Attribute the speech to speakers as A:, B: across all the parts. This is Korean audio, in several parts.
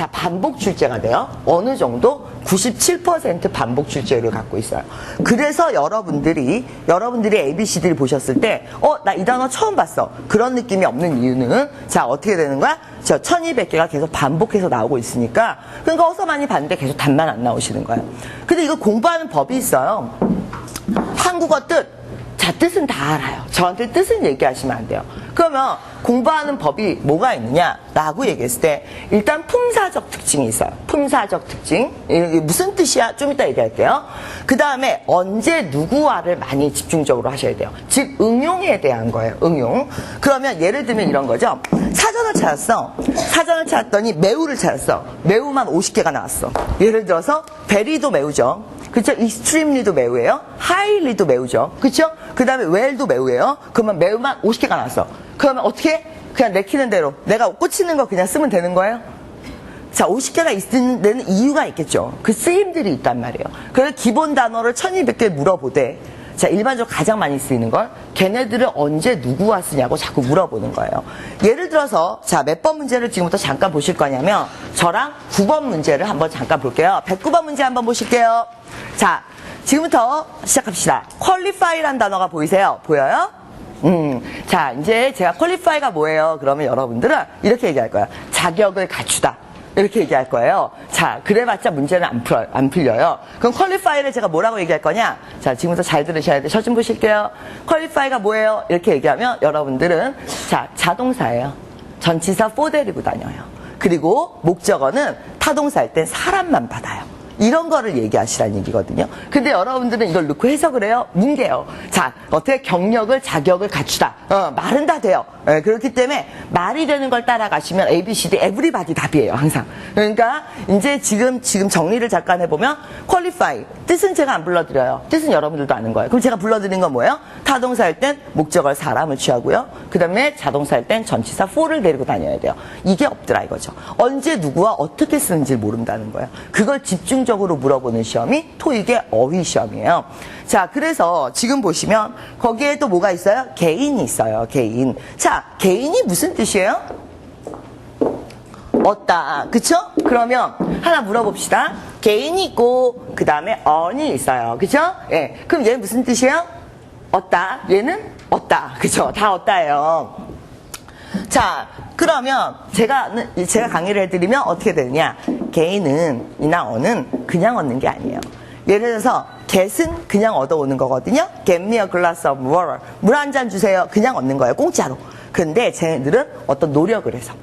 A: 자, 반복 출제가 돼요. 어느 정도? 97% 반복 출제를 갖고 있어요. 그래서 여러분들이 ABCD를 보셨을 때, 나 이 단어 처음 봤어. 그런 느낌이 없는 이유는, 자, 어떻게 되는 거야? 1200개가 계속 반복해서 나오고 있으니까, 그러니까 어서 많이 봤는데 계속 답만 안 나오시는 거예요. 근데 이거 공부하는 법이 있어요. 한국어 뜻. 자, 뜻은 다 알아요. 저한테 뜻은 얘기하시면 안 돼요. 그러면 공부하는 법이 뭐가 있느냐라고 얘기했을 때 일단 품사적 특징이 있어요. 품사적 특징. 이게 무슨 뜻이야? 좀 이따 얘기할게요. 그 다음에 언제 누구와를 많이 집중적으로 하셔야 돼요. 즉 응용에 대한 거예요. 응용. 그러면 예를 들면 이런 거죠. 사전을 찾았어. 사전을 찾았더니 매우를 찾았어. 매우만 50개가 나왔어. 예를 들어서 베리도 매우죠. 그쵸? extremely도 매우예요. highly도 매우죠. 그쵸? 그 다음에 well도 매우예요. 그러면 매우만 50개가 나왔어. 그러면 어떻게? 그냥 내키는 대로 내가 꽂히는 거 그냥 쓰면 되는 거예요? 자, 50개가 있는 데는 이유가 있겠죠. 그 쓰임들이 있단 말이에요. 그래서 기본 단어를 1200개 물어보되, 자, 일반적으로 가장 많이 쓰이는 걸 걔네들을 언제 누구와 쓰냐고 자꾸 물어보는 거예요. 예를 들어서 자, 몇 번 문제를 지금부터 잠깐 보실 거냐면 저랑 9번 문제를 한번 잠깐 볼게요. 109번 문제 한번 보실게요. 자, 지금부터 시작합시다. qualify라는 단어가 보이세요? 보여요? 자, 이제 제가 qualify가 뭐예요? 그러면 여러분들은 이렇게 얘기할 거예요. 자격을 갖추다. 이렇게 얘기할 거예요. 자, 그래봤자 문제는 안 풀려요. 그럼 qualify를 제가 뭐라고 얘기할 거냐? 자, 지금부터 잘 들으셔야 돼요. 저 좀 보실게요. qualify가 뭐예요? 이렇게 얘기하면 여러분들은 자, 자동사예요. 전치사 for 데리고 다녀요. 그리고 목적어는 타동사일 땐 사람만 받아요. 이런 거를 얘기하시라는 얘기거든요. 근데 여러분들은 이걸 넣고 해석을 해요. 뭉개요. 자, 어떻게 경력을, 자격을 갖추다. 말은 다 돼요. 그렇기 때문에 말이 되는 걸 따라가시면 ABCD, everybody 답이에요. 항상. 그러니까 이제 지금 정리를 잠깐 해보면 qualify. 뜻은 제가 안 불러드려요. 뜻은 여러분들도 아는 거예요. 그럼 제가 불러드린 건 뭐예요? 타동사일 땐 목적어를 사람을 취하고요. 그 다음에 자동사일 땐 전치사 for를 데리고 다녀야 돼요. 이게 없더라 이거죠. 언제 누구와 어떻게 쓰는지 모른다는 거예요. 그걸 집중적으로 물어보는 시험이 토익의 어휘 시험이에요. 자, 그래서 지금 보시면 거기에 또 뭐가 있어요? 개인이 있어요. 개인. 자, 개인이 무슨 뜻이에요? 얻다. 그쵸? 그러면 하나 물어봅시다. 개인이 있고 그 다음에 언이 있어요. 그쵸? 예. 그럼 얘는 무슨 뜻이에요? 얻다. 얘는 얻다. 그쵸? 다 얻다예요. 자, 그러면 제가 강의를 해드리면 어떻게 되느냐? 개인은 이나 언은 그냥 얻는 게 아니에요. 예를 들어서 get은 그냥 얻어오는 거거든요. Get me a glass of water. 물 한 잔 주세요. 그냥 얻는 거예요. 공짜로. 근데 쟤네들은 어떤 노력을 해서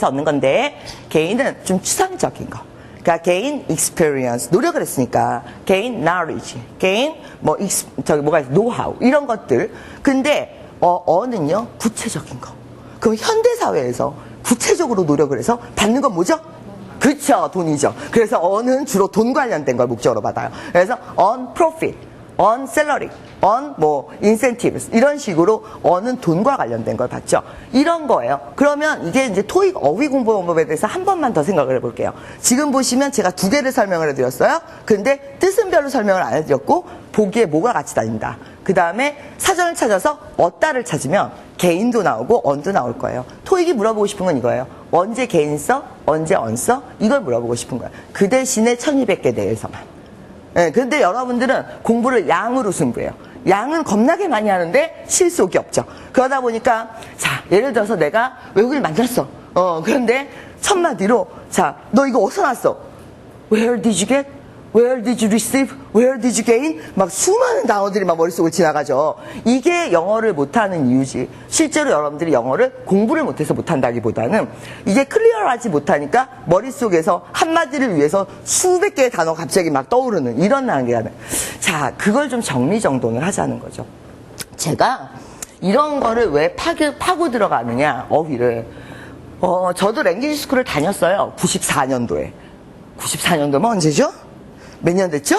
A: 얻는 건데 개인은 좀 추상적인 거. 그러니까 gain experience. 노력을 했으니까 gain knowledge. gain 뭐가 있어? 노하우. 이런 것들. 근데 어는요 구체적인 거. 그럼 현대사회에서 구체적으로 노력을 해서 받는 건 뭐죠? 그쵸, 돈이죠. 그래서 어는 주로 돈 관련된 걸 목적으로 받아요. 그래서 on profit, on salary, on incentives 이런 식으로 어는 돈과 관련된 걸 받죠. 이런 거예요. 그러면 이게 이제 토익 어휘 공부 방법에 대해서 한 번만 더 생각을 해볼게요. 지금 보시면 제가 두 개를 설명을 해드렸어요. 근데 뜻은 별로 설명을 안 해드렸고 보기에 뭐가 같이 다닌다. 그 다음에 사전을 찾아서 얻다를 찾으면 개인도 나오고 언도 나올 거예요. 토익이 물어보고 싶은 건 이거예요. 언제 개인 써? 언제 언 써? 이걸 물어보고 싶은 거예요. 그 대신에 1200개 내에서만. 네, 근데 여러분들은 공부를 양으로 승부해요. 양은 겁나게 많이 하는데 실속이 없죠. 그러다 보니까 자, 예를 들어서 내가 외국인을 만났어. 그런데 첫 마디로 자, 너 이거 어디서 났어? Where did you get? Where did you receive? Where did you gain? 막 수많은 단어들이 막 머릿속을 지나가죠. 이게 영어를 못하는 이유지. 실제로 여러분들이 영어를 공부를 못해서 못한다기보다는 이게 클리어하지 못하니까 머릿속에서 한마디를 위해서 수백 개의 단어가 갑자기 막 떠오르는 이런 단계가 돼. 자, 그걸 좀 정리정돈을 하자는 거죠. 제가 이런 거를 왜 파고 들어가느냐, 어휘를. 저도 랭귀지 스쿨을 다녔어요. 94년도에. 94년도면 언제죠? 몇 년 됐죠?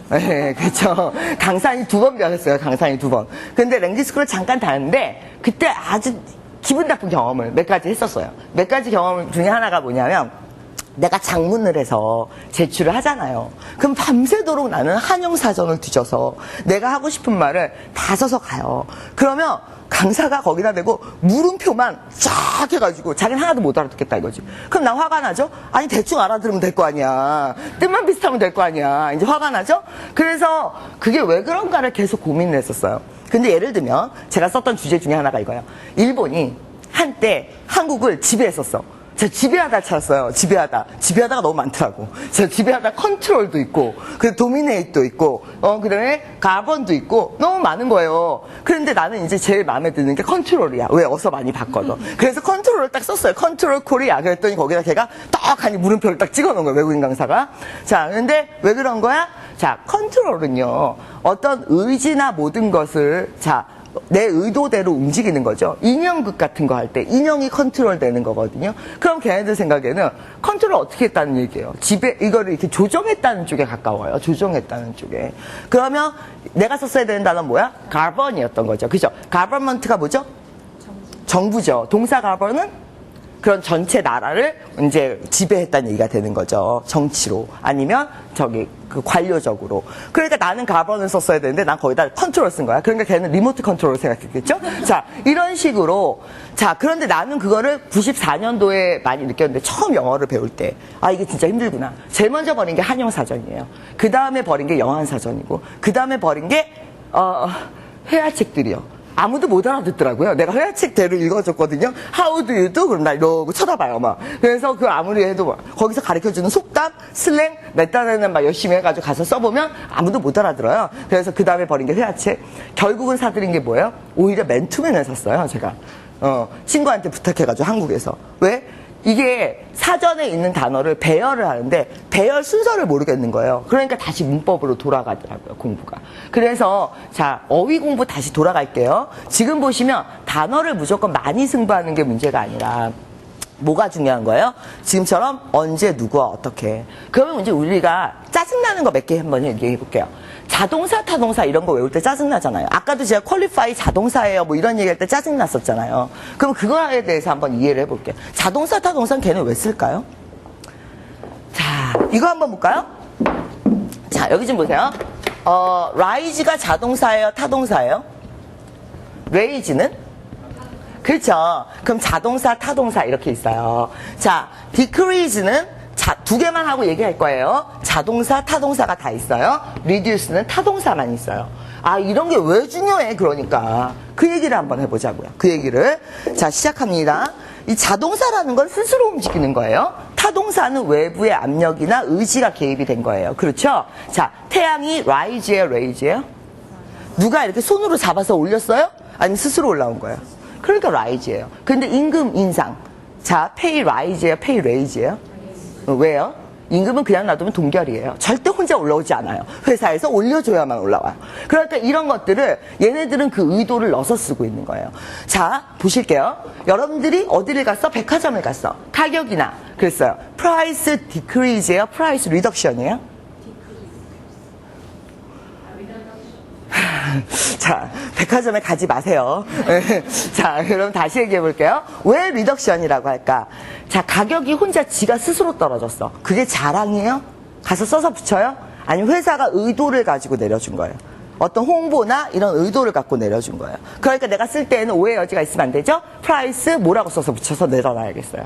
A: 네, 그렇죠. 강산이 2번 배웠어요. 강산이 2번. 근데 랭귀지 스쿨을 잠깐 다녔는데 그때 아주 기분 나쁜 경험을 몇 가지 했었어요. 몇 가지 경험 중에 하나가 뭐냐면 내가 장문을 해서 제출을 하잖아요. 그럼 밤새도록 나는 한영사전을 뒤져서 내가 하고 싶은 말을 다 써서 가요. 그러면 강사가 거기다 대고 물음표만 쫙 해가지고 자기는 하나도 못 알아듣겠다 이거지. 그럼 나 화가 나죠? 아니 대충 알아들으면 될 거 아니야. 뜻만 비슷하면 될 거 아니야. 이제 화가 나죠? 그래서 그게 왜 그런가를 계속 고민을 했었어요. 근데 예를 들면 제가 썼던 주제 중에 하나가 이거예요. 일본이 한때 한국을 지배했었어. 제가 지배하다 찾았어요. 지배하다가 너무 많더라고. 제가 지배하다 컨트롤도 있고, 그 도미네이트도 있고, 그 다음에 가번도 있고, 너무 많은 거예요. 그런데 나는 이제 제일 마음에 드는 게 컨트롤이야. 왜? 어서 많이 봤거든. 그래서 컨트롤을 딱 썼어요. 컨트롤 코리아. 그랬더니 거기다 걔가 떡하니 물음표를 딱 찍어 놓은 거예요. 외국인 강사가. 자, 근데 왜 그런 거야? 자, 컨트롤은요, 어떤 의지나 모든 것을, 자, 내 의도대로 움직이는 거죠. 인형극 같은 거 할 때 인형이 컨트롤 되는 거거든요. 그럼 걔네들 생각에는 컨트롤 어떻게 했다는 얘기예요. 이거를 이렇게 조정했다는 쪽에 가까워요. 조정했다는 쪽에. 그러면 내가 썼어야 되는 단어는 뭐야? 가번이었던 거죠. 그죠? 가버먼트가 뭐죠? 정부죠. 동사 가번은 그런 전체 나라를 이제 지배했다는 얘기가 되는 거죠. 정치로. 아니면 그 관료적으로. 그러니까 나는 가번을 썼어야 되는데 난 거기다 컨트롤 쓴 거야. 그러니까 걔는 리모트 컨트롤을 생각했겠죠? 자, 이런 식으로. 자, 그런데 나는 그거를 94년도에 많이 느꼈는데 처음 영어를 배울 때, 아, 이게 진짜 힘들구나. 제일 먼저 버린 게 한영사전이에요. 그 다음에 버린 게 영한사전이고, 그 다음에 버린 게, 회화책들이요. 아무도 못 알아듣더라고요. 내가 회화책대로 읽어줬거든요. How do you do? 그럼 나 이러고 쳐다봐요, 막. 그래서 그 아무리 해도 막 거기서 가르쳐주는 속담, 슬랭, 내 딴에는 막 열심히 해가지고 가서 써보면 아무도 못 알아들어요. 그래서 그 다음에 버린 게 회화책. 결국은 사들인 게 뭐예요? 오히려 맨투맨을 샀어요, 제가. 친구한테 부탁해가지고 한국에서. 왜? 이게 사전에 있는 단어를 배열을 하는데 배열 순서를 모르겠는 거예요. 그러니까 다시 문법으로 돌아가더라고요, 공부가. 그래서 자, 어휘 공부 다시 돌아갈게요. 지금 보시면 단어를 무조건 많이 승부하는 게 문제가 아니라 뭐가 중요한 거예요? 지금처럼 언제, 누구와, 어떻게. 그러면 이제 우리가 짜증나는 거 몇 개 한번 얘기해 볼게요. 자동사, 타동사 이런 거 외울 때 짜증나잖아요. 아까도 제가 퀄리파이 자동사예요 뭐 이런 얘기할 때 짜증났었잖아요. 그럼 그거에 대해서 한번 이해를 해볼게요. 자동사, 타동사는 걔는 왜 쓸까요? 자, 이거 한번 볼까요? 자, 여기 좀 보세요. rise가 자동사예요, 타동사예요? raise는? 그렇죠. 그럼 자동사, 타동사 이렇게 있어요. 자, decrease는 두 개만 하고 얘기할 거예요. 자동사, 타동사가 다 있어요. reduce는 타동사만 있어요. 아, 이런 게 왜 중요해? 그러니까 그 얘기를 한번 해보자고요. 그 얘기를. 자, 시작합니다. 이 자동사라는 건 스스로 움직이는 거예요. 타동사는 외부의 압력이나 의지가 개입이 된 거예요. 그렇죠? 자, 태양이 rise예요, raise예요? 누가 이렇게 손으로 잡아서 올렸어요? 아니면 스스로 올라온 거예요? 그러니까 rise예요. 근데 임금 인상. 자, pay rise예요, pay raise예요? 왜요? 임금은 그냥 놔두면 동결이에요. 절대 혼자 올라오지 않아요. 회사에서 올려줘야만 올라와요. 그러니까 이런 것들을 얘네들은 그 의도를 넣어서 쓰고 있는 거예요. 자, 보실게요. 여러분들이 어디를 갔어? 백화점을 갔어. 가격이나 그랬어요. price decrease예요? price reduction이에요? 자, 백화점에 가지 마세요. 자, 그럼 다시 얘기해 볼게요. 왜 리덕션이라고 할까? 자, 가격이 혼자 지가 스스로 떨어졌어. 그게 자랑이에요? 가서 써서 붙여요? 아니면 회사가 의도를 가지고 내려준 거예요? 어떤 홍보나 이런 의도를 갖고 내려준 거예요. 그러니까 내가 쓸 때에는 오해 여지가 있으면 안 되죠? 프라이스 뭐라고 써서 붙여서 내려놔야겠어요.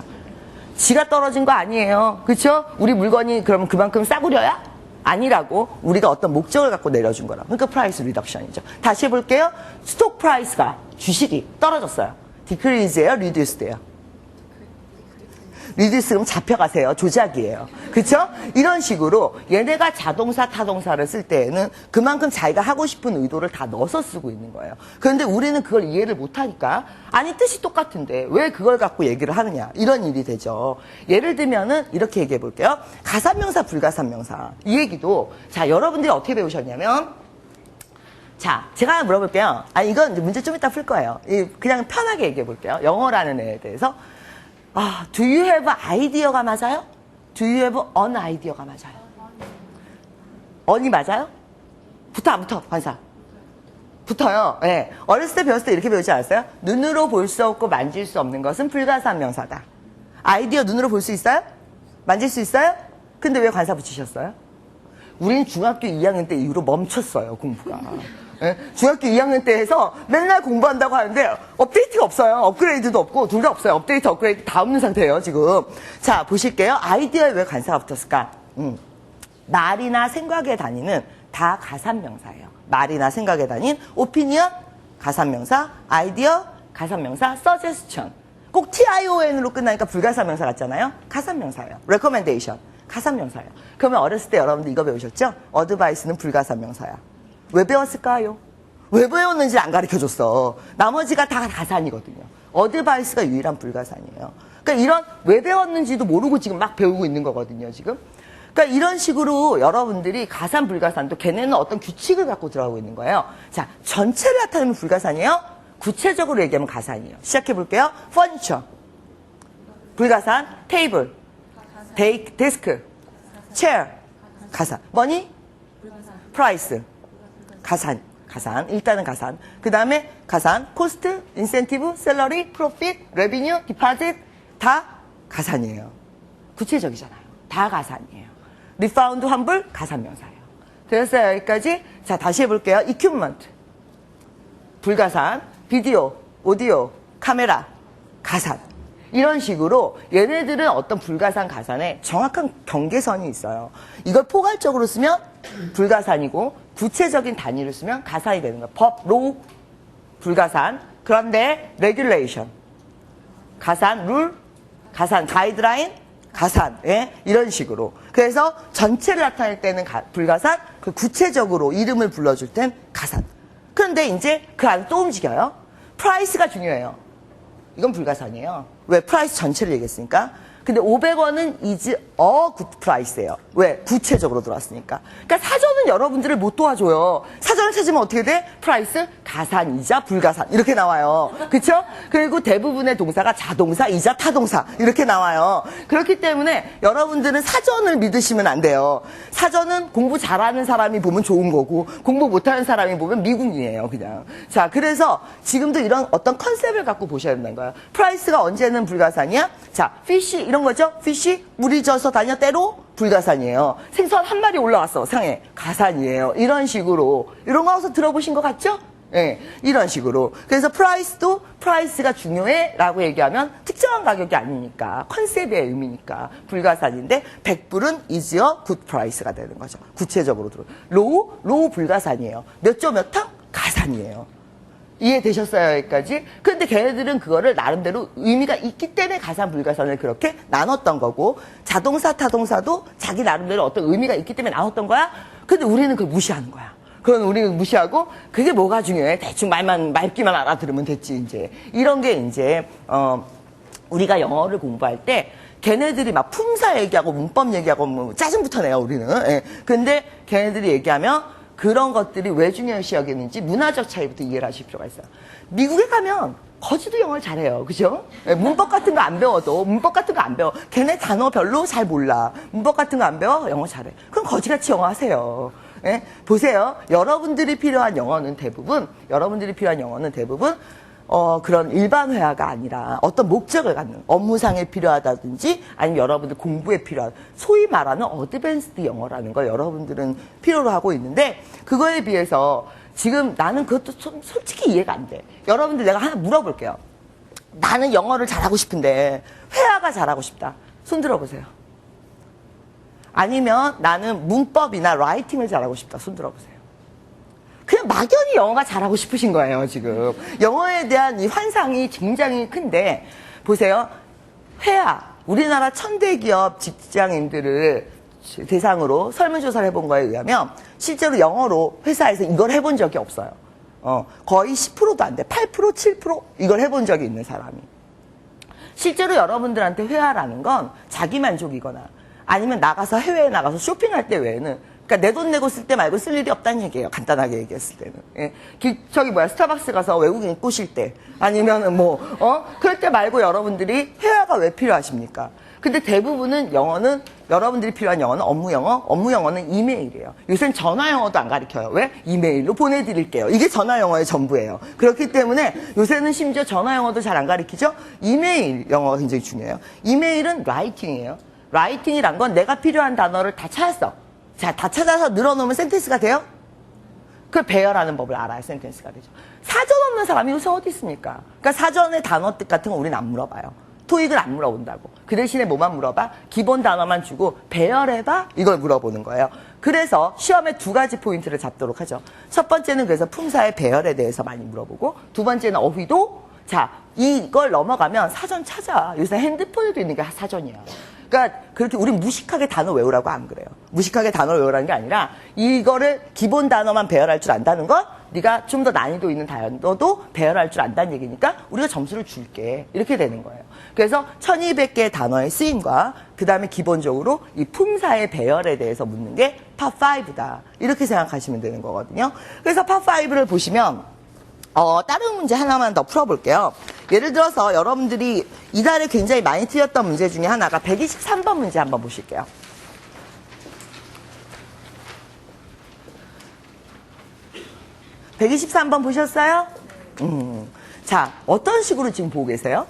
A: 지가 떨어진 거 아니에요. 그렇죠? 우리 물건이 그럼 그만큼 싸구려야? 아니라고 우리가 어떤 목적을 갖고 내려준 거라. 그러니까 프라이스 리덕션이죠. 다시 해볼게요. 스톡 프라이스가 주식이 떨어졌어요. 디크리즈예요? 리듀스드예요? 리듀스 그럼 잡혀가세요. 조작이에요. 그렇죠? 이런 식으로 얘네가 자동사, 타동사를 쓸 때에는 그만큼 자기가 하고 싶은 의도를 다 넣어서 쓰고 있는 거예요. 그런데 우리는 그걸 이해를 못하니까 아니 뜻이 똑같은데 왜 그걸 갖고 얘기를 하느냐 이런 일이 되죠. 예를 들면은 이렇게 얘기해 볼게요. 가산명사, 불가산명사 이 얘기도 자 여러분들이 어떻게 배우셨냐면 자 제가 하나 물어볼게요. 아니 이건 문제 좀 이따 풀 거예요. 그냥 편하게 얘기해 볼게요. 영어라는 애에 대해서 do you have idea가 맞아요? Do you have an idea가 맞아요? on이 맞아요? 붙어 안 붙어? 관사. 붙어요. 네. 어렸을 때 배웠을 때 이렇게 배우지 않았어요? 눈으로 볼 수 없고 만질 수 없는 것은 불가산명사다. 아이디어 눈으로 볼 수 있어요? 만질 수 있어요? 근데 왜 관사 붙이셨어요? 우린 중학교 2학년 때 이후로 멈췄어요, 공부가. 예? 중학교 2학년 때 해서 맨날 공부한다고 하는데 업데이트가 없어요. 업그레이드도 없고 둘 다 없어요. 업데이트, 업그레이드 다 없는 상태예요, 지금. 자, 보실게요. 아이디어에 왜 관사가 붙었을까? 말이나 생각의 단위는 다 가산명사예요. 말이나 생각의 단위는 오피니언, 가산명사, 아이디어, 가산명사, 서제스천. 꼭 TION으로 끝나니까 불가산명사 같잖아요. 가산명사예요. recommendation, 가산명사예요. 그러면 어렸을 때 여러분들 이거 배우셨죠? 어드바이스는 불가산명사야. 왜 배웠을까요? 왜 배웠는지 안 가르쳐줬어. 나머지가 다 가산이거든요. 어드바이스가 유일한 불가산이에요. 그러니까 이런 왜 배웠는지도 모르고 지금 막 배우고 있는 거거든요, 지금. 그러니까 이런 식으로 여러분들이 가산, 불가산도 걔네는 어떤 규칙을 갖고 들어가고 있는 거예요. 자, 전체를 나타내면 불가산이에요. 구체적으로 얘기하면 가산이에요. 시작해 볼게요. furniture, 불가산. 테이블, 데스크, 체어, 가산. 머니, 프라이스, 가산. 일단은 가산. 그 다음에 가산, 코스트, 인센티브, 셀러리, 프로핏, 레비뉴, 디파짓 다 가산이에요. 구체적이잖아요. 다 가산이에요. 리파운드, 환불, 가산명사예요. 됐어요, 여기까지? 자, 다시 해볼게요. equipment, 불가산. 비디오, 오디오, 카메라, 가산. 이런 식으로 얘네들은 어떤 불가산, 가산에 정확한 경계선이 있어요. 이걸 포괄적으로 쓰면 불가산이고 구체적인 단위를 쓰면 가산이 되는 거예요. 법, 로우, 불가산. 그런데 레귤레이션, 가산, 룰, 가산, 가이드라인, 가산. 예? 이런 식으로. 그래서 전체를 나타낼 때는 불가산, 그 구체적으로 이름을 불러줄 땐 가산. 그런데 이제 그 안에 또 움직여요. 프라이스가 중요해요. 이건 불가산이에요. 왜? 프라이스 전체를 얘기했으니까. 근데 500원은 is a good price예요. 왜? 구체적으로 들어왔으니까. 그러니까 사전은 여러분들을 못 도와줘요. 사전을 찾으면 어떻게 돼? 프라이스, 가산이자 불가산 이렇게 나와요. 그렇죠? 그리고 대부분의 동사가 자동사이자 타동사 이렇게 나와요. 그렇기 때문에 여러분들은 사전을 믿으시면 안 돼요. 사전은 공부 잘하는 사람이 보면 좋은 거고 공부 못하는 사람이 보면 미궁이에요, 그냥. 자, 그래서 지금도 이런 어떤 컨셉을 갖고 보셔야 된다는 거예요. 프라이스가 언제는 불가산이야? 자, 피쉬 이런 거죠. 피쉬 물이 져서 다녀 때로 불가산이에요. 생선 한 마리 올라왔어 상해, 가산이에요. 이런 식으로. 이런 거 하고서 들어보신 것 같죠? 예, 이런 식으로. 그래서 프라이스도 프라이스가 중요해 라고 얘기하면 특정한 가격이 아니니까 컨셉의 의미니까 불가산인데 100불은 is a good price가 되는 거죠. 구체적으로 들어. 로우 불가산이에요. 몇 조 몇 탕? 가산이에요. 이해되셨어요, 여기까지? 근데 걔네들은 그거를 나름대로 의미가 있기 때문에 가산, 불가산을 그렇게 나눴던 거고, 자동사, 타동사도 자기 나름대로 어떤 의미가 있기 때문에 나눴던 거야? 근데 우리는 그걸 무시하는 거야. 그건 우리는 무시하고, 그게 뭐가 중요해? 대충 맑기만 알아들으면 됐지, 이제. 이런 게 이제, 우리가 영어를 공부할 때, 걔네들이 막 품사 얘기하고 문법 얘기하고 뭐 짜증부터 내요, 우리는. 예. 근데 걔네들이 얘기하면, 그런 것들이 왜 중요시 여기는지 문화적 차이부터 이해를 하실 필요가 있어요. 미국에 가면 거지도 영어를 잘해요. 그죠? 문법 같은 거 안 배워도 문법 같은 거 안 배워. 걔네 단어 별로 잘 몰라. 문법 같은 거 안 배워? 영어 잘해. 그럼 거지같이 영어 하세요. 예? 보세요. 여러분들이 필요한 영어는 대부분 그런 일반 회화가 아니라 어떤 목적을 갖는 업무상에 필요하다든지 아니면 여러분들 공부에 필요한 소위 말하는 어드밴스드 영어라는 걸 여러분들은 필요로 하고 있는데 그거에 비해서 지금 나는 그것도 좀 솔직히 이해가 안 돼. 여러분들 내가 하나 물어볼게요. 나는 영어를 잘하고 싶은데 회화가 잘하고 싶다. 손 들어보세요. 아니면 나는 문법이나 라이팅을 잘하고 싶다. 손 들어보세요. 그냥 막연히 영어가 잘하고 싶으신 거예요, 지금. 영어에 대한 이 환상이 굉장히 큰데, 보세요. 회화. 우리나라 천대 기업 직장인들을 대상으로 설문조사를 해본 거에 의하면, 실제로 영어로 회사에서 이걸 해본 적이 없어요. 거의 10%도 안 돼. 8%, 7% 이걸 해본 적이 있는 사람이. 실제로 여러분들한테 회화라는 건 자기 만족이거나, 아니면 해외에 나가서 쇼핑할 때 외에는 그러니까 내 돈 내고 쓸 때 말고 쓸 일이 없다는 얘기예요. 간단하게 얘기했을 때는. 예. 스타벅스 가서 외국인 꼬실 때 아니면은 그럴 때 말고 여러분들이 회화가 왜 필요하십니까? 근데 대부분은 여러분들이 필요한 영어는 업무 영어는 이메일이에요. 요새는 전화 영어도 안 가르쳐요. 왜? 이메일로 보내드릴게요. 이게 전화 영어의 전부예요. 그렇기 때문에 요새는 심지어 전화 영어도 잘 안 가르치죠? 이메일 영어가 굉장히 중요해요. 이메일은 라이팅이에요. 라이팅이란 건 내가 필요한 단어를 다 찾았어. 자, 다 찾아서 늘어놓으면 센텐스가 돼요? 그걸 배열하는 법을 알아야 센텐스가 되죠. 사전 없는 사람이 요새 어디 있습니까? 그러니까 사전의 단어 뜻 같은 거 우리는 안 물어봐요. 토익을 안 물어본다고. 그 대신에 뭐만 물어봐? 기본 단어만 주고 배열해봐? 이걸 물어보는 거예요. 그래서 시험에 두 가지 포인트를 잡도록 하죠. 첫 번째는 그래서 품사의 배열에 대해서 많이 물어보고, 두 번째는 어휘도. 자, 이걸 넘어가면 사전 찾아. 요새 핸드폰에도 있는 게 사전이야. 그러니까 그렇게 우리 무식하게 단어 외우라고 안 그래요. 무식하게 단어를 외우라는 게 아니라 이거를 기본 단어만 배열할 줄 안다는 건 네가 좀 더 난이도 있는 단어도 배열할 줄 안다는 얘기니까 우리가 점수를 줄게. 이렇게 되는 거예요. 그래서 1200개의 단어의 쓰임과 그 다음에 기본적으로 이 품사의 배열에 대해서 묻는 게 파5다. 이렇게 생각하시면 되는 거거든요. 그래서 파5를 보시면 다른 문제 하나만 더 풀어볼게요. 예를 들어서 여러분들이 이달에 굉장히 많이 틀렸던 문제 중에 하나가 123번 문제 한번 보실게요. (123번) 보셨어요? 자, 어떤 식으로 지금 보고 계세요?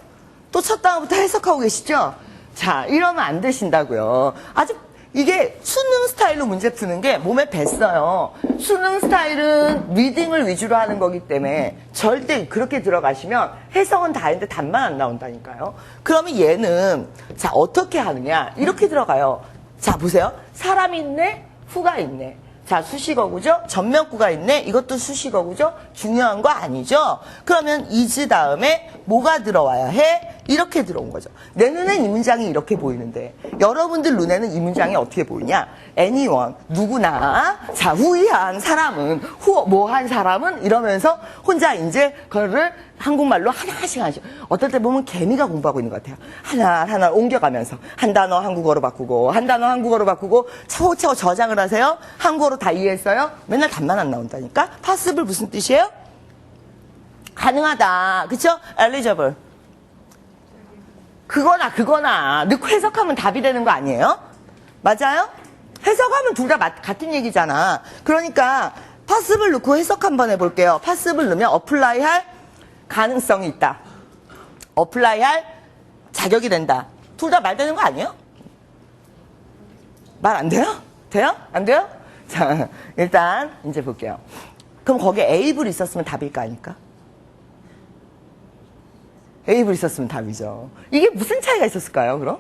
A: 또 첫 단어부터 해석하고 계시죠? 자, 이러면 안 되신다고요. 아주 이게 수능 스타일로 문제 푸는 게 몸에 뱄어요. 수능 스타일은 리딩을 위주로 하는 거기 때문에 절대 그렇게 들어가시면 해석은 다 했는데 답만 안 나온다니까요. 그러면 얘는 자 어떻게 하느냐? 이렇게 들어가요. 자 보세요. 사람이 있네, 후가 있네. 자, 수식어구죠? 전면구가 있네? 이것도 수식어구죠? 중요한 거 아니죠? 그러면 is 다음에 뭐가 들어와야 해? 이렇게 들어온 거죠. 내 눈엔 이 문장이 이렇게 보이는데 여러분들 눈에는 이 문장이 어떻게 보이냐? anyone, 누구나. 자, 후이한 사람은, 뭐한 사람은 이러면서 혼자 이제 그거를 한국말로 하나씩 어떨 때 보면 개미가 공부하고 있는 것 같아요. 하나 옮겨가면서 한 단어 한국어로 바꾸고 한 단어 한국어로 바꾸고 차곡차곡 저장을 하세요. 한국어로 다 이해했어요? 맨날 답만 안 나온다니까? possible 무슨 뜻이에요? 가능하다. 그쵸? eligible. 그거나 넣고 해석하면 답이 되는 거 아니에요? 맞아요? 해석하면 둘 다 같은 얘기잖아. 그러니까 possible 넣고 해석 한번 해볼게요. possible 넣으면 apply 할 가능성이 있다. apply 할 자격이 된다. 둘 다 말 되는 거 아니에요? 말 안 돼요? 돼요? 안 돼요? 자, 일단 이제 볼게요. 그럼 거기에 able 있었으면 답일 거 아닙니까? able 있었으면 답이죠. 이게 무슨 차이가 있었을까요, 그럼?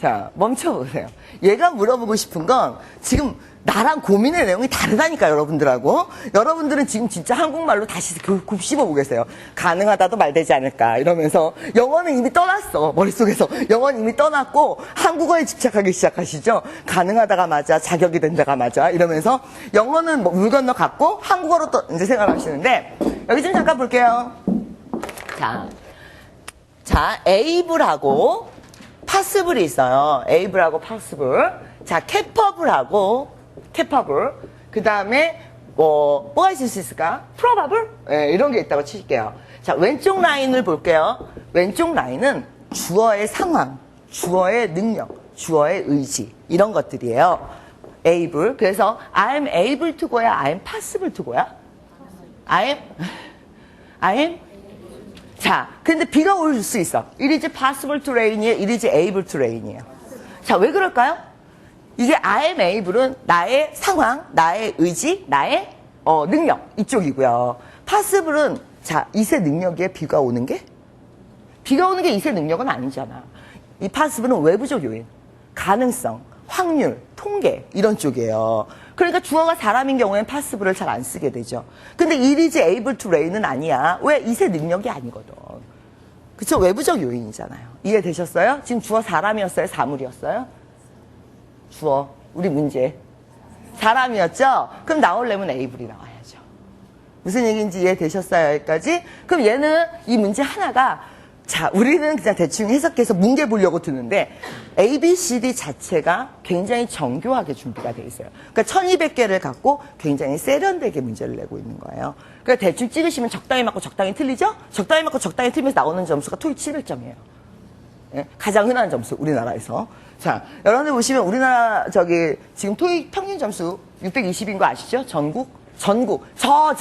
A: 자, 멈춰보세요. 얘가 물어보고 싶은 건 지금 나랑 고민의 내용이 다르다니까, 여러분들하고. 여러분들은 지금 진짜 한국말로 다시 굽씹어보고 계세요. 가능하다도 말되지 않을까, 이러면서. 영어는 이미 떠났어, 머릿속에서. 영어는 이미 떠났고, 한국어에 집착하기 시작하시죠? 가능하다가 맞아, 자격이 된다가 맞아, 이러면서. 영어는 뭐 물 건너 갔고, 한국어로 또 이제 생각하시는데, 여기 좀 잠깐 볼게요. 자, able하고, passible이 있어요. able하고 possible. 자, capable하고 capable. 그 다음에 뭐가 있을 수 있을까? probable? 네, 이런 게 있다고 칠게요. 자, 왼쪽 라인을 볼게요. 왼쪽 라인은 주어의 상황, 주어의 능력, 주어의 의지 이런 것들이에요. able. 그래서 I'm able to go야 I'm possible to go야? I'm 자, 근데 비가 올 수 있어. It is possible to rain이에요. It is able to rain이에요. 자, 왜 그럴까요? 이게 I am able은 나의 상황, 나의 의지, 나의 능력 이쪽이고요. possible은 자, 이세 능력에 비가 오는 게 이세 능력은 아니잖아. 이 possible은 외부적 요인, 가능성, 확률, 통계 이런 쪽이에요. 그러니까 주어가 사람인 경우에는 possible을 잘 안 쓰게 되죠. 근데 it is able to rain은 아니야. 왜? 이세 능력이 아니거든. 그쵸? 외부적 요인이잖아요. 이해되셨어요? 지금 주어 사람이었어요? 사물이었어요? 주어. 우리 문제. 사람이었죠? 그럼 나오려면 able이 나와야죠. 무슨 얘기인지 이해되셨어요? 여기까지? 그럼 얘는 이 문제 하나가 자, 우리는 그냥 대충 해석해서 문제 보려고 드는데 A, B, C, D 자체가 굉장히 정교하게 준비가 돼 있어요. 그러니까 1200개를 갖고 굉장히 세련되게 문제를 내고 있는 거예요. 그러니까 대충 찍으시면 적당히 맞고 적당히 틀리죠? 적당히 맞고 적당히 틀리면서 나오는 점수가 토익 700점이에요. 예? 가장 흔한 점수, 우리나라에서. 자, 여러분들 보시면 우리나라 지금 토익 평균 점수 620인 거 아시죠? 전국. 저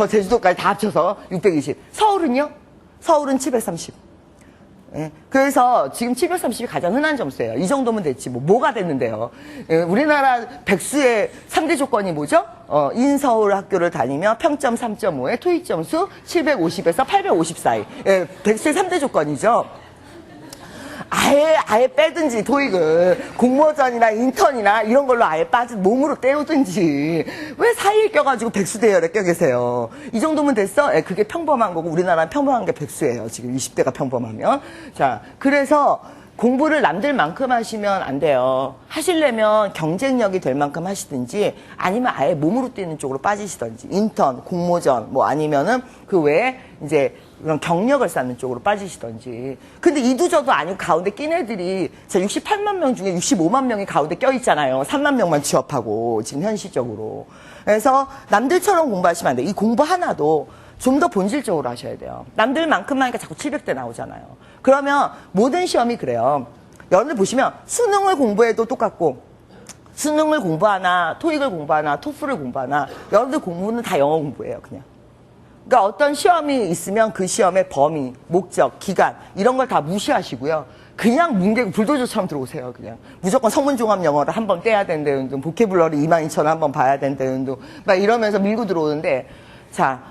A: 제주도까지 다 합쳐서 620. 서울은요? 서울은 730. 예. 그래서 지금 730이 가장 흔한 점수예요. 이 정도면 됐지. 뭐가 됐는데요. 예. 우리나라 백수의 3대 조건이 뭐죠? 인서울 학교를 다니며 평점 3.5에 토익 점수 750에서 850 사이. 예. 백수의 3대 조건이죠. 아예 빼든지 토익을 공모전이나 인턴이나 이런 걸로 아예 빠진 몸으로 때우든지 왜 사이에 껴가지고 백수 대열에 껴 계세요. 이 정도면 됐어? 예, 그게 평범한 거고 우리나라는 평범한 게 백수예요. 지금 20대가 평범하면. 자, 그래서 공부를 남들만큼 하시면 안 돼요. 하시려면 경쟁력이 될 만큼 하시든지 아니면 아예 몸으로 뛰는 쪽으로 빠지시든지 인턴, 공모전 뭐 아니면은 그 외에 이제 그런 경력을 쌓는 쪽으로 빠지시던지. 근데 이두저도 아니고 가운데 낀 애들이 68만 명 중에 65만 명이 가운데 껴있잖아요. 3만 명만 취업하고 지금 현실적으로. 그래서 남들처럼 공부하시면 안 돼요. 이 공부 하나도 좀 더 본질적으로 하셔야 돼요. 남들만큼 하니까 자꾸 700대 나오잖아요. 그러면 모든 시험이 그래요. 여러분들 보시면 수능을 공부해도 똑같고 수능을 공부하나 토익을 공부하나 토플을 공부하나 여러분들 공부는 다 영어 공부예요. 그냥. 그러니까 어떤 시험이 있으면 그 시험의 범위, 목적, 기간 이런 걸 다 무시하시고요. 그냥 뭉개고 불도저처럼 들어오세요. 그냥 무조건 성문종합 영어를 한번 떼야 된다는 둥, 보케블러리 22,000원 한번 봐야 된다는 둥, 막 이러면서 밀고 들어오는데, 자,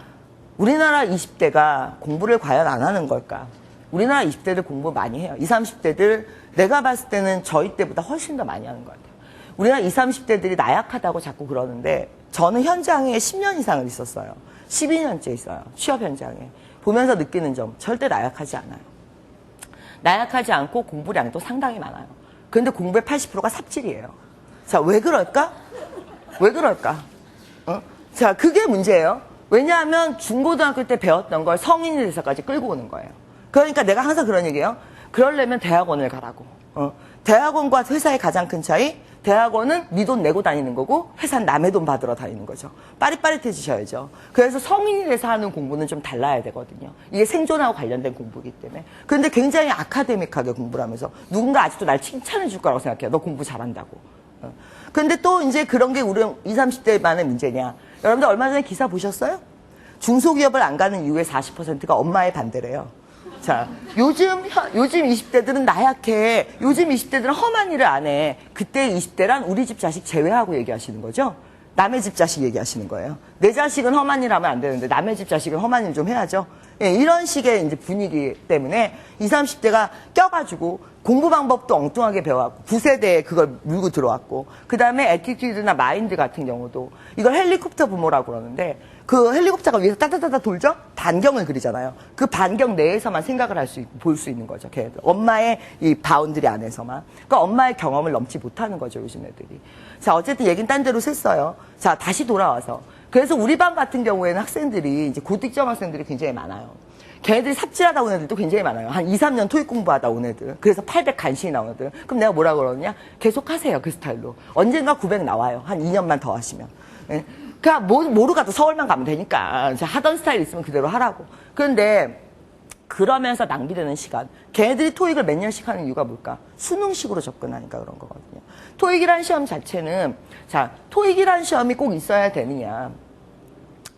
A: 우리나라 20대가 공부를 과연 안 하는 걸까? 우리나라 20대들 공부 많이 해요. 20, 30대들 내가 봤을 때는 저희 때보다 훨씬 더 많이 하는 것 같아요. 우리나라 20, 30대들이 나약하다고 자꾸 그러는데 저는 현장에 10년 이상을 있었어요. 12년째 있어요. 취업 현장에. 보면서 느끼는 점, 절대 나약하지 않아요. 나약하지 않고 공부량도 상당히 많아요. 그런데 공부의 80%가 삽질이에요. 자, 왜 그럴까? 왜 그럴까? 자, 그게 문제예요. 왜냐하면 중고등학교 때 배웠던 걸 성인이 돼서까지 끌고 오는 거예요. 그러니까 내가 항상 그런 얘기예요. 그러려면 대학원을 가라고. 대학원과 회사의 가장 큰 차이, 대학원은 네 돈 내고 다니는 거고 회사는 남의 돈 받으러 다니는 거죠. 빠릿빠릿해지셔야죠. 그래서 성인이 돼서 하는 공부는 좀 달라야 되거든요. 이게 생존하고 관련된 공부이기 때문에. 그런데 굉장히 아카데믹하게 공부를 하면서 누군가 아직도 날 칭찬해 줄 거라고 생각해요. 너 공부 잘한다고. 그런데 또 이제 그런 게 우리 20, 30대만의 문제냐. 여러분들 얼마 전에 기사 보셨어요? 중소기업을 안 가는 이유의 40%가 엄마의 반대래요. 자, 요즘 20대들은 나약해. 요즘 20대들은 험한 일을 안 해. 그때 20대란 우리 집 자식 제외하고 얘기하시는 거죠? 남의 집 자식 얘기하시는 거예요. 내 자식은 험한 일 하면 안 되는데 남의 집 자식은 험한 일 좀 해야죠. 예, 이런 식의 이제 분위기 때문에 20, 30대가 껴가지고 공부 방법도 엉뚱하게 배워왔고 9세대에 그걸 물고 들어왔고 그 다음에 애티튜드나 마인드 같은 경우도 이걸 헬리콥터 부모라고 그러는데 그 헬리콥터가 위에서 따다다다 돌죠? 반경을 그리잖아요. 그 반경 내에서만 생각을 할 수 있고 볼 수 있는 거죠. 걔네들. 엄마의 이 바운드리 안에서만. 그러니까 엄마의 경험을 넘지 못하는 거죠. 요즘 애들이. 자, 어쨌든 얘기는 딴 데로 샜어요. 자, 다시 돌아와서. 그래서 우리 반 같은 경우에는 학생들이 이제 고득점 학생들이 굉장히 많아요. 걔네들이 삽질하다 온 애들도 굉장히 많아요. 한 2, 3년 토익 공부하다 온 애들. 그래서 800 간신히 나온 애들. 그럼 내가 뭐라 그러느냐? 계속 하세요. 그 스타일로. 언젠가 900 나와요. 한 2년만 더 하시면. 예? 그러니까 뭐로 가도 서울만 가면 되니까. 하던 스타일 있으면 그대로 하라고. 그런데 그러면서 낭비되는 시간. 걔네들이 토익을 몇 년씩 하는 이유가 뭘까? 수능식으로 접근하니까 그런 거거든요. 토익이란 시험 자체는 자, 토익이란 시험이 꼭 있어야 되느냐.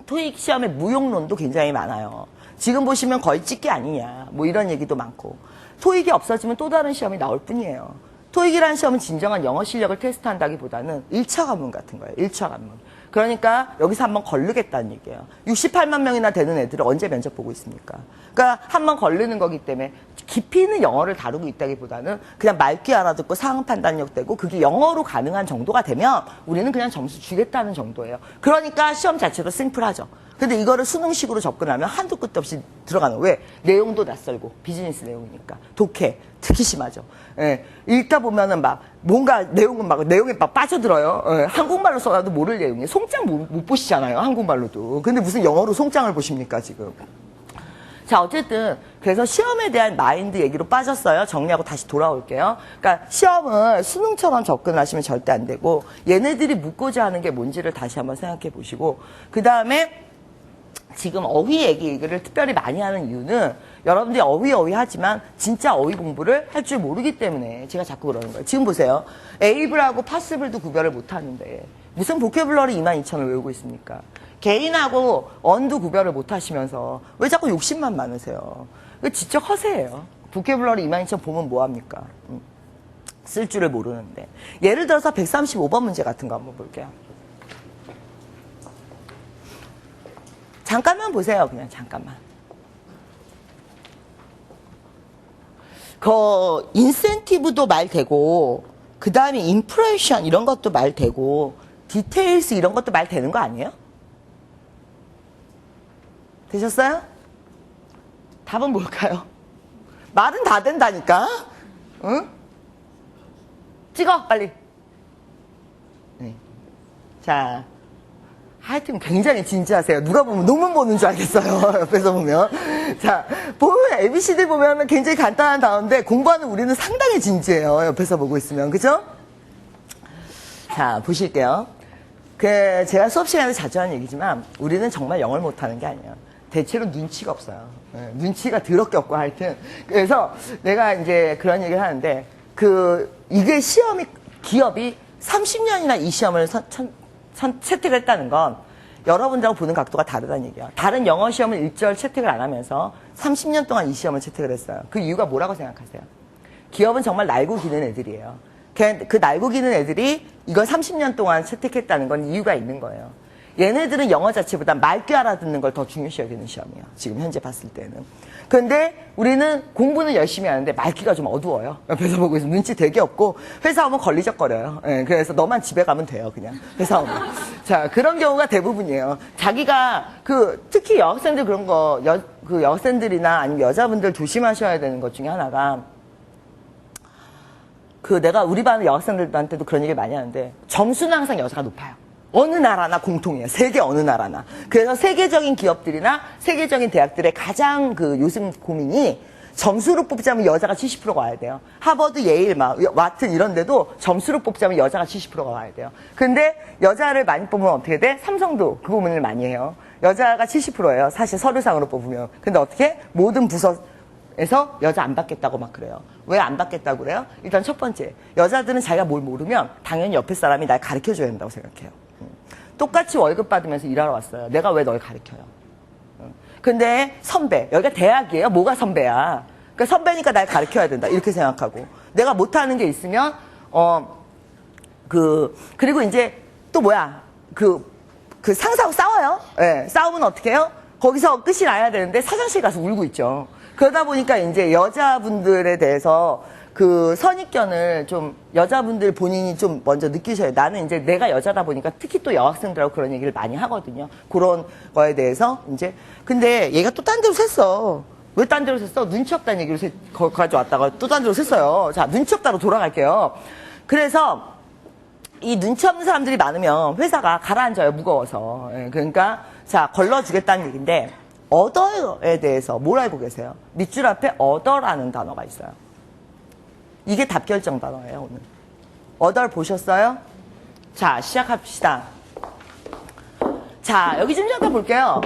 A: 토익 시험의 무용론도 굉장히 많아요. 지금 보시면 거의 찍기 아니냐. 뭐 이런 얘기도 많고. 토익이 없어지면 또 다른 시험이 나올 뿐이에요. 토익이라는 시험은 진정한 영어 실력을 테스트한다기보다는 1차 관문 같은 거예요. 1차 관문. 그러니까 여기서 한번 걸르겠다는 얘기예요. 68만 명이나 되는 애들을 언제 면접 보고 있습니까? 그러니까 한번 걸르는 거기 때문에 깊이 있는 영어를 다루고 있다기보다는 그냥 맑게 알아듣고 상황 판단력 되고 그게 영어로 가능한 정도가 되면 우리는 그냥 점수 주겠다는 정도예요. 그러니까 시험 자체도 심플하죠. 근데 이거를 수능식으로 접근하면 한도 끝도 없이 들어가는. 왜? 내용도 낯설고 비즈니스 내용이니까. 독해. 특히 심하죠. 예. 읽다 보면은 막 뭔가 내용에 막 빠져들어요. 예. 한국말로 써놔도 모를 내용이에요. 송장 못 보시잖아요. 한국말로도. 근데 무슨 영어로 송장을 보십니까 지금. 자, 어쨌든 그래서 시험에 대한 마인드 얘기로 빠졌어요. 정리하고 다시 돌아올게요. 그러니까 시험을 수능처럼 접근하시면 절대 안 되고 얘네들이 묻고자 하는 게 뭔지를 다시 한번 생각해 보시고 그 다음에 지금 어휘 얘기를 특별히 많이 하는 이유는 여러분들이 어휘 하지만 진짜 어휘 공부를 할 줄 모르기 때문에 제가 자꾸 그러는 거예요. 지금 보세요. 에이블하고 파스블도 구별을 못 하는데 무슨 보케블러리 22,000을 외우고 있습니까? 개인하고 언도 구별을 못 하시면서 왜 자꾸 욕심만 많으세요? 이거 지적 허세예요. 보케블러리 22,000 보면 뭐합니까? 쓸 줄을 모르는데. 예를 들어서 135번 문제 같은 거 한번 볼게요. 잠깐만 보세요. 그냥 잠깐만. 인센티브도 말 되고, 그 다음에 인프레이션 이런 것도 말 되고, 디테일스 이런 것도 말 되는 거 아니에요? 되셨어요? 답은 뭘까요? 말은 다 된다니까? 응? 찍어, 빨리. 네. 자. 하여튼 굉장히 진지하세요. 누가 보면 논문 보는 줄 알겠어요. 옆에서 보면. 자, 보면 ABCD 보면 굉장히 간단한 단어인데 공부하는 우리는 상당히 진지해요. 옆에서 보고 있으면. 그죠? 자, 보실게요. 제가 수업 시간에 자주 하는 얘기지만 우리는 정말 영어를 못하는 게 아니에요. 대체로 눈치가 없어요. 네, 눈치가 더럽게 없고 하여튼. 그래서 내가 이제 그런 얘기를 하는데 이게 기업이 30년이나 이 시험을 채택을 했다는 건 여러분들하고 보는 각도가 다르다는 얘기예요. 다른 영어 시험을 일절 채택을 안 하면서 30년 동안 이 시험을 채택을 했어요. 그 이유가 뭐라고 생각하세요? 기업은 정말 날고 기는 애들이에요. 그 날고 기는 애들이 이걸 30년 동안 채택했다는 건 이유가 있는 거예요. 얘네들은 영어 자체보다 맑게 알아듣는 걸 더 중요시 여기는 시험이에요. 지금 현재 봤을 때는. 그런데 우리는 공부는 열심히 하는데 맑기가 좀 어두워요. 옆에서 보고 있으면 눈치 되게 없고 회사 오면 걸리적거려요. 네, 그래서 너만 집에 가면 돼요. 그냥 회사 오면. 자, 그런 경우가 대부분이에요. 자기가 특히 여학생들 그런 거 여학생들이나 아니면 여자분들 조심하셔야 되는 것 중에 하나가 내가 우리 반 여학생들한테도 그런 얘기를 많이 하는데 점수는 항상 여자가 높아요. 어느 나라나 공통이에요. 세계 어느 나라나. 그래서 세계적인 기업들이나 세계적인 대학들의 가장 요즘 고민이 점수로 뽑자면 여자가 70%가 와야 돼요. 하버드, 예일, 와튼 이런 데도 점수로 뽑자면 여자가 70%가 와야 돼요. 근데 여자를 많이 뽑으면 어떻게 돼? 삼성도 그 고민을 많이 해요. 여자가 70%예요. 사실 서류상으로 뽑으면. 근데 어떻게? 모든 부서에서 여자 안 받겠다고 막 그래요. 왜 안 받겠다고 그래요? 일단 첫 번째, 여자들은 자기가 뭘 모르면 당연히 옆에 사람이 날 가르쳐줘야 된다고 생각해요. 똑같이 월급 받으면서 일하러 왔어요. 내가 왜 널 가르쳐요? 근데 선배, 여기가 대학이에요? 뭐가 선배야? 그러니까 선배니까 날 가르쳐야 된다. 이렇게 생각하고. 내가 못하는 게 있으면, 그리고 이제 또 뭐야? 상사하고 싸워요. 네, 싸우면 어떻게 해요? 거기서 끝이 나야 되는데 사장실 가서 울고 있죠. 그러다 보니까 이제 여자분들에 대해서 선입견을 좀 여자분들 본인이 좀 먼저 느끼셔요. 나는 이제 내가 여자다 보니까 특히 또 여학생들하고 그런 얘기를 많이 하거든요. 그런 거에 대해서 이제 근데 얘가 또 딴 데로 샜어. 왜 딴 데로 샜어? 눈치 없다는 얘기를 가져왔다가 또 딴 데로 샜어요. 자, 눈치 없다로 돌아갈게요. 그래서 이 눈치 없는 사람들이 많으면 회사가 가라앉아요. 무거워서. 그러니까 자, 걸러주겠다는 얘기인데 other에 대해서 뭘 알고 계세요? 밑줄 앞에 other라는 단어가 있어요. 이게 답결정 단어예요, 오늘. other 보셨어요? 자, 시작합시다. 자, 여기 좀 잠깐 볼게요.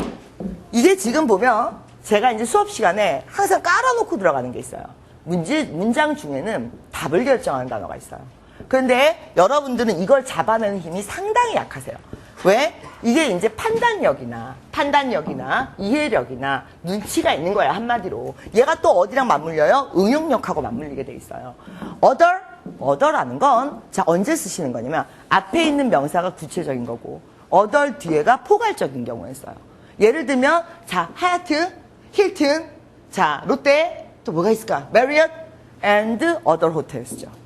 A: 이게 지금 보면 제가 이제 수업 시간에 항상 깔아놓고 들어가는 게 있어요. 문장 중에는 답을 결정하는 단어가 있어요. 그런데 여러분들은 이걸 잡아내는 힘이 상당히 약하세요. 왜? 이게 이제 판단력이나 이해력이나 눈치가 있는 거야, 한마디로. 얘가 또 어디랑 맞물려요? 응용력하고 맞물리게 돼 있어요. other라는 건, 자, 언제 쓰시는 거냐면, 앞에 있는 명사가 구체적인 거고, other 뒤에가 포괄적인 경우에 써요. 예를 들면, 자, 하얏트, 힐튼, 자, 롯데, 또 뭐가 있을까? 메리엇 and other hotels죠.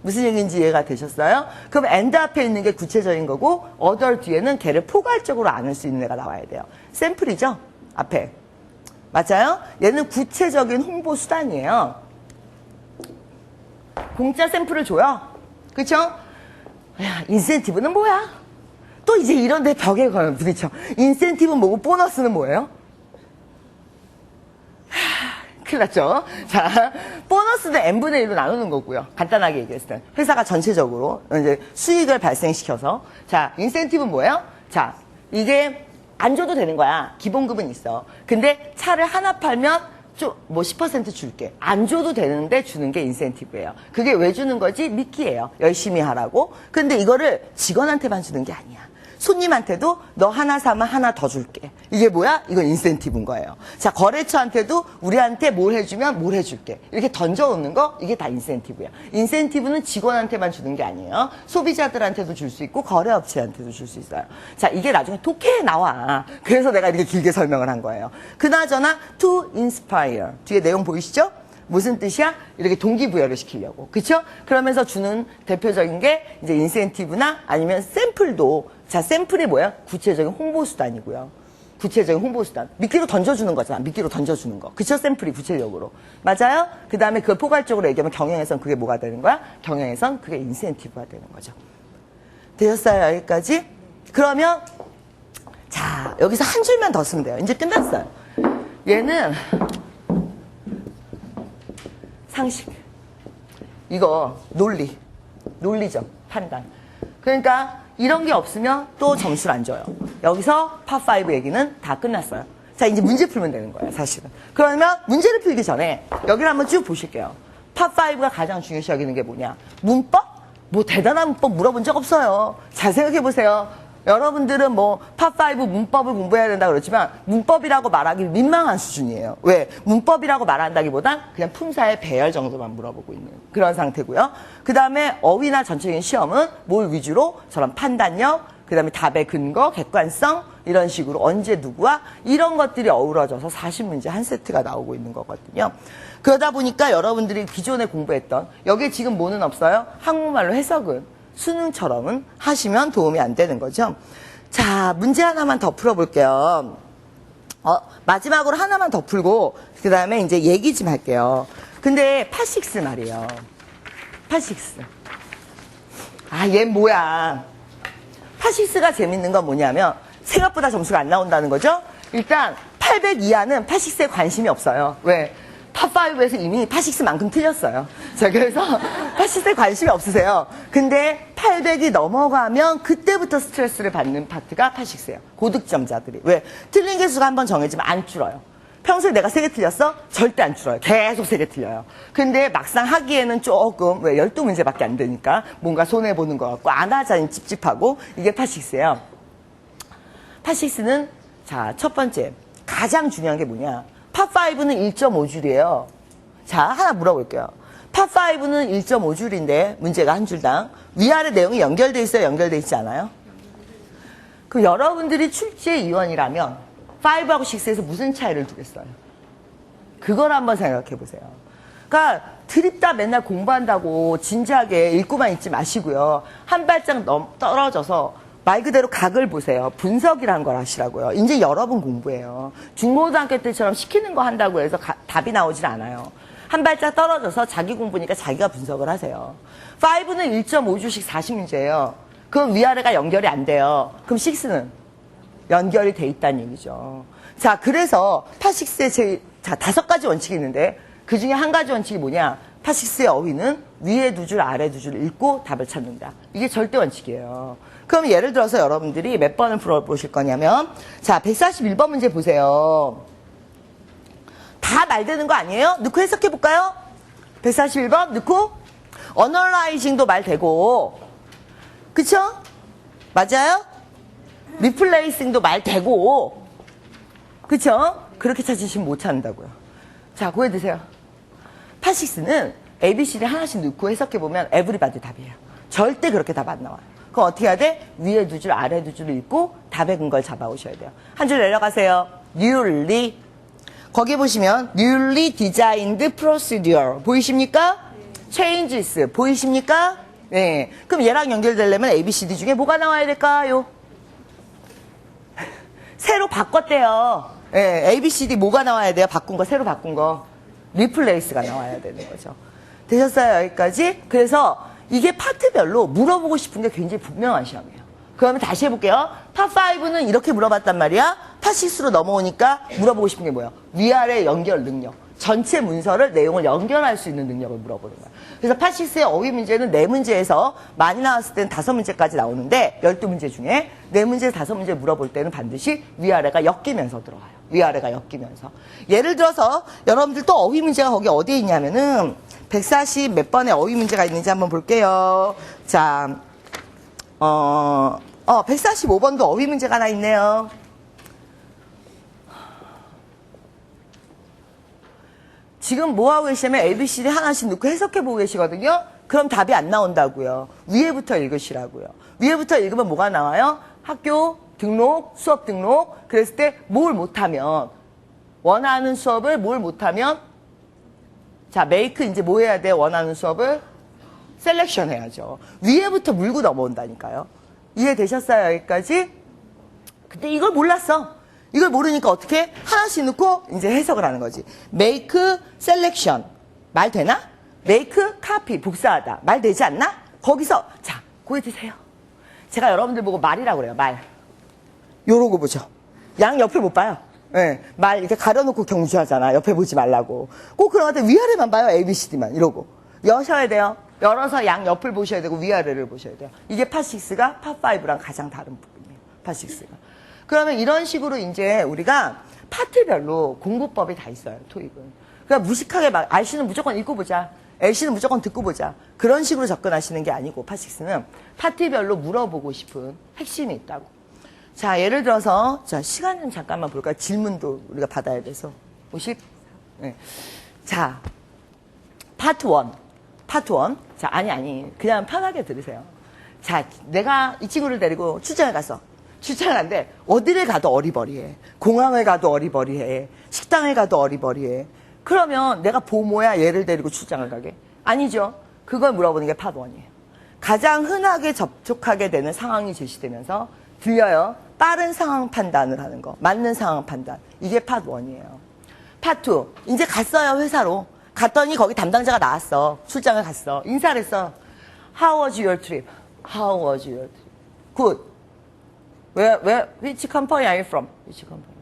A: 무슨 얘기인지 이해가 되셨어요? 그럼 and 앞에 있는 게 구체적인 거고 other 뒤에는 걔를 포괄적으로 안을 수 있는 애가 나와야 돼요. 샘플이죠? 앞에. 맞아요? 얘는 구체적인 홍보 수단이에요. 공짜 샘플을 줘요. 그쵸? 야, 인센티브는 뭐야? 또 이제 이런 데 벽에 부딪혀. 인센티브는 뭐고 보너스는 뭐예요? 큰일 났죠? 자, 보너스는 n분의 1로 나누는 거고요. 간단하게 얘기했을 때. 회사가 전체적으로 이제 수익을 발생시켜서. 자, 인센티브는 뭐예요? 자, 이게 안 줘도 되는 거야. 기본급은 있어. 근데 차를 하나 팔면 좀 10% 줄게. 안 줘도 되는데 주는 게 인센티브예요. 그게 왜 주는 거지? 미끼예요. 열심히 하라고. 근데 이거를 직원한테만 주는 게 아니야. 손님한테도 너 하나 사면 하나 더 줄게. 이게 뭐야? 이건 인센티브인 거예요. 자, 거래처한테도 우리한테 뭘 해주면 뭘 해줄게. 이렇게 던져놓는 거, 이게 다 인센티브야. 인센티브는 직원한테만 주는 게 아니에요. 소비자들한테도 줄 수 있고, 거래업체한테도 줄 수 있어요. 자, 이게 나중에 독해에 나와. 그래서 내가 이렇게 길게 설명을 한 거예요. 그나저나, to inspire. 뒤에 내용 보이시죠? 무슨 뜻이야? 이렇게 동기부여를 시키려고. 그쵸? 그러면서 주는 대표적인 게 이제 인센티브나 아니면 샘플도, 자, 샘플이 뭐야? 구체적인 홍보수단이고요. 구체적인 홍보수단. 미끼로 던져주는 거잖아. 미끼로 던져주는 거. 그쵸? 샘플이 구체적으로. 맞아요? 그 다음에 그걸 포괄적으로 얘기하면 경영에선 그게 뭐가 되는 거야? 경영에선 그게 인센티브가 되는 거죠. 되셨어요? 여기까지? 그러면, 자, 여기서 한 줄만 더 쓰면 돼요. 이제 끝났어요. 얘는, 상식. 이거 논리적 판단. 그러니까 이런 게 없으면 또 점수를 안 줘요. 여기서 파5 얘기는 다 끝났어요. 자, 이제 문제 풀면 되는 거예요, 사실은. 그러면 문제를 풀기 전에 여기를 한번 쭉 보실게요. 파5가 가장 중요시 여기는 게 뭐냐? 문법? 뭐 대단한 문법 물어본 적 없어요. 잘 생각해 보세요. 여러분들은 뭐 파5 문법을 공부해야 된다 그러지만 문법이라고 말하기 민망한 수준이에요. 왜? 문법이라고 말한다기보단 그냥 품사의 배열 정도만 물어보고 있는 그런 상태고요. 그 다음에 어휘나 전체적인 시험은 뭘 위주로? 저런 판단력, 그 다음에 답의 근거, 객관성 이런 식으로 언제 누구와 이런 것들이 어우러져서 40문제 한 세트가 나오고 있는 거거든요. 그러다 보니까 여러분들이 기존에 공부했던 여기에 지금 뭐는 없어요? 한국말로 해석은 수능처럼은 하시면 도움이 안 되는 거죠. 자, 문제 하나만 더 풀어볼게요. 마지막으로 하나만 더 풀고 그 다음에 이제 얘기 좀 할게요. 근데 파6 말이에요. 파6. 아, 얘 뭐야. 파6가 재밌는 건 뭐냐면 생각보다 점수가 안 나온다는 거죠. 일단 800 이하는 파6에 관심이 없어요. 왜? 파5에서 이미 파6만큼 틀렸어요. 자, 그래서 파6에 관심이 없으세요. 근데 800이 넘어가면 그때부터 스트레스를 받는 파트가 파6예요. 고득점자들이. 왜? 틀린 개수가 한번 정해지면 안 줄어요. 평소에 내가 3개 틀렸어? 절대 안 줄어요. 계속 3개 틀려요. 근데 막상 하기에는 조금, 왜? 12문제밖에 안 되니까 뭔가 손해보는 것 같고 안 하자니 찝찝하고 이게 파6예요. 파6는 자, 첫 번째. 가장 중요한 게 뭐냐? 파5는 1.5줄이에요. 자, 하나 물어볼게요. 파5는 1.5줄인데 문제가 한 줄당 위아래 내용이 연결돼 있어요? 연결돼 있지 않아요? 그럼 여러분들이 출제 위원이라면 5하고 6에서 무슨 차이를 두겠어요? 그걸 한번 생각해 보세요. 그러니까 드립다 맨날 공부한다고 진지하게 읽고만 있지 마시고요. 한 발짝 떨어져서 말 그대로 각을 보세요. 분석이라는 걸 하시라고요. 이제 여러분 공부예요. 중고등학교 때처럼 시키는 거 한다고 해서 답이 나오질 않아요. 한 발짝 떨어져서 자기 공부니까 자기가 분석을 하세요. 5는 1.5주씩 40문제예요. 그럼 위아래가 연결이 안 돼요. 그럼 6는 연결이 돼 있다는 얘기죠. 자, 그래서 파6에 자, 5가지 원칙이 있는데 그 중에 한 가지 원칙이 뭐냐? 파6의 어휘는 위에 2줄, 아래 2줄 읽고 답을 찾는다. 이게 절대 원칙이에요. 그럼 예를 들어서 여러분들이 몇 번을 풀어보실 거냐면, 자, 141번 문제 보세요. 다 말되는 거 아니에요? 넣고 해석해볼까요? 141번 넣고, 어널라이징도 말되고, 그쵸? 맞아요? 리플레이싱도 말되고, 그쵸? 그렇게 찾으시면 못 찾는다고요. 자, 고해 드세요. 파6는 ABCD 하나씩 넣고 해석해보면 에브리바디 답이에요. 절대 그렇게 답 안 나와요. 그럼 어떻게 해야 돼? 위에 2줄, 아래 2줄 읽고 답의 근거를 잡아오셔야 돼요. 한 줄 내려가세요. newly. 거기 보시면 newly designed procedure. 보이십니까? changes. 보이십니까? 네. 그럼 얘랑 연결되려면 ABCD 중에 뭐가 나와야 될까요? 새로 바꿨대요. 네. ABCD 뭐가 나와야 돼요? 바꾼 거, 새로 바꾼 거. 리플레이스가 나와야 되는 거죠. 되셨어요? 여기까지? 그래서 이게 파트별로 물어보고 싶은 게 굉장히 분명한 시험이에요. 그러면 다시 해볼게요. 파5는 이렇게 물어봤단 말이야. 파6로 넘어오니까 물어보고 싶은 게 뭐예요? 위아래 연결 능력. 전체 문서를 내용을 연결할 수 있는 능력을 물어보는 거예요. 그래서 파6의 어휘 문제는 4문제에서 많이 나왔을 때는 5문제까지 나오는데 12문제 중에 4문제, 5문제 물어볼 때는 반드시 위아래가 엮이면서 들어와요. 위아래가 엮이면서. 예를 들어서 여러분들 또 어휘 문제가 거기 어디에 있냐면은 140 몇 번의 어휘 문제가 있는지 한번 볼게요. 자, 145번도 어휘 문제가 하나 있네요. 지금 뭐 하고 계시냐면 ABCD 하나씩 넣고 해석해 보고 계시거든요. 그럼 답이 안 나온다고요. 위에부터 읽으시라고요. 위에부터 읽으면 뭐가 나와요? 학교 등록, 수업 등록. 그랬을 때 뭘 못하면, 원하는 수업을 뭘 못하면, 자, make 이제 뭐 해야 돼? 원하는 수업을 셀렉션 해야죠. 위에부터 물고 넘어온다니까요. 이해되셨어요? 여기까지? 근데 이걸 몰랐어. 이걸 모르니까 어떻게? 하나씩 넣고 이제 해석을 하는 거지. make selection. 말 되나? make copy. 복사하다. 말 되지 않나? 거기서, 자, 고개 드세요. 제가 여러분들 보고 말이라고 그래요. 말. 요러고 보죠. 양 옆을 못 봐요. 네, 말 이렇게 가려놓고 경주하잖아. 옆에 보지 말라고. 꼭 그런 것 같아. 위아래만 봐요. ABCD만. 이러고. 여셔야 돼요. 열어서 양 옆을 보셔야 되고 위아래를 보셔야 돼요. 이게 파6가 파5랑 가장 다른 부분이에요. 파6가. 그러면 이런 식으로 이제 우리가 파트별로 공부법이 다 있어요. 토익은. 그러니까 무식하게 막 RC는 무조건 읽고 보자. LC는 무조건 듣고 보자. 그런 식으로 접근하시는 게 아니고 파6는 파트별로 물어보고 싶은 핵심이 있다고. 자, 예를 들어서 자, 시간 좀 잠깐만 볼까요? 질문도 우리가 받아야 돼서. 50? 네. 자, 파트 1. 파트 1. 자, 아니. 그냥 편하게 들으세요. 자, 내가 이 친구를 데리고 출장을 갔어. 출장을 갔는데 어디를 가도 어리버리해. 공항을 가도 어리버리해. 식당을 가도 어리버리해. 그러면 내가 보모야 얘를 데리고 출장을 가게? 아니죠. 그걸 물어보는 게 파트 1이에요. 가장 흔하게 접촉하게 되는 상황이 제시되면서 들려요. 빠른 상황 판단을 하는 거. 맞는 상황 판단. 이게 파트 1이에요. 파트 2. 이제 갔어요, 회사로. 갔더니 거기 담당자가 나왔어. 출장을 갔어. 인사를 했어. How was your trip? How was your trip? Good. Which company are you from? Which company?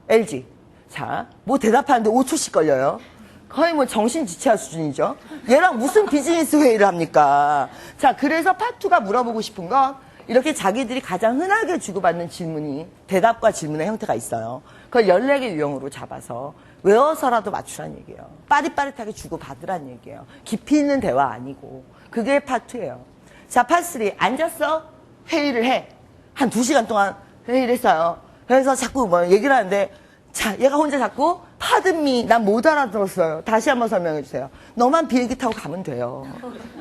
A: LG. 자, 뭐 대답하는데 5초씩 걸려요. 거의 뭐 정신지체할 수준이죠. 얘랑 무슨 비즈니스 회의를 합니까? 자, 그래서 파트 2가 물어보고 싶은 건 이렇게 자기들이 가장 흔하게 주고받는 질문이 대답과 질문의 형태가 있어요. 그걸 14개 유형으로 잡아서 외워서라도 맞추란 얘기예요. 빠릿빠릿하게 주고받으란 얘기예요. 깊이 있는 대화 아니고. 그게 파트 2예요. 자, 파트 3. 앉았어? 회의를 해. 한 2시간 동안 회의를 했어요. 그래서 자꾸 뭐 얘기를 하는데 자, 얘가 혼자 자꾸 pardon me, 난 못 알아들었어요. 다시 한번 설명해 주세요. 너만 비행기 타고 가면 돼요.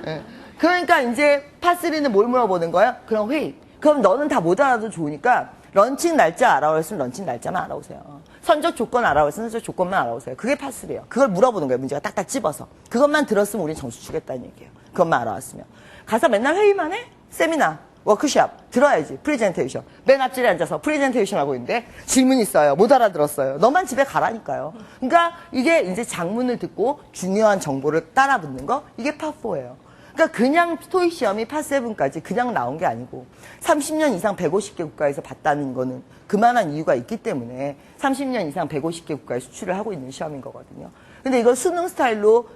A: 네. 그러니까 이제 파3는 뭘 물어보는 거야? 그럼 회의. 그럼 너는 다 못 알아도 좋으니까 런칭 날짜 알아오셨으면 런칭 날짜만 알아오세요. 선적 조건 알아오셨으면 선적 조건만 알아오세요. 그게 파3예요. 그걸 물어보는 거예요. 문제가 딱딱 집어서. 그것만 들었으면 우린 점수 주겠다는 얘기예요. 그것만 알아왔으면. 가서 맨날 회의만 해? 세미나, 워크숍 들어야지. 프레젠테이션. 맨 앞줄에 앉아서 프레젠테이션 하고 있는데 질문 있어요. 못 알아들었어요. 너만 집에 가라니까요. 그러니까 이게 이제 장문을 듣고 중요한 정보를 따라 붙는 거. 이게 파4예요. 그러니까 그냥 토익 시험이 파7까지 그냥 나온 게 아니고 30년 이상 150개 국가에서 봤다는 거는 그만한 이유가 있기 때문에 30년 이상 150개 국가에 수출을 하고 있는 시험인 거거든요. 근데 이걸 수능 스타일로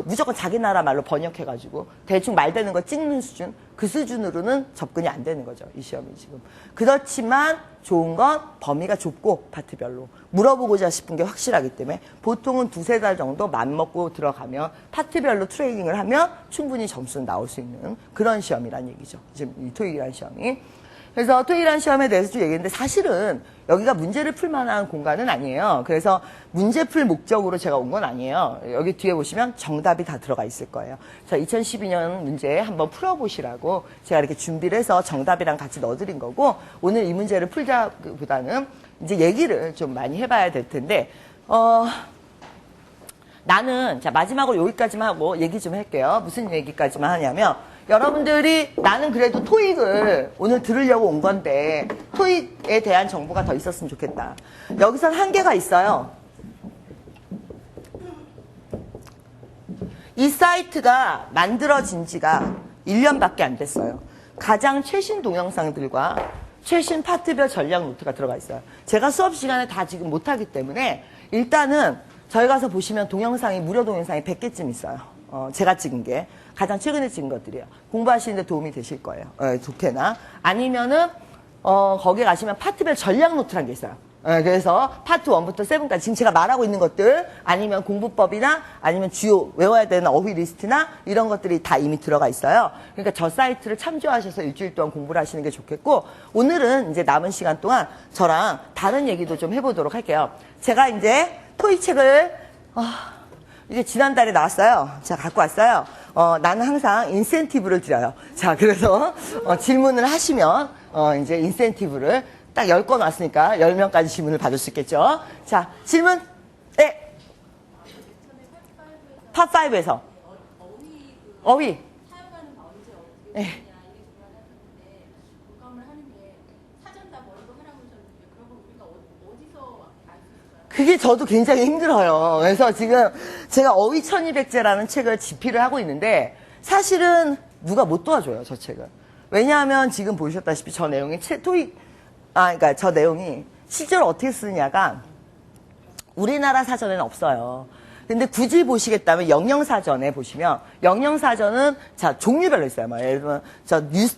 A: 무조건 자기 나라 말로 번역해가지고 대충 말되는 거 찍는 수준, 그 수준으로는 접근이 안 되는 거죠. 이 시험이 지금. 그렇지만 좋은 건 범위가 좁고 파트별로 물어보고자 싶은 게 확실하기 때문에 보통은 2-3달 정도 맘먹고 들어가면 파트별로 트레이닝을 하면 충분히 점수는 나올 수 있는 그런 시험이란 얘기죠. 지금 이 토익이라는 시험이. 그래서 토익이라는 시험에 대해서 좀 얘기했는데 사실은 여기가 문제를 풀 만한 공간은 아니에요. 그래서 문제 풀 목적으로 제가 온 건 아니에요. 여기 뒤에 보시면 정답이 다 들어가 있을 거예요. 자, 2012년 문제 한번 풀어보시라고 제가 이렇게 준비를 해서 정답이랑 같이 넣어드린 거고 오늘 이 문제를 풀자보다는 이제 얘기를 좀 많이 해봐야 될 텐데 나는 자 마지막으로 여기까지만 하고 얘기 좀 할게요. 무슨 얘기까지만 하냐면 여러분들이 나는 그래도 토익을 오늘 들으려고 온 건데 토익에 대한 정보가 더 있었으면 좋겠다. 여기선 한계가 있어요. 이 사이트가 만들어진 지가 1년밖에 안 됐어요. 가장 최신 동영상들과 최신 파트별 전략 노트가 들어가 있어요. 제가 수업 시간에 다 지금 못하기 때문에 일단은 저희 가서 보시면 동영상이 무료 동영상이 100개쯤 있어요. 제가 찍은 게 가장 최근에 찍은 것들이에요. 공부하시는데 도움이 되실 거예요. 독해나 아니면은 거기 가시면 파트별 전략 노트라는 게 있어요. 그래서 파트 1부터 7까지 지금 제가 말하고 있는 것들 아니면 공부법이나 아니면 주요 외워야 되는 어휘 리스트나 이런 것들이 다 이미 들어가 있어요. 그러니까 저 사이트를 참조하셔서 일주일 동안 공부를 하시는 게 좋겠고 오늘은 이제 남은 시간 동안 저랑 다른 얘기도 좀 해보도록 할게요. 제가 이제 토익 책을 이제 지난달에 나왔어요. 자, 갖고 왔어요. 나는 항상 인센티브를 드려요. 자, 그래서 질문을 하시면 이제 인센티브를 딱 10건 왔으니까 10명까지 질문을 받을 수 있겠죠. 자, 질문. 네. 팝5에서. 어휘. 네. 그게 저도 굉장히 힘들어요. 그래서 지금 제가 어휘 1200제라는 책을 집필을 하고 있는데 사실은 누가 못 도와줘요, 저 책을. 왜냐하면 지금 보셨다시피 저 내용이 그러니까 저 내용이 실제로 어떻게 쓰느냐가 우리나라 사전에는 없어요. 근데 굳이 보시겠다면 영영사전에 보시면 영영사전은 자 종류별로 있어요. 예를 들면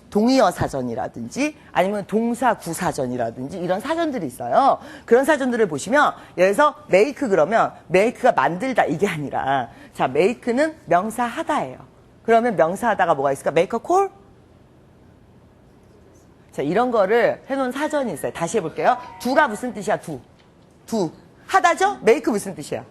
A: 동의어 사전이라든지 아니면 동사구 사전이라든지 이런 사전들이 있어요. 그런 사전들을 보시면 예를 들어서 make 그러면 make가 만들다 이게 아니라 자 make는 명사하다예요. 그러면 명사하다가 뭐가 있을까? make a call? 자, 이런 거를 해놓은 사전이 있어요. 다시 해볼게요. 두가 무슨 뜻이야? 두. 하다죠? make 무슨 뜻이야?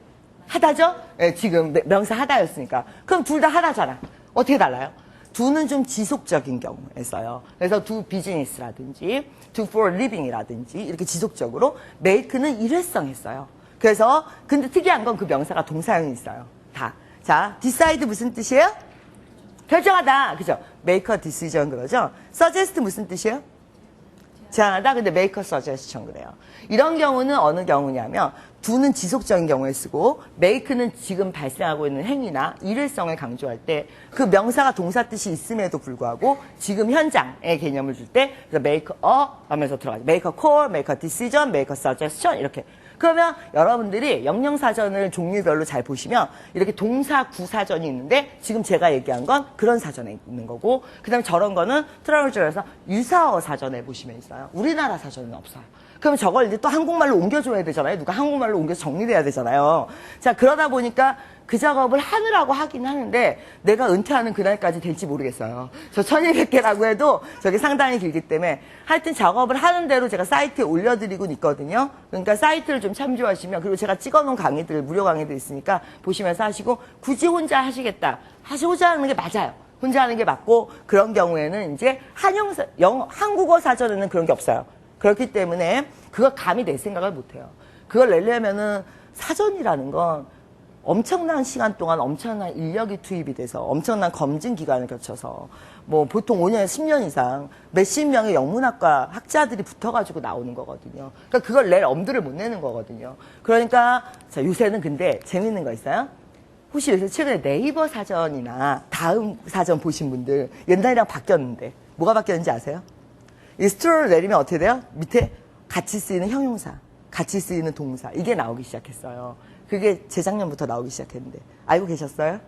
A: 하다죠? 네, 지금 명사 하다였으니까. 그럼 둘 다 하다잖아. 어떻게 달라요? 두는 좀 지속적인 경우에 써요. 그래서 do business라든지 do for living이라든지 이렇게 지속적으로 make는 일회성에 써요. 그래서 근데 특이한 건 그 명사가 동사형이 있어요. 다. 자, decide 무슨 뜻이에요? 결정하다. 그죠? make a decision 그러죠? suggest 무슨 뜻이에요? 제안하다. 근데 make a suggestion 그래요. 이런 경우는 어느 경우냐면 do는 지속적인 경우에 쓰고 make는 지금 발생하고 있는 행위나 일회성을 강조할 때 그 명사가 동사 뜻이 있음에도 불구하고 지금 현장의 개념을 줄 때 make a 하면서 들어가죠. make a call, make a decision, make a suggestion 이렇게. 그러면 여러분들이 영영사전을 종류별로 잘 보시면 이렇게 동사 구사전이 있는데 지금 제가 얘기한 건 그런 사전에 있는 거고 그 다음에 저런 거는 트라우저에서 유사어 사전에 보시면 있어요. 우리나라 사전은 없어요. 그러면 저걸 이제 또 한국말로 옮겨줘야 되잖아요. 누가 한국말로 옮겨서 정리돼야 되잖아요. 자, 그러다 보니까 그 작업을 하느라고 하긴 하는데 내가 은퇴하는 그날까지 될지 모르겠어요. 저 1200개라고 해도 저게 상당히 길기 때문에 하여튼 작업을 하는 대로 제가 사이트에 올려드리고 있거든요. 그러니까 사이트를 좀 참조하시면 그리고 제가 찍어놓은 강의들, 무료 강의들 있으니까 보시면서 하시고 굳이 혼자 하시겠다. 혼자 하는 게 맞아요. 혼자 하는 게 맞고 그런 경우에는 이제 한국어 사전에는 그런 게 없어요. 그렇기 때문에 그걸 감히 낼 생각을 못해요. 그걸 내려면은 사전이라는 건 엄청난 시간 동안 엄청난 인력이 투입이 돼서 엄청난 검증 기간을 거쳐서 뭐 보통 5년에서 10년 이상 몇십 명의 영문학과 학자들이 붙어가지고 나오는 거거든요. 그러니까 그걸 낼 엄두를 못 내는 거거든요. 그러니까 자, 요새는 근데 재밌는 거 있어요? 혹시 요새 최근에 네이버 사전이나 다음 사전 보신 분들 옛날이랑 바뀌었는데 뭐가 바뀌었는지 아세요? 이 스트롤을 내리면 어떻게 돼요? 밑에 같이 쓰이는 형용사, 같이 쓰이는 동사 이게 나오기 시작했어요. 그게 재작년부터 나오기 시작했는데 알고 계셨어요?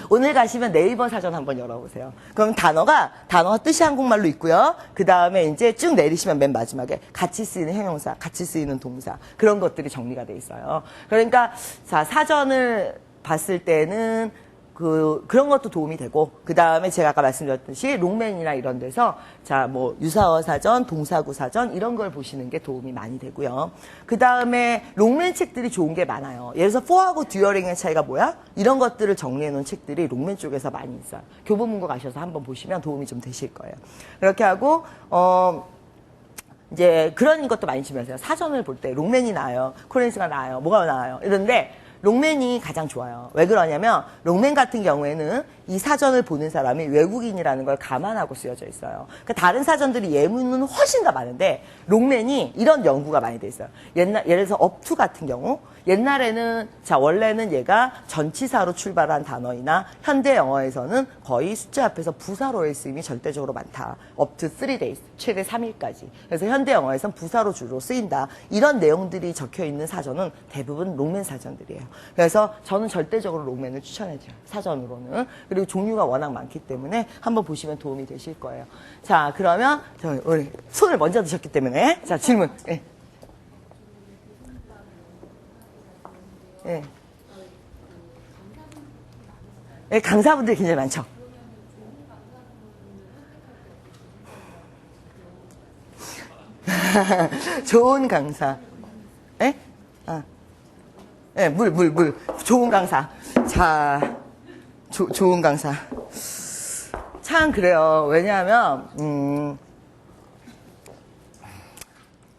A: 오늘 가시면 네이버 사전 한번 열어보세요. 그럼 단어가 뜻이 한국말로 있고요. 그 다음에 이제 쭉 내리시면 맨 마지막에 같이 쓰이는 형용사, 같이 쓰이는 동사 그런 것들이 정리가 돼 있어요. 그러니까 자 사전을 봤을 때는 그런 것도 도움이 되고, 그 다음에 제가 아까 말씀드렸듯이 롱맨이나 이런 데서, 자, 뭐, 유사어 사전, 동사구 사전, 이런 걸 보시는 게 도움이 많이 되고요. 그 다음에 롱맨 책들이 좋은 게 많아요. 예를 들어서 for하고 during의 차이가 뭐야? 이런 것들을 정리해 놓은 책들이 롱맨 쪽에서 많이 있어요. 교보문고 가셔서 한번 보시면 도움이 좀 되실 거예요. 그렇게 하고, 이제 그런 것도 많이 주면서요. 사전을 볼 때 롱맨이 나아요. 코렌스가 나아요. 뭐가 나아요. 이런데, 롱맨이 가장 좋아요. 왜 그러냐면 롱맨 같은 경우에는 이 사전을 보는 사람이 외국인이라는 걸 감안하고 쓰여져 있어요. 그러니까 다른 사전들이 예문은 훨씬 더 많은데 롱맨이 이런 연구가 많이 돼 있어요. 예를 들어서 업투 같은 경우 옛날에는 자 원래는 얘가 전치사로 출발한 단어이나 현대 영어에서는 거의 숫자 앞에서 부사로의 쓰임이 절대적으로 많다. up to 3 days, 최대 3일까지. 그래서 현대 영어에서는 부사로 주로 쓰인다. 이런 내용들이 적혀 있는 사전은 대부분 롱맨 사전들이에요. 그래서 저는 절대적으로 롱맨을 추천해줘요. 사전으로는. 그리고 종류가 워낙 많기 때문에 한번 보시면 도움이 되실 거예요. 자, 그러면 우리 손을 먼저 드셨기 때문에 자, 질문. 예. 예. 예, 강사분들이 굉장히 많죠. 좋은 강사. 예? 아. 예, 물. 좋은 강사. 자, 좋은 강사. 참, 그래요. 왜냐하면,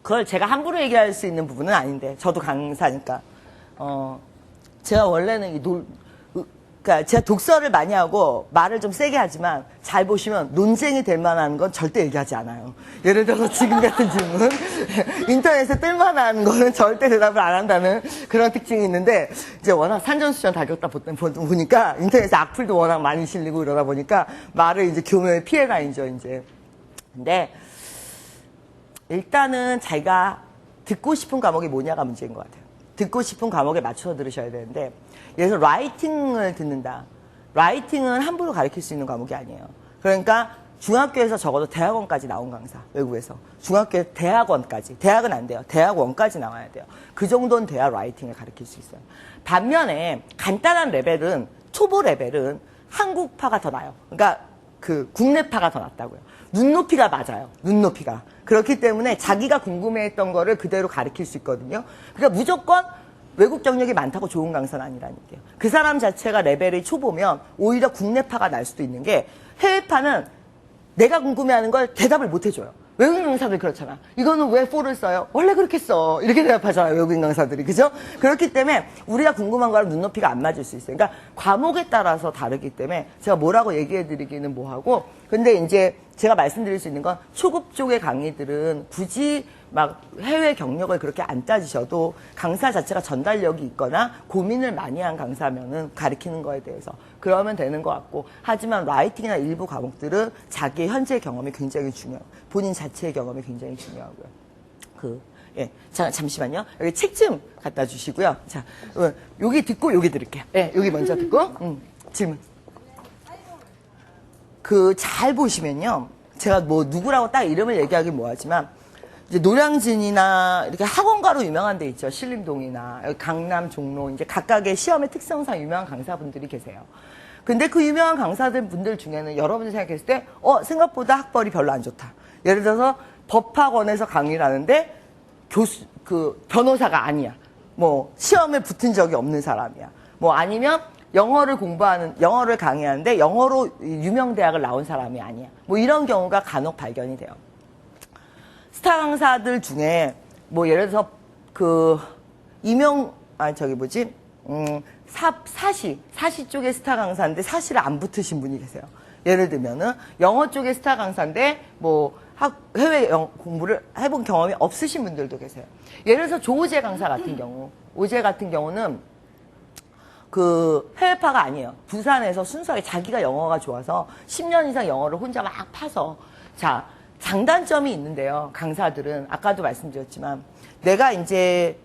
A: 그걸 제가 함부로 얘기할 수 있는 부분은 아닌데, 저도 강사니까. 제가 원래는 그러니까 제가 독서를 많이 하고 말을 좀 세게 하지만 잘 보시면 논쟁이 될 만한 건 절대 얘기하지 않아요. 예를 들어서 지금 같은 질문, 인터넷에 뜰 만한 거는 절대 대답을 안 한다는 그런 특징이 있는데, 이제 워낙 산전수전 다 겪다 보니까 인터넷에 악플도 워낙 많이 실리고 이러다 보니까 말을 이제 교묘히 피해 다니죠, 이제. 근데 일단은 자기가 듣고 싶은 과목이 뭐냐가 문제인 것 같아요. 듣고 싶은 과목에 맞춰서 들으셔야 되는데, 예를 들어서 라이팅을 듣는다. 라이팅은 함부로 가르칠 수 있는 과목이 아니에요. 그러니까 중학교에서 적어도 대학원까지 나온 강사, 외국에서. 중학교 대학원까지. 대학은 안 돼요. 대학원까지 나와야 돼요. 그 정도는 돼야 라이팅을 가르칠 수 있어요. 반면에 간단한 레벨은, 초보 레벨은 한국파가 더 나아요. 그러니까 그 국내파가 더 낫다고요. 눈높이가 맞아요. 눈높이가. 그렇기 때문에 자기가 궁금해했던 거를 그대로 가르칠 수 있거든요. 그러니까 무조건 외국 경력이 많다고 좋은 강사는 아니라는 게요. 그 사람 자체가 레벨이 초보면 오히려 국내파가 날 수도 있는 게, 해외파는 내가 궁금해하는 걸 대답을 못 해줘요. 외국인 강사들 그렇잖아. 이거는 왜 for를 써요? 원래 그렇게 써. 이렇게 대답하잖아요, 외국인 강사들이. 그죠? 그렇기 때문에 우리가 궁금한 거랑 눈높이가 안 맞을 수 있어요. 그러니까 과목에 따라서 다르기 때문에 제가 뭐라고 얘기해드리기는 뭐하고, 근데 이제 제가 말씀드릴 수 있는 건 초급 쪽의 강의들은 굳이 막 해외 경력을 그렇게 안 따지셔도 강사 자체가 전달력이 있거나 고민을 많이 한 강사면은 가르치는 거에 대해서 그러면 되는 것 같고, 하지만 라이팅이나 일부 과목들은 자기의 현재 경험이 굉장히 중요해요. 본인 자체의 경험이 굉장히 중요하고요. 예. 자, 잠시만요. 여기 책 좀 갖다 주시고요. 자, 여기 듣고 여기 들을게요. 예, 여기 먼저 듣고, 질문. 잘 보시면요. 제가 뭐 누구라고 딱 이름을 얘기하기 뭐하지만, 이제 노량진이나 이렇게 학원가로 유명한 데 있죠. 신림동이나 강남, 종로, 이제 각각의 시험의 특성상 유명한 강사분들이 계세요. 근데 그 유명한 강사들 분들 중에는 여러분이 생각했을 때, 생각보다 학벌이 별로 안 좋다. 예를 들어서 법학원에서 강의를 하는데 변호사가 아니야. 뭐 시험에 붙은 적이 없는 사람이야. 뭐 아니면 영어를 강의하는데 영어로 유명 대학을 나온 사람이 아니야. 뭐 이런 경우가 간혹 발견이 돼요. 스타 강사들 중에 뭐 예를 들어서 사시 쪽의 스타 강사인데 사시를 안 붙으신 분이 계세요. 예를 들면은 영어 쪽의 스타 강사인데 뭐 해외 공부를 해본 경험이 없으신 분들도 계세요. 예를 들어서 조우재 강사 같은 경우, 오재 같은 경우는 해외파가 아니에요. 부산에서 순수하게 자기가 영어가 좋아서 10년 이상 영어를 혼자 막 파서, 자, 장단점이 있는데요. 강사들은 아까도 말씀드렸지만 내가 이제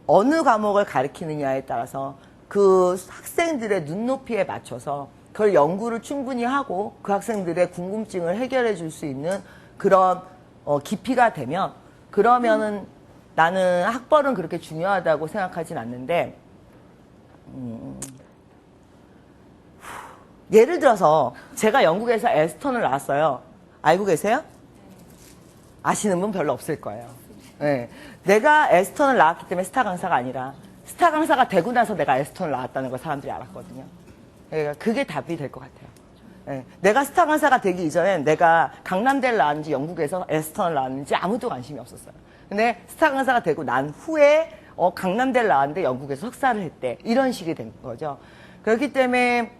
A: 어느 과목을 가르치느냐에 따라서 그 학생들의 눈높이에 맞춰서 그걸 연구를 충분히 하고 그 학생들의 궁금증을 해결해 줄 수 있는 그런 깊이가 되면, 그러면은 나는 학벌은 그렇게 중요하다고 생각하진 않는데, 예를 들어서 제가 영국에서 에스턴을 나왔어요. 알고 계세요? 아시는 분 별로 없을 거예요. 네. 내가 에스턴을 나왔기 때문에 스타 강사가 아니라 스타 강사가 되고 나서 내가 에스턴을 나왔다는 걸 사람들이 알았거든요. 그러니까 그게 답이 될 것 같아요. 네. 내가 스타 강사가 되기 이전엔 내가 강남대를 나왔는지 영국에서 에스턴을 나왔는지 아무도 관심이 없었어요. 근데 스타 강사가 되고 난 후에 강남대를 나왔는데 영국에서 석사를 했대. 이런 식이 된 거죠. 그렇기 때문에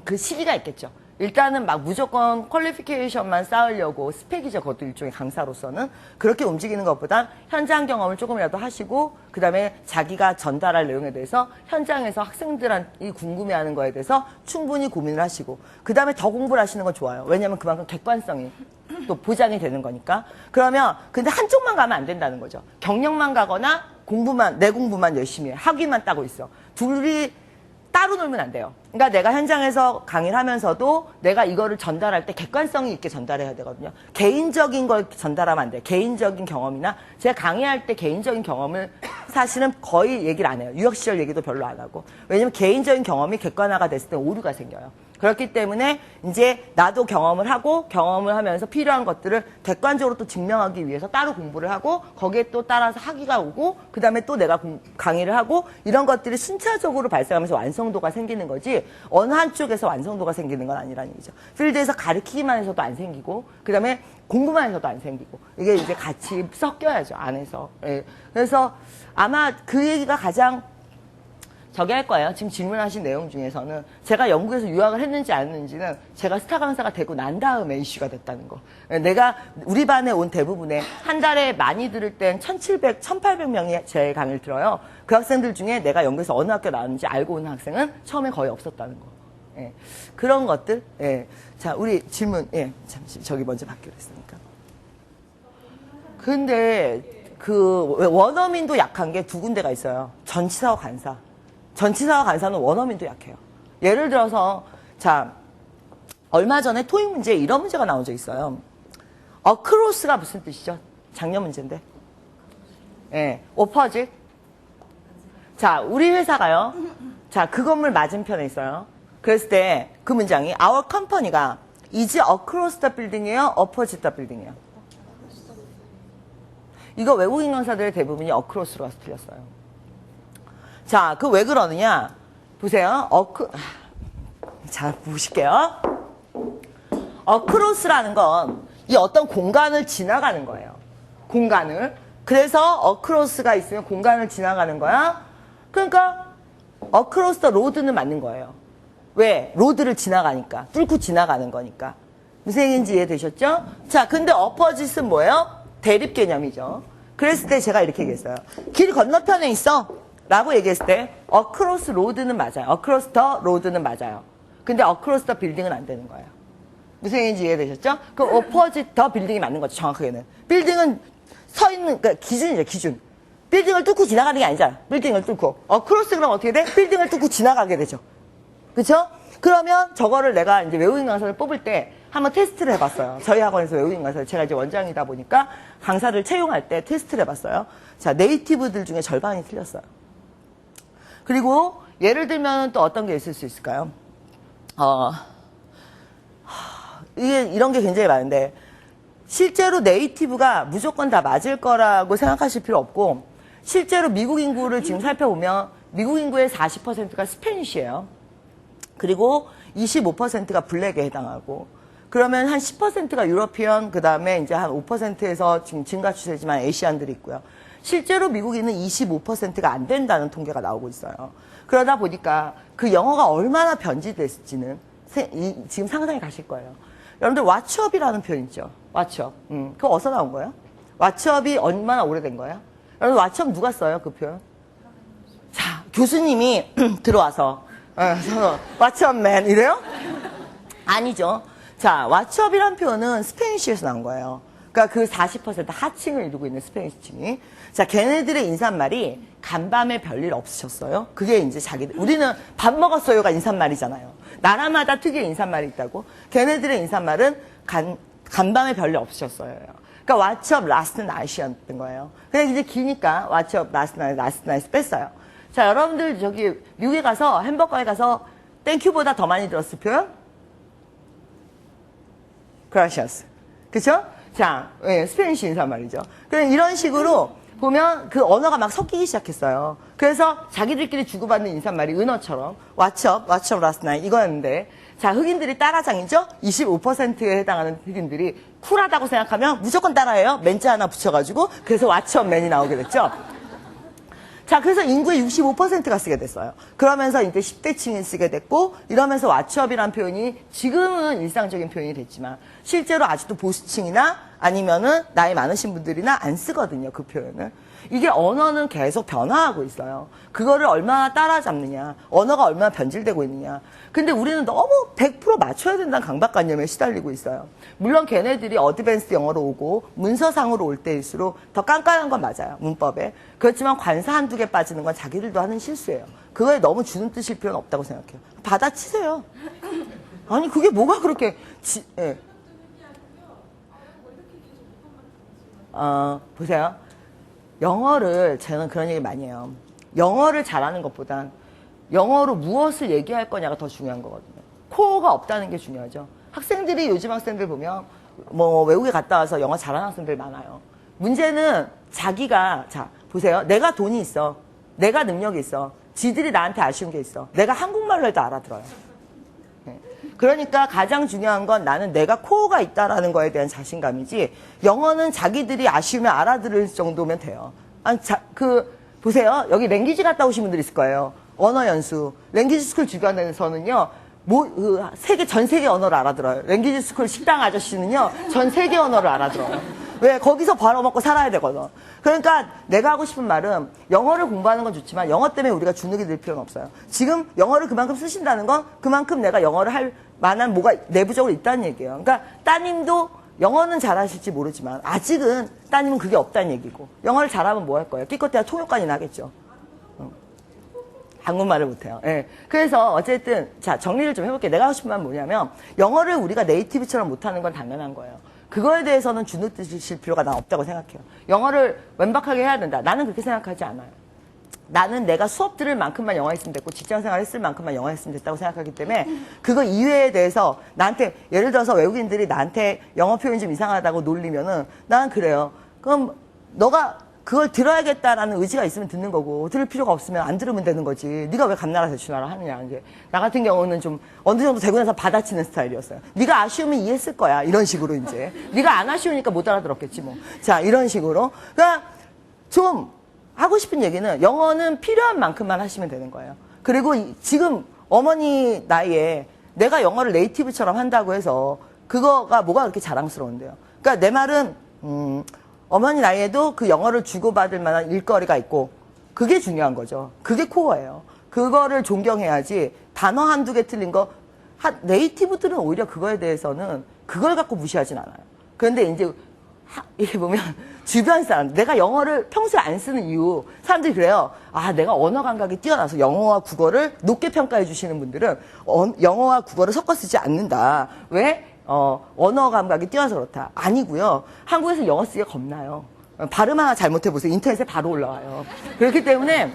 A: 그 시기가 있겠죠. 일단은 막 무조건 퀄리피케이션만 쌓으려고, 스펙이죠. 그것도 일종의 강사로서는. 그렇게 움직이는 것보다 현장 경험을 조금이라도 하시고, 그 다음에 자기가 전달할 내용에 대해서 현장에서 학생들이 궁금해하는 거에 대해서 충분히 고민을 하시고, 그 다음에 더 공부를 하시는 건 좋아요. 왜냐하면 그만큼 객관성이 또 보장이 되는 거니까. 그러면 근데 한쪽만 가면 안 된다는 거죠. 경력만 가거나 내 공부만 열심히 해. 학위만 따고 있어. 둘이 따로 놀면 안 돼요. 그러니까 내가 현장에서 강의를 하면서도 내가 이거를 전달할 때 객관성이 있게 전달해야 되거든요. 개인적인 걸 전달하면 안 돼요. 개인적인 경험이나 제가 강의할 때 개인적인 경험을 사실은 거의 얘기를 안 해요. 유학 시절 얘기도 별로 안 하고. 왜냐면 개인적인 경험이 객관화가 됐을 때 오류가 생겨요. 그렇기 때문에 이제 나도 경험을 하면서 필요한 것들을 객관적으로 또 증명하기 위해서 따로 공부를 하고 거기에 또 따라서 학위가 오고 그 다음에 또 내가 강의를 하고 이런 것들이 순차적으로 발생하면서 완성도가 생기는 거지 어느 한쪽에서 완성도가 생기는 건 아니라는 얘기죠. 필드에서 가르치기만 해서도 안 생기고 그 다음에 공부만 해서도 안 생기고 이게 이제 같이 섞여야죠 안에서. 예. 그래서 아마 그 얘기가 가장 저기 할 거예요. 지금 질문하신 내용 중에서는 제가 영국에서 유학을 했는지 안 했는지는 제가 스타 강사가 되고 난 다음에 이슈가 됐다는 거. 내가 우리 반에 온 대부분의 한 달에 많이 들을 땐 1,700, 1,800명이 제 강의를 들어요. 그 학생들 중에 내가 영국에서 어느 학교 나왔는지 알고 온 학생은 처음에 거의 없었다는 거. 예. 그런 것들. 예. 자, 우리 질문. 예. 잠시 저기 먼저 받기로 했으니까. 근데 그 원어민도 약한 게 두 군데가 있어요. 전치사와 간사. 전치사와 간사는 원어민도 약해요. 예를 들어서 자 얼마 전에 토익 문제에 이런 문제가 나온 적 있어요. across가 무슨 뜻이죠? 작년 문제인데. 예, opposite. 자 우리 회사가요. 자 그 건물 맞은편에 있어요. 그랬을 때 그 문장이 our company가 is across the building이에요? opposite the building이에요? 이거 외국인 강사들의 대부분이 across로 가서 틀렸어요. 자, 그 왜 그러느냐? 보세요. 자, 보실게요. 어크로스라는 건 이 어떤 공간을 지나가는 거예요. 공간을. 그래서 어크로스가 있으면 공간을 지나가는 거야. 그러니까 어크로스 더 로드는 맞는 거예요. 왜? 로드를 지나가니까. 뚫고 지나가는 거니까. 무슨 얘기인지 이해되셨죠? 자, 근데 어퍼짓은 뭐예요? 대립 개념이죠. 그랬을 때 제가 이렇게 얘기했어요. 길 건너편에 있어. 라고 얘기했을 때 across road는 맞아요. across the road는 맞아요. 근데 across the building은 안 되는 거예요. 무슨 얘기인지 이해되셨죠? 그 opposite the building이 맞는 거죠. 정확하게는. 빌딩은 서 있는 그러니까 기준이죠. 기준. 빌딩을 뚫고 지나가는 게 아니잖아. 빌딩을 뚫고. across 그럼 어떻게 돼? 빌딩을 뚫고 지나가게 되죠. 그렇죠? 그러면 저거를 내가 이제 외국인 강사를 뽑을 때 한번 테스트를 해봤어요. 저희 학원에서 외국인 강사 제가 이제 원장이다 보니까 강사를 채용할 때 테스트를 해봤어요. 자 네이티브들 중에 절반이 틀렸어요. 그리고 예를 들면 또 어떤 게 있을 수 있을까요? 이게 이런 게 굉장히 많은데 실제로 네이티브가 무조건 다 맞을 거라고 생각하실 필요 없고 실제로 미국 인구를 지금 살펴보면 미국 인구의 40%가 스페니쉬예요. 그리고 25%가 블랙에 해당하고 그러면 한 10%가 유러피언 그다음에 이제 한 5%에서 지금 증가 추세지만 아시안들이 있고요. 실제로 미국인은 25%가 안 된다는 통계가 나오고 있어요. 그러다 보니까 그 영어가 얼마나 변질됐을지는 지금 상상이 가실 거예요. 여러분들 왓츠업이라는 표현 있죠. 왓츠업. 그거 어디서 나온 거예요? 왓츠업이 얼마나 오래된 거예요? 여러분 왓츠업 누가 써요? 그 표현? 자 교수님이 들어와서 왓츠업맨 이래요? 아니죠. 자 왓츠업이라는 표현은 스페니쉬에서 나온 거예요. 그러니까 그 40% 하층을 이루고 있는 스페니쉬층이 자 걔네들의 인사말이 간밤에 별일 없으셨어요. 그게 이제 우리는 밥 먹었어요가 인사말이잖아요. 나라마다 특유의 인사말이 있다고. 걔네들의 인사말은 간밤에 별일 없으셨어요. 그러니까 What's up last night이었던 거예요. 그냥 이제 기니까 What's up last night 뺐어요. 자 여러분들 저기 미국에 가서 햄버거에 가서 땡큐보다 더 많이 들었을 표현? Gracias. 그쵸? 자, 예, 스페니쉬 인사말이죠. 그럼 이런 식으로 보면 그 언어가 막 섞이기 시작했어요. 그래서 자기들끼리 주고받는 인사말이 은어처럼 What's up last night 이거였는데 자 흑인들이 따라장이죠. 25%에 해당하는 흑인들이 쿨하다고 생각하면 무조건 따라해요. 맨자 하나 붙여가지고 그래서 What's up man이 나오게 됐죠. 자, 그래서 인구의 65%가 쓰게 됐어요. 그러면서 이제 10대층이 쓰게 됐고, 이러면서 왓츠업이라는 표현이 지금은 일상적인 표현이 됐지만, 실제로 아직도 보수층이나 아니면은 나이 많으신 분들이나 안 쓰거든요. 그 표현을. 이게 언어는 계속 변화하고 있어요. 그거를 얼마나 따라잡느냐, 언어가 얼마나 변질되고 있느냐. 근데 우리는 너무 100% 맞춰야 된다는 강박관념에 시달리고 있어요. 물론 걔네들이 어드밴스 영어로 오고 문서상으로 올 때일수록 더 깐깐한 건 맞아요. 문법에. 그렇지만 관사 한두 개 빠지는 건 자기들도 하는 실수예요. 그거에 너무 주눅 드실 필요는 없다고 생각해요. 받아치세요. 아니 그게 뭐가 그렇게 예. 보세요. 영어를 저는 그런 얘기 많이 해요. 영어를 잘하는 것보단 영어로 무엇을 얘기할 거냐가 더 중요한 거거든요. 코어가 없다는 게 중요하죠. 학생들이 요즘 학생들 보면 뭐 외국에 갔다 와서 영어 잘하는 학생들 많아요. 문제는 자기가 자 보세요. 내가 돈이 있어. 내가 능력이 있어. 지들이 나한테 아쉬운 게 있어. 내가 한국말로 해도 알아들어요. 그러니까 가장 중요한 건 나는 내가 코어가 있다라는 거에 대한 자신감이지 영어는 자기들이 아쉬우면 알아들을 정도면 돼요. 아니, 보세요. 여기 랭귀지 갔다 오신 분들 있을 거예요. 언어 연수. 랭귀지 스쿨 주변에서는요. 전 세계 언어를 알아들어요. 랭귀지 스쿨 식당 아저씨는요. 전 세계 언어를 알아들어요. 왜? 거기서 벌어먹고 살아야 되거든. 그러니까 내가 하고 싶은 말은 영어를 공부하는 건 좋지만 영어 때문에 우리가 주눅이 들 필요는 없어요. 지금 영어를 그만큼 쓰신다는 건 그만큼 내가 영어를 할 만한 뭐가 내부적으로 있다는 얘기예요. 그러니까 따님도 영어는 잘하실지 모르지만 아직은 따님은 그게 없다는 얘기고 영어를 잘하면 뭐 할 거예요? 기껏해야 통역관이나 하겠죠. 한국말을 못해요. 예. 그래서 어쨌든 자 정리를 좀 해볼게요. 내가 하고 싶은 말은 뭐냐면 영어를 우리가 네이티브처럼 못하는 건 당연한 거예요. 그거에 대해서는 주눅 드실 필요가 난 없다고 생각해요. 영어를 완벽하게 해야 된다. 나는 그렇게 생각하지 않아요. 나는 내가 수업 들을 만큼만 영어 했으면 됐고 직장생활 했을 만큼만 영어 했으면 됐다고 생각하기 때문에 그거 이외에 대해서 나한테 예를 들어서 외국인들이 나한테 영어 표현이 좀 이상하다고 놀리면은 나는 그래요. 그럼 너가 그걸 들어야겠다라는 의지가 있으면 듣는 거고 들을 필요가 없으면 안 들으면 되는 거지. 네가 왜 감나라 대추나라 하느냐. 이제 나 같은 경우는 좀 어느 정도 되고 나서 받아치는 스타일이었어요. 네가 아쉬우면 이해했을 거야. 이런 식으로 이제. 네가 안 아쉬우니까 못 알아들었겠지 뭐. 자 이런 식으로. 그러니까 좀 하고 싶은 얘기는 영어는 필요한 만큼만 하시면 되는 거예요. 그리고 지금 어머니 나이에 내가 영어를 네이티브처럼 한다고 해서 그거가 뭐가 그렇게 자랑스러운데요. 그러니까 내 말은 어머니 나이에도 그 영어를 주고받을 만한 일거리가 있고 그게 중요한 거죠. 그게 코어예요. 그거를 존경해야지 단어 한두 개 틀린 거 네이티브들은 오히려 그거에 대해서는 그걸 갖고 무시하진 않아요. 그런데 이제 이렇게 보면 주변 사람 내가 영어를 평소에 안 쓰는 이유 사람들이 그래요. 아 내가 언어 감각이 뛰어나서 영어와 국어를 높게 평가해 주시는 분들은 영어와 국어를 섞어 쓰지 않는다. 왜? 언어 감각이 뛰어나서 그렇다. 아니고요. 한국에서 영어 쓰기가 겁나요. 발음 하나 잘못해보세요. 인터넷에 바로 올라와요. 그렇기 때문에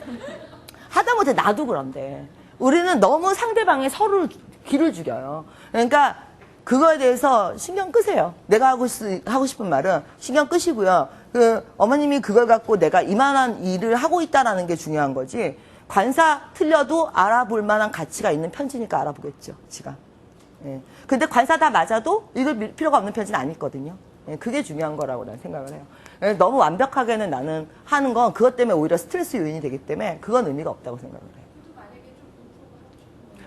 A: 하다못해 나도 그런데 우리는 너무 상대방의 서로를 기를 죽여요. 그러니까 그거에 대해서 신경 끄세요. 내가 하고 싶은 말은 신경 끄시고요. 어머님이 그걸 갖고 내가 이만한 일을 하고 있다라는 게 중요한 거지. 관사 틀려도 알아볼 만한 가치가 있는 편지니까 알아보겠죠. 지가. 예. 근데 관사 다 맞아도 읽을 필요가 없는 편지는 안 읽거든요. 예. 그게 중요한 거라고 난 생각을 해요. 예. 너무 완벽하게는 나는 하는 건 그것 때문에 오히려 스트레스 요인이 되기 때문에 그건 의미가 없다고 생각을 해요.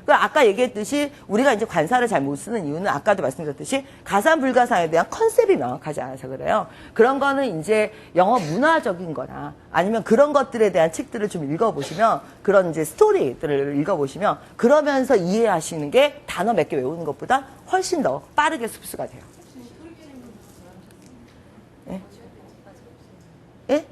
A: 아까 얘기했듯이 우리가 이제 관사를 잘 못 쓰는 이유는 아까도 말씀드렸듯이 가산 불가산에 대한 컨셉이 명확하지 않아서 그래요. 그런 거는 이제 영어 문화적인 거나 아니면 그런 것들에 대한 책들을 좀 읽어보시면 그런 이제 스토리들을 읽어보시면 그러면서 이해하시는 게 단어 몇 개 외우는 것보다 훨씬 더 빠르게 습수가 돼요. 예? 예?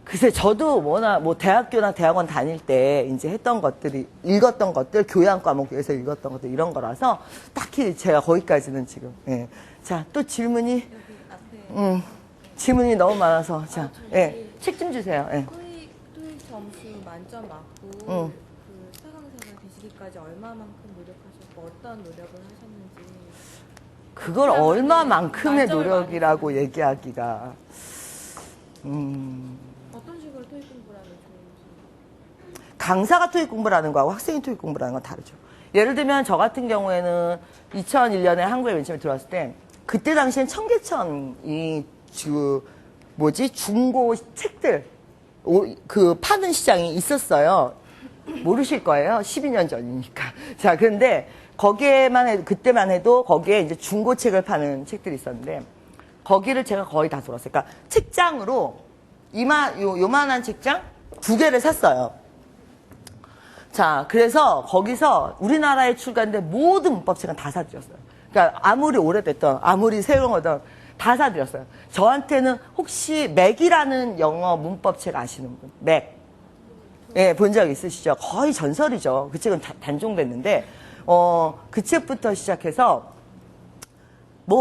A: 글쎄, 저도 워낙 뭐 대학교나 대학원 다닐 때 이제 했던 것들이, 읽었던 것들, 교양 과목에서 읽었던 것들 이런 거라서 딱히 제가 거기까지는 지금. 예. 자, 또 질문이, 질문이 너무 많아서. 자, 예. 책 좀 주세요. 예.
B: 토익 점수 만점 맞고, 그 최강사가 되시기까지 얼마만큼 노력하셨고, 어떤 노력을 하셨는지.
A: 그걸 얼마만큼의 노력이라고 얘기하기가,
B: 어떤 식으로 토익 공부를 하면 좋은지.
A: 강사가 토익 공부를 하는 거하고 학생이 토익 공부를 하는 건 다르죠. 예를 들면 저 같은 경우에는 2001년에 한국에 맨 처음에 들어왔을 때 그때 당시엔 청계천이 중고 책들 그 파는 시장이 있었어요. 모르실 거예요. 12년 전이니까. 자, 그런데 그때만 해도 거기에 이제 중고책을 파는 책들이 있었는데, 거기를 제가 거의 다 돌았어요. 그러니까 책장으로 요만한 책장 2개를 샀어요. 자, 그래서 거기서 우리나라에 출간된 모든 문법책은 다 사드렸어요. 그러니까 아무리 오래됐던, 아무리 새로운 거든 다 사드렸어요. 저한테는 혹시 맥이라는 영어 문법책 아시는 분? 맥. 예, 본 적 있으시죠? 거의 전설이죠. 그 책은 단종됐는데, 그 책부터 시작해서,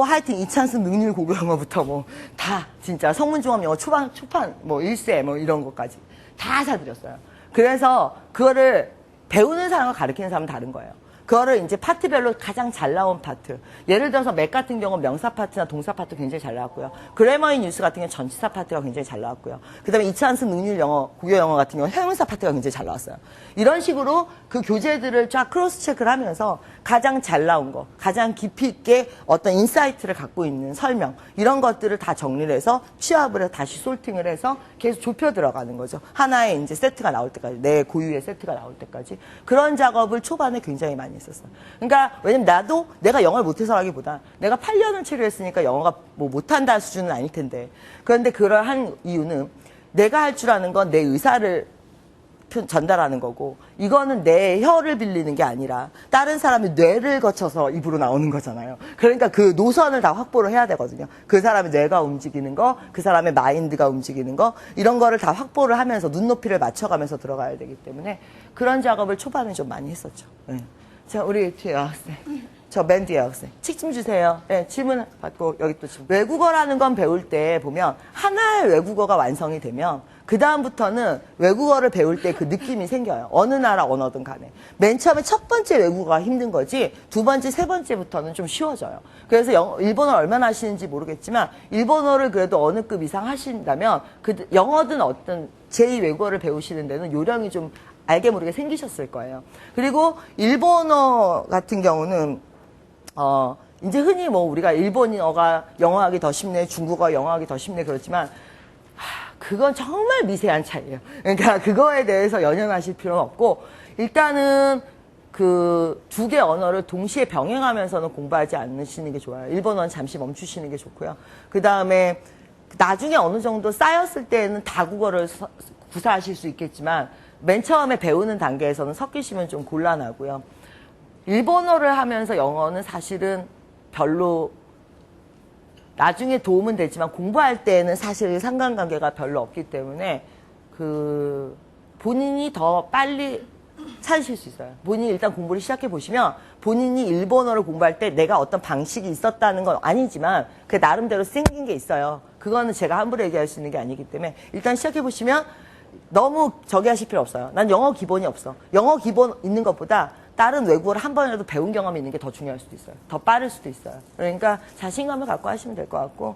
A: 하여튼 이찬승 능률 고교 영어부터 다 진짜 성문종합 영어 초판, 뭐 1세 뭐 이런 것까지 다 사드렸어요. 그래서 그거를 배우는 사람과 가르치는 사람은 다른 거예요. 그거를 이제 파트별로 가장 잘 나온 파트. 예를 들어서 맥 같은 경우는 명사 파트나 동사 파트 굉장히 잘 나왔고요. 그래머인 뉴스 같은 경우는 전치사 파트가 굉장히 잘 나왔고요. 그 다음에 이찬승 능률 영어, 고교 영어 같은 경우는 형용사 파트가 굉장히 잘 나왔어요. 이런 식으로 그 교재들을 쫙 크로스 체크를 하면서 가장 잘 나온 거, 가장 깊이 있게 어떤 인사이트를 갖고 있는 설명, 이런 것들을 다 정리를 해서 취합을 해서 다시 솔팅을 해서 계속 좁혀 들어가는 거죠. 하나의 이제 세트가 나올 때까지, 내 고유의 세트가 나올 때까지. 그런 작업을 초반에 굉장히 많이 했었어요. 그러니까, 왜냐면 나도 내가 영어를 못해서라기보다 내가 8년을 치료했으니까 영어가 못한다 수준은 아닐 텐데. 그런데 그러한 이유는 내가 할 줄 아는 건 내 의사를 전달하는 거고, 이거는 내 혀를 빌리는 게 아니라 다른 사람의 뇌를 거쳐서 입으로 나오는 거잖아요. 그러니까 그 노선을 다 확보를 해야 되거든요. 그 사람의 뇌가 움직이는 거, 그 사람의 마인드가 움직이는 거, 이런 거를 다 확보를 하면서 눈높이를 맞춰가면서 들어가야 되기 때문에 그런 작업을 초반에 좀 많이 했었죠. 네. 자, 우리 뒤에 여학생. 저 맨 뒤에 여학생. 책 좀 주세요. 네, 질문 받고 여기 또 질문. 외국어라는 건 배울 때 보면 하나의 외국어가 완성이 되면 그 다음부터는 외국어를 배울 때 그 느낌이 생겨요. 어느 나라 언어든 간에. 맨 처음에 첫 번째 외국어가 힘든 거지 두 번째, 세 번째부터는 좀 쉬워져요. 그래서 일본어 얼마나 하시는지 모르겠지만 일본어를 그래도 어느 급 이상 하신다면 영어든 어떤 제2 외국어를 배우시는 데는 요령이 좀 알게 모르게 생기셨을 거예요. 그리고 일본어 같은 경우는 이제 흔히 우리가 일본어가 영어하기 더 쉽네, 중국어 영어하기 더 쉽네 그렇지만 그건 정말 미세한 차이예요. 그러니까 그거에 대해서 연연하실 필요는 없고 일단은 그 2개 언어를 동시에 병행하면서는 공부하지 않으시는 게 좋아요. 일본어는 잠시 멈추시는 게 좋고요. 그 다음에 나중에 어느 정도 쌓였을 때는 다국어를 구사하실 수 있겠지만 맨 처음에 배우는 단계에서는 섞이시면 좀 곤란하고요. 일본어를 하면서 영어는 사실은 별로 나중에 도움은 되지만 공부할 때는 사실 상관관계가 별로 없기 때문에 본인이 더 빨리 찾으실 수 있어요. 본인이 일단 공부를 시작해 보시면 본인이 일본어를 공부할 때 내가 어떤 방식이 있었다는 건 아니지만 그 나름대로 생긴 게 있어요. 그거는 제가 함부로 얘기할 수 있는 게 아니기 때문에 일단 시작해 보시면 너무 저기 하실 필요 없어요. 난 영어 기본이 없어. 영어 기본 있는 것보다 다른 외국어를 한 번이라도 배운 경험이 있는 게 더 중요할 수도 있어요. 더 빠를 수도 있어요. 그러니까 자신감을 갖고 하시면 될 것 같고,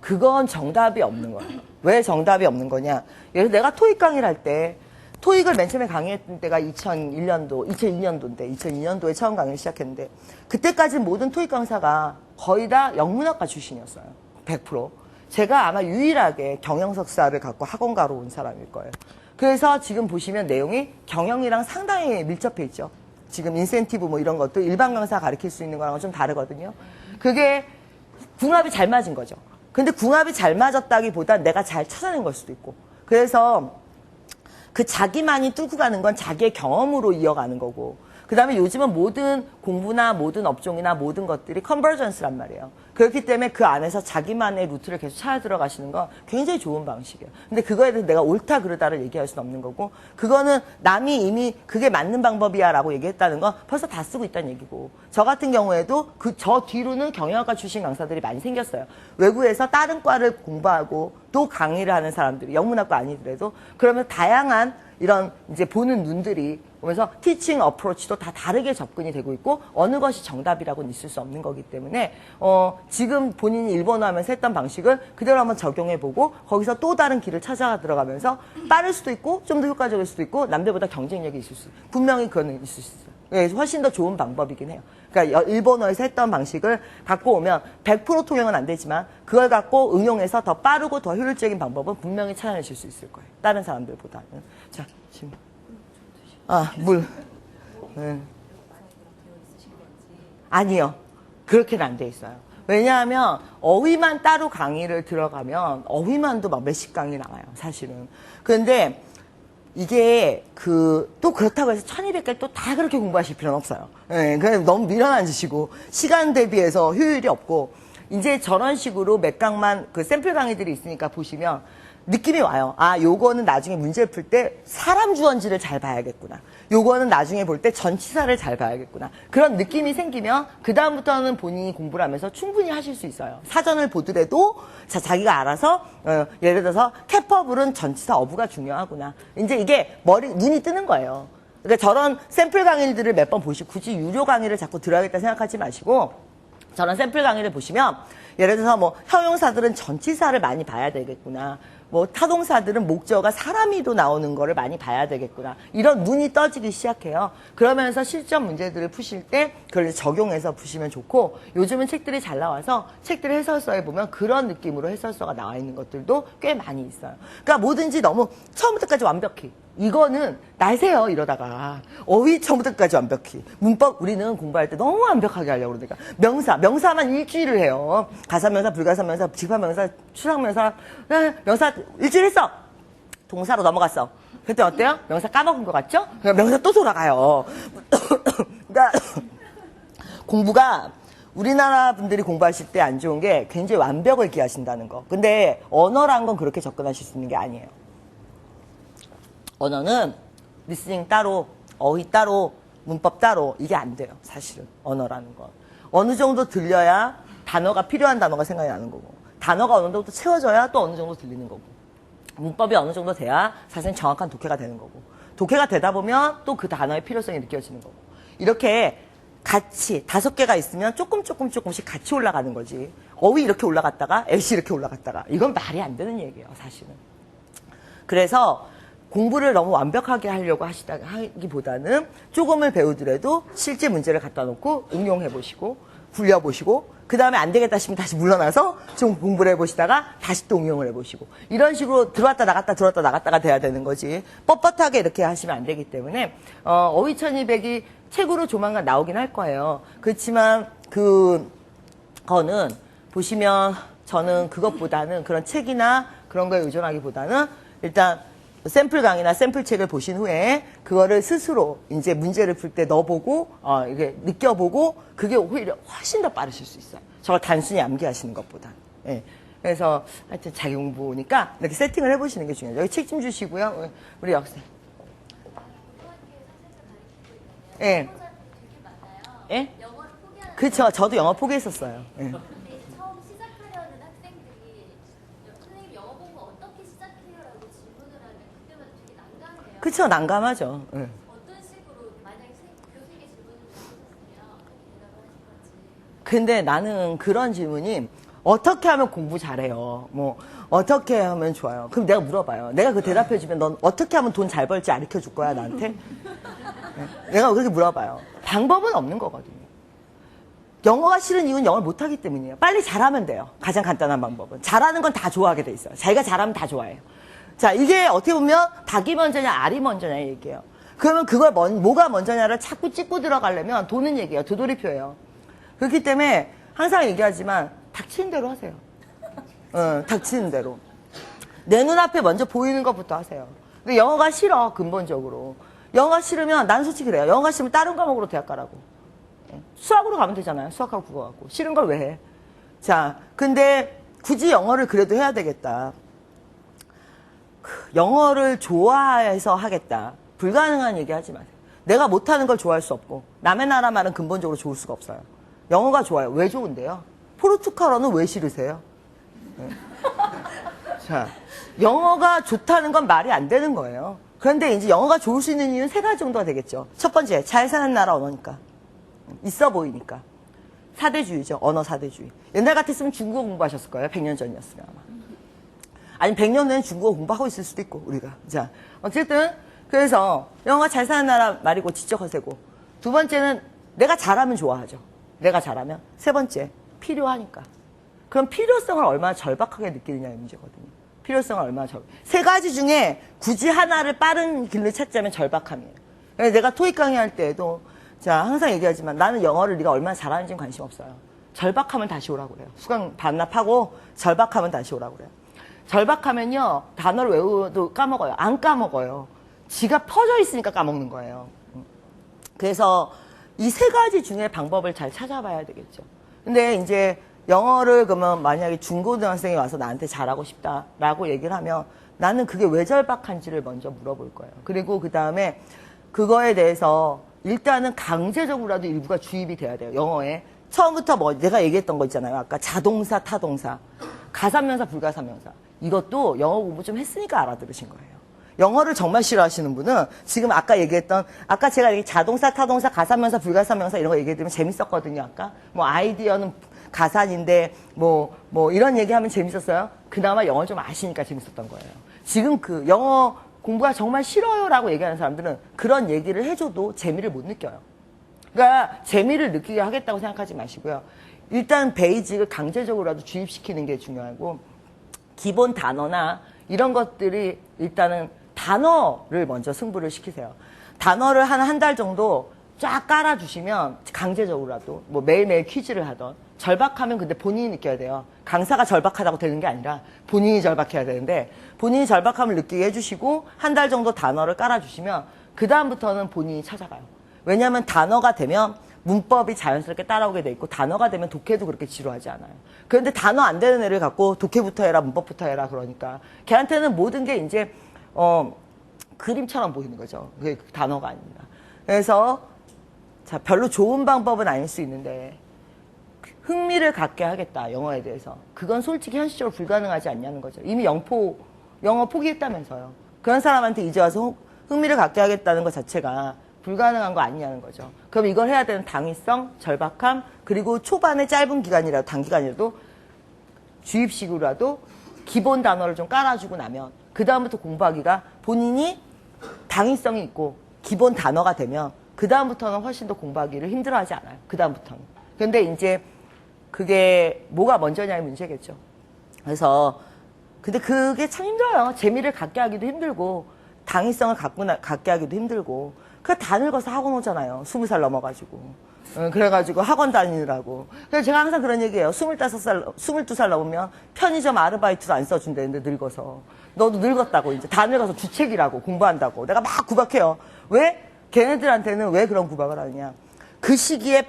A: 그건 정답이 없는 거예요. 왜 정답이 없는 거냐? 예를 들어 내가 토익 강의를 할 때, 토익을 맨 처음에 강의했던 때가 2002년도에 처음 강의를 시작했는데, 그때까지 모든 토익 강사가 거의 다 영문학과 출신이었어요. 100%. 제가 아마 유일하게 경영석사를 갖고 학원가로 온 사람일 거예요. 그래서 지금 보시면 내용이 경영이랑 상당히 밀접해 있죠. 지금 인센티브 이런 것도 일반 강사 가르칠 수 있는 거랑은 좀 다르거든요. 그게 궁합이 잘 맞은 거죠. 근데 궁합이 잘 맞았다기보다 내가 잘 찾아낸 걸 수도 있고. 그래서 그 자기만이 뚫고 가는 건 자기의 경험으로 이어가는 거고. 그 다음에 요즘은 모든 공부나 모든 업종이나 모든 것들이 컨버전스란 말이에요. 그렇기 때문에 그 안에서 자기만의 루트를 계속 찾아 들어가시는 건 굉장히 좋은 방식이에요. 근데 그거에 대해서 내가 옳다 그르다를 얘기할 수는 없는 거고, 그거는 남이 이미 그게 맞는 방법이야 라고 얘기했다는 건 벌써 다 쓰고 있다는 얘기고, 저 같은 경우에도 저 뒤로는 경영학과 출신 강사들이 많이 생겼어요. 외국에서 다른 과를 공부하고 또 강의를 하는 사람들이, 영문학과 아니더라도, 그러면 다양한 이런 이제 보는 눈들이 오면서 티칭 어프로치도 다 다르게 접근이 되고 있고 어느 것이 정답이라고는 있을 수 없는 거기 때문에 지금 본인이 일본어 하면서 했던 방식을 그대로 한번 적용해보고 거기서 또 다른 길을 찾아 들어가면서 빠를 수도 있고 좀 더 효과적일 수도 있고 남들보다 경쟁력이 있을 수 있어요. 분명히 그거는 있을 수 있어요. 예, 훨씬 더 좋은 방법이긴 해요. 그러니까 일본어에서 했던 방식을 갖고 오면 100% 통용은 안 되지만 그걸 갖고 응용해서 더 빠르고 더 효율적인 방법은 분명히 찾아내실 수 있을 거예요. 다른 사람들보다는. 자, 지금. 아, 물. 네. 아니요. 그렇게는 안 돼 있어요. 왜냐하면 어휘만 따로 강의를 들어가면 어휘만도 막 몇십 강의 나와요, 사실은. 그런데 이게 또 그렇다고 해서 1200개를 또 다 그렇게 공부하실 필요는 없어요. 예, 그냥 너무 밀어넣으시고 시간 대비해서 효율이 없고 이제 저런 식으로 몇 강만 그 샘플 강의들이 있으니까 보시면 느낌이 와요. 아, 요거는 나중에 문제를 풀 때 사람 주어인지를 잘 봐야겠구나. 요거는 나중에 볼 때 전치사를 잘 봐야겠구나. 그런 느낌이 생기면 그다음부터는 본인이 공부를 하면서 충분히 하실 수 있어요. 사전을 보더라도 자기가 알아서 예를 들어서 캐퍼블은 전치사 어부가 중요하구나. 이제 이게 눈이 뜨는 거예요. 그러니까 저런 샘플 강의들을 몇 번 보시고 굳이 유료 강의를 자꾸 들어야겠다 생각하지 마시고 저런 샘플 강의를 보시면 예를 들어서 뭐 형용사들은 전치사를 많이 봐야 되겠구나. 뭐 타동사들은 목적어가 사람이도 나오는 거를 많이 봐야 되겠구나. 이런 눈이 떠지기 시작해요. 그러면서 실전 문제들을 푸실 때 그걸 적용해서 푸시면 좋고 요즘은 책들이 잘 나와서 책들 해설서에 보면 그런 느낌으로 해설서가 나와 있는 것들도 꽤 많이 있어요. 그러니까 뭐든지 너무 처음부터까지 완벽히 이거는 날새요 이러다가 어휘 처음부터까지 완벽히 문법 우리는 공부할 때 너무 완벽하게 하려고 그러니까 명사만 일주일을 해요. 가사명사 불가사명사 직파명사 추상명사 명사 일주일 했어. 동사로 넘어갔어. 그때 어때요? 명사 까먹은 것 같죠? 명사 또 돌아가요. 그러니까 공부가 우리나라 분들이 공부하실 때 안 좋은 게 굉장히 완벽을 기하신다는 거. 근데 언어란 건 그렇게 접근하실 수 있는 게 아니에요. 언어는 리스닝 따로, 어휘 따로, 문법 따로 이게 안 돼요. 사실은 언어라는 건. 어느 정도 들려야 단어가 필요한 단어가 생각이 나는 거고 단어가 어느 정도 채워져야 또 어느 정도 들리는 거고 문법이 어느 정도 돼야 사실 정확한 독해가 되는 거고 독해가 되다 보면 또 그 단어의 필요성이 느껴지는 거고 이렇게 같이 5개가 있으면 조금씩 같이 올라가는 거지 어휘 이렇게 올라갔다가 애시 이렇게 올라갔다가 이건 말이 안 되는 얘기예요. 사실은. 그래서 공부를 너무 완벽하게 하려고 하기보다는 조금을 배우더라도 실제 문제를 갖다 놓고 응용해보시고 굴려보시고 그 다음에 안 되겠다 싶으면 다시 물러나서 좀 공부를 해보시다가 다시 또 응용을 해보시고 이런 식으로 들어왔다 나갔다가 돼야 되는 거지 뻣뻣하게 이렇게 하시면 안 되기 때문에 어휘 1200이 책으로 조만간 나오긴 할 거예요. 그렇지만 그거는 보시면 저는 그것보다는 그런 책이나 그런 거에 의존하기보다는 일단 샘플 강의나 샘플 책을 보신 후에 그거를 스스로 이제 문제를 풀 때 넣어보고 이게 느껴보고 그게 오히려 훨씬 더 빠르실 수 있어요. 저걸 단순히 암기하시는 것보다. 예. 그래서 하여튼 자기 공부니까 이렇게 세팅을 해보시는 게 중요해요. 여기 책 좀 주시고요. 우리 역생. 예. 예? 그렇죠. 저도 영어 포기했었어요. 예.
C: 처음 시작하려는 학생들이 선생님 영어 공부 어떻게 시작해요라고 질문을 하면 그때마다 되게 난감해요.
A: 그쵸, 난감하죠. 예.
C: 어떤 식으로 만약에 교수님께 질문을 주셨으면 어떻게 대답을 하실 건지.
A: 근데 나는 그런 질문이 어떻게 하면 공부 잘해요? 뭐 어떻게 하면 좋아요? 그럼 내가 물어봐요. 내가 그 대답해주면 넌 어떻게 하면 돈 잘 벌지 가르쳐 줄 거야 나한테? 네. 내가 그렇게 물어봐요. 방법은 없는 거거든요. 영어가 싫은 이유는 영어를 못하기 때문이에요. 빨리 잘하면 돼요. 가장 간단한 방법은. 잘하는 건 다 좋아하게 돼 있어요. 자기가 잘하면 다 좋아해요. 자, 이게 어떻게 보면 닭이 먼저냐 알이 먼저냐 얘기예요. 그러면 그걸 뭐가 먼저냐를 자꾸 찍고 들어가려면 도는 얘기예요. 도돌이표예요. 그렇기 때문에 항상 얘기하지만 닥치는 대로 하세요. 닥치는 대로. 내 눈앞에 먼저 보이는 것부터 하세요. 근데 영어가 싫어, 근본적으로. 영어가 싫으면, 난 솔직히 그래요. 영어가 싫으면 다른 과목으로 대학 가라고. 수학으로 가면 되잖아요. 수학하고 국어 갖고. 싫은 걸 왜 해? 자, 근데 굳이 영어를 그래도 해야 되겠다. 영어를 좋아해서 하겠다. 불가능한 얘기 하지 마세요. 내가 못하는 걸 좋아할 수 없고, 남의 나라 말은 근본적으로 좋을 수가 없어요. 영어가 좋아요. 왜 좋은데요? 포르투갈어는 왜 싫으세요? 네. 자, 영어가 좋다는 건 말이 안 되는 거예요. 그런데 이제 영어가 좋을 수 있는 이유는 3가지 정도가 되겠죠. 첫 번째, 잘 사는 나라 언어니까. 있어 보이니까. 사대주의죠. 언어 사대주의. 옛날 같았으면 중국어 공부하셨을 거예요. 100년 전이었으면 아마. 아니 100년 전에 중국어 공부하고 있을 수도 있고 우리가. 자, 어쨌든 그래서 영어가 잘 사는 나라 말이고 지적 허세고. 두 번째는 내가 잘하면 좋아하죠. 내가 잘하면. 세 번째, 필요하니까. 그럼 필요성을 얼마나 절박하게 느끼느냐의 문제거든요. 필요성을 얼마나 3가지 중에 굳이 하나를 빠른 길을 찾자면 절박함이에요. 그래서 내가 토익 강의할 때에도 자 항상 얘기하지만 나는 영어를 네가 얼마나 잘하는지는 관심 없어요. 절박하면 다시 오라고 그래요. 수강 반납하고 절박하면 다시 오라고 그래요. 절박하면요 단어를 외워도 까먹어요. 안 까먹어요. 지가 퍼져 있으니까 까먹는 거예요. 그래서 이 세 가지 중에 방법을 잘 찾아봐야 되겠죠. 근데 이제 영어를 그러면 만약에 중고등학생이 와서 나한테 잘하고 싶다라고 얘기를 하면 나는 그게 왜 절박한지를 먼저 물어볼 거예요. 그리고 그 다음에 그거에 대해서 일단은 강제적으로라도 일부가 주입이 돼야 돼요. 영어에. 처음부터 뭐 내가 얘기했던 거 있잖아요. 아까 자동사, 타동사, 가산명사, 불가산명사. 이것도 영어 공부 좀 했으니까 알아들으신 거예요. 영어를 정말 싫어하시는 분은 지금 아까 얘기했던 아까 제가 얘기 자동사, 타동사, 가산명사, 불가산명사 이런 거 얘기해드리면 재밌었거든요. 아까 뭐 아이디어는 가산인데 뭐 이런 얘기하면 재밌었어요. 그나마 영어를 좀 아시니까 재밌었던 거예요. 지금 그 영어 공부가 정말 싫어요라고 얘기하는 사람들은 그런 얘기를 해줘도 재미를 못 느껴요. 그러니까 재미를 느끼게 하겠다고 생각하지 마시고요. 일단 베이직을 강제적으로라도 주입시키는 게 중요하고 기본 단어나 이런 것들이 일단은 단어를 먼저 승부를 시키세요. 단어를 한 달 정도 쫙 깔아주시면 강제적으로라도 뭐 매일매일 퀴즈를 하던 절박하면 근데 본인이 느껴야 돼요. 강사가 절박하다고 되는 게 아니라 본인이 절박해야 되는데 본인이 절박함을 느끼게 해주시고 한 달 정도 단어를 깔아주시면 그 다음부터는 본인이 찾아가요. 왜냐하면 단어가 되면 문법이 자연스럽게 따라오게 돼 있고 단어가 되면 독해도 그렇게 지루하지 않아요. 그런데 단어 안 되는 애를 갖고 독해부터 해라 문법부터 해라 그러니까 걔한테는 모든 게 이제 그림처럼 보이는 거죠. 그게 단어가 아닙니다. 그래서 자 별로 좋은 방법은 아닐 수 있는데 흥미를 갖게 하겠다 영어에 대해서 그건 솔직히 현실적으로 불가능하지 않냐는 거죠. 이미 영어 포기했다면서요. 그런 사람한테 이제 와서 흥미를 갖게 하겠다는 것 자체가 불가능한 거 아니냐는 거죠. 그럼 이걸 해야 되는 당위성, 절박함, 그리고 초반에 짧은 기간이라도 단기간이라도 주입식으로라도 기본 단어를 좀 깔아주고 나면 그 다음부터 공부하기가 본인이 당위성이 있고 기본 단어가 되면 그 다음부터는 훨씬 더 공부하기를 힘들어하지 않아요. 그 다음부터는. 근데 이제 그게 뭐가 먼저냐의 문제겠죠. 그래서 근데 그게 참 힘들어요. 재미를 갖게 하기도 힘들고 당위성을 갖게 하기도 힘들고 그거 다 늙어서 학원 오잖아요. 20살 넘어가지고. 그래가지고 학원 다니느라고. 그래서 제가 항상 그런 얘기해요. 22살 넘으면 편의점 아르바이트도 안 써준다는데 늙어서. 너도 늙었다고 이제 다 늙어서 주책이라고 공부한다고. 내가 막 구박해요. 왜? 걔네들한테는 왜 그런 구박을 하느냐. 그 시기에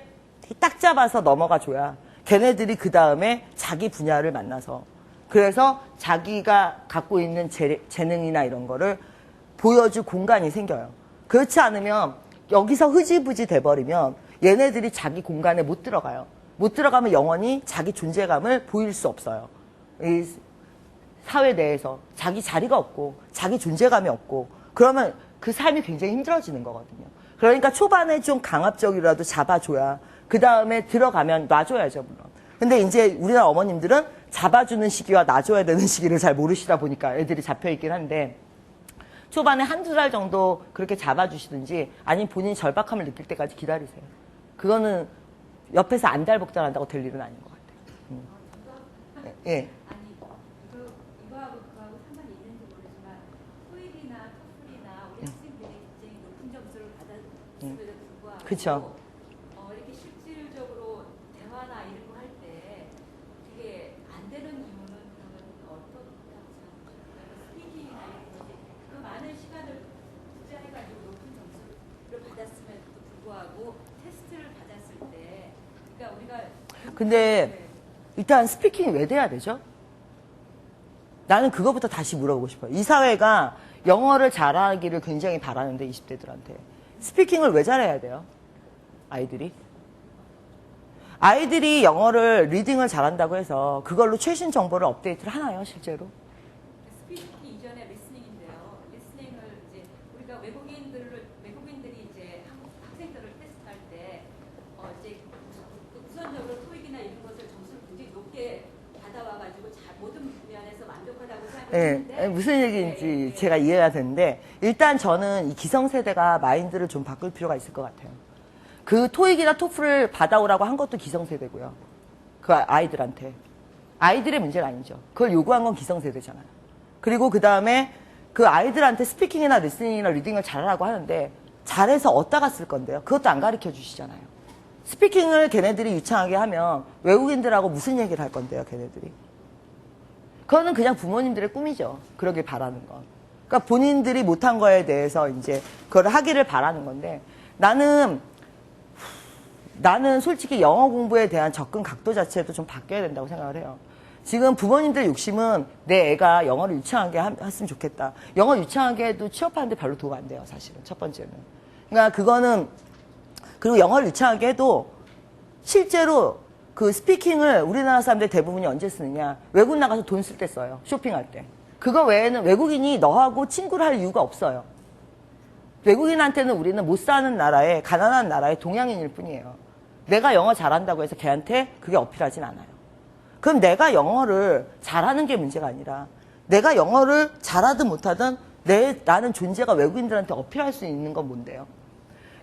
A: 딱 잡아서 넘어가 줘야 걔네들이 그 다음에 자기 분야를 만나서 그래서 자기가 갖고 있는 재능이나 이런 거를 보여줄 공간이 생겨요. 그렇지 않으면 여기서 흐지부지 돼버리면 얘네들이 자기 공간에 못 들어가요. 못 들어가면 영원히 자기 존재감을 보일 수 없어요. 이 사회 내에서 자기 자리가 없고 자기 존재감이 없고 그러면 그 삶이 굉장히 힘들어지는 거거든요. 그러니까 초반에 좀 강압적이라도 잡아줘야 그 다음에 들어가면 놔줘야죠 물론. 근데 이제 우리나라 어머님들은 잡아주는 시기와 놔줘야 되는 시기를 잘 모르시다 보니까 애들이 잡혀있긴 한데 초반에 한두 달 정도 그렇게 잡아주시든지 아니면 본인이 절박함을 느낄 때까지 기다리세요. 그거는 옆에서 안달복달한다고 될 일은 아닌 것 같아요. 예.
D: 아니, 이거하고 그거하고 상관이 있는지 모르지만 토익이나 토플이나 우리 학생들이 굉장히 높은 점수를 받았음에도 불구하고
A: 그쵸.
D: 이렇게 실질적으로 대화나 이런 거 할 때 그게 안 되는 이유는 그러면 어떻다고 생각하세요? 스피킹이나 이런 것이 그 많은 시간을 투자해가지고 높은 점수를 받았음에도 불구하고 테스트를 받았을 때 그러니까 우리가
A: 근데 일단 스피킹이 왜 돼야 되죠? 나는 그거부터 다시 물어보고 싶어요. 이 사회가 영어를 잘하기를 굉장히 바라는데 20대들한테 스피킹을 왜 잘해야 돼요? 아이들이 영어를 리딩을 잘한다고 해서 그걸로 최신 정보를 업데이트를 하나요 실제로?
D: 스피킹 이전에 리스닝인데요. 리스닝을 이제 우리가 외국인들이 이제 한국 학생들을 테스트할 때 이제 우선적으로 토익이나 이런 것을 점수를 굉장히 높게 받아와가지고 모든 면에서 만족하다고 생각했는데
A: 네, 무슨 얘기인지 제가 이해가 되는데 일단 저는 이 기성세대가 마인드를 좀 바꿀 필요가 있을 것 같아요. 그 토익이나 토플을 받아오라고 한 것도 기성세대고요. 그 아이들한테. 아이들의 문제는 아니죠. 그걸 요구한 건 기성세대잖아요. 그리고 그 다음에 그 아이들한테 스피킹이나 리스닝이나 리딩을 잘하라고 하는데 잘해서 어디다가 쓸 건데요? 그것도 안 가르쳐 주시잖아요. 스피킹을 걔네들이 유창하게 하면 외국인들하고 무슨 얘기를 할 건데요, 걔네들이? 그거는 그냥 부모님들의 꿈이죠. 그러길 바라는 건. 그러니까 본인들이 못한 거에 대해서 이제 그걸 하기를 바라는 건데 나는 솔직히 영어 공부에 대한 접근 각도 자체도 좀 바뀌어야 된다고 생각을 해요. 지금 부모님들의 욕심은 내 애가 영어를 유창하게 했으면 좋겠다. 영어 유창하게 해도 취업하는데 별로 도움 안 돼요, 사실은. 첫 번째는. 그러니까 그거는, 그리고 영어를 유창하게 해도 실제로 그 스피킹을 우리나라 사람들 대부분이 언제 쓰느냐. 외국 나가서 돈 쓸 때 써요. 쇼핑할 때. 그거 외에는 외국인이 너하고 친구를 할 이유가 없어요. 외국인한테는 우리는 못 사는 나라에, 가난한 나라의 동양인일 뿐이에요. 내가 영어 잘한다고 해서 걔한테 그게 어필하진 않아요. 그럼 내가 영어를 잘하는 게 문제가 아니라 내가 영어를 잘하든 못하든 나는 존재가 외국인들한테 어필할 수 있는 건 뭔데요?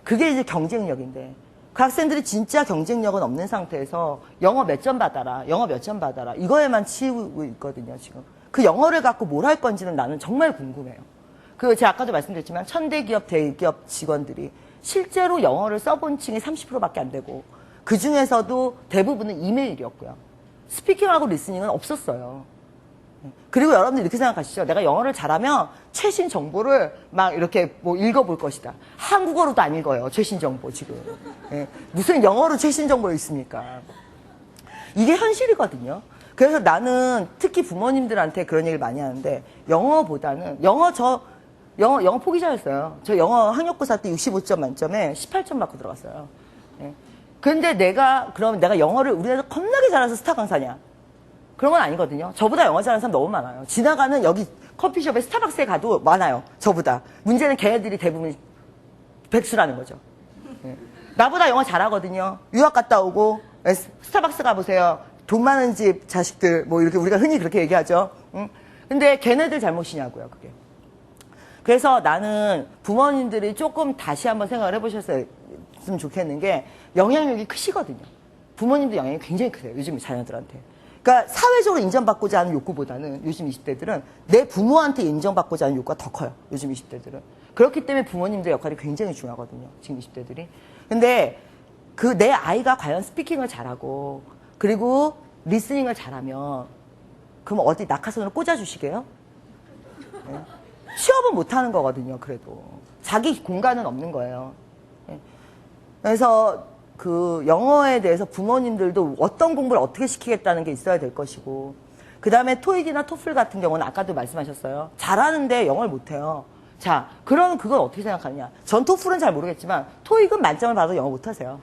A: 그게 이제 경쟁력인데 그 학생들이 진짜 경쟁력은 없는 상태에서 영어 몇 점 받아라, 영어 몇 점 받아라 이거에만 치우고 있거든요, 지금. 그 영어를 갖고 뭘 할 건지는 나는 정말 궁금해요. 제가 아까도 말씀드렸지만 천대기업, 대기업 직원들이 실제로 영어를 써본 층이 30%밖에 안 되고 그 중에서도 대부분은 이메일이었고요. 스피킹하고 리스닝은 없었어요. 그리고 여러분들 이렇게 생각하시죠. 내가 영어를 잘하면 최신 정보를 막 이렇게 뭐 읽어볼 것이다. 한국어로도 안 읽어요. 최신 정보 지금. 예. 무슨 영어로 최신 정보가 있습니까? 이게 현실이거든요. 그래서 나는 특히 부모님들한테 그런 얘기를 많이 하는데 영어보다는 영어 포기 잘했어요. 저 영어 학력고사 때 65점 만점에 18점 받고 들어갔어요. 예. 근데 그러면 내가 영어를 우리나라 겁나게 잘해서 스타 강사냐? 그런 건 아니거든요. 저보다 영어 잘하는 사람 너무 많아요. 지나가는 여기 커피숍에 스타벅스에 가도 많아요. 저보다. 문제는 걔네들이 대부분 백수라는 거죠. 예. 나보다 영어 잘하거든요. 유학 갔다 오고 스타벅스 가보세요. 돈 많은 집 자식들 뭐 이렇게 우리가 흔히 그렇게 얘기하죠. 응? 근데 걔네들 잘못이냐고요, 그게. 그래서 나는 부모님들이 조금 다시 한번 생각을 해보셨으면 좋겠는 게 영향력이 크시거든요. 부모님도 영향이 굉장히 크세요. 요즘 자녀들한테. 그러니까 사회적으로 인정받고자 하는 욕구보다는 요즘 20대들은 내 부모한테 인정받고자 하는 욕구가 더 커요. 요즘 20대들은. 그렇기 때문에 부모님들의 역할이 굉장히 중요하거든요. 지금 20대들이. 근데 내 아이가 과연 스피킹을 잘하고 그리고 리스닝을 잘하면 그럼 어디 낙하산으로 꽂아주시게요? 네. 취업은 못하는 거거든요. 그래도. 자기 공간은 없는 거예요. 네. 그래서 영어에 대해서 부모님들도 어떤 공부를 어떻게 시키겠다는 게 있어야 될 것이고 그 다음에 토익이나 토플 같은 경우는 아까도 말씀하셨어요. 잘하는데 영어를 못해요. 자, 그러면 그건 어떻게 생각하느냐. 전 토플은 잘 모르겠지만 토익은 만점을 받아도 영어 못하세요.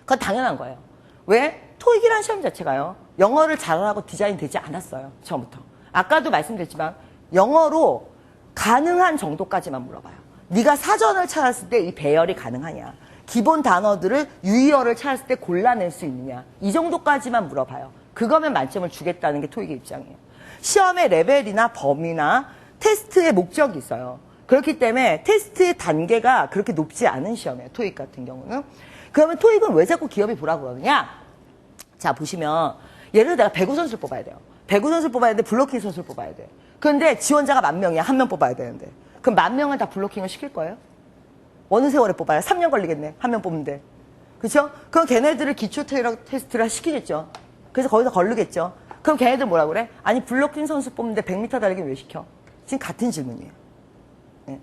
A: 그건 당연한 거예요. 왜? 토익이라는 시험 자체가요. 영어를 잘하라고 디자인되지 않았어요. 처음부터. 아까도 말씀드렸지만 영어로 가능한 정도까지만 물어봐요. 네가 사전을 찾았을 때 이 배열이 가능하냐. 기본 단어들을 유의어를 찾았을 때 골라낼 수 있느냐. 이 정도까지만 물어봐요. 그거면 만점을 주겠다는 게 토익의 입장이에요. 시험의 레벨이나 범위나 테스트의 목적이 있어요. 그렇기 때문에 테스트의 단계가 그렇게 높지 않은 시험이에요. 토익 같은 경우는. 그러면 토익은 왜 자꾸 기업이 보라고 그러느냐? 자, 보시면 예를 들어 내가 배구 선수를 뽑아야 돼요. 배구 선수를 뽑아야 돼. 블로킹 선수를 뽑아야 돼. 그런데 지원자가 10,000명이야. 한 명 뽑아야 되는데. 그럼 10,000명을 다 블로킹을 시킬 거예요? 어느 세월에 뽑아요? 3년 걸리겠네. 한 명 뽑는데. 그렇죠? 그럼 걔네들을 기초 테스트를 시키겠죠. 그래서 거기서 걸르겠죠. 그럼 걔네들 뭐라 그래? 아니 블로킹 선수 뽑는데 100m 달리기 왜 시켜? 지금 같은 질문이에요. 네.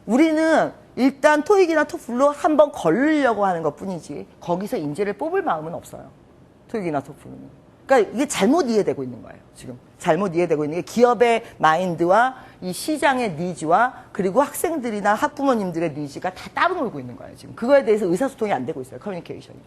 A: 우리는 일단 토익이나 토플로 한번 걸르려고 하는 것뿐이지 거기서 인재를 뽑을 마음은 없어요. 토익이나 토플은. 그러니까 이게 잘못 이해되고 있는 거예요. 지금 잘못 이해되고 있는 게 기업의 마인드와 이 시장의 니즈와 그리고 학생들이나 학부모님들의 니즈가 다 따로 놀고 있는 거예요. 지금 그거에 대해서 의사소통이 안 되고 있어요. 커뮤니케이션이.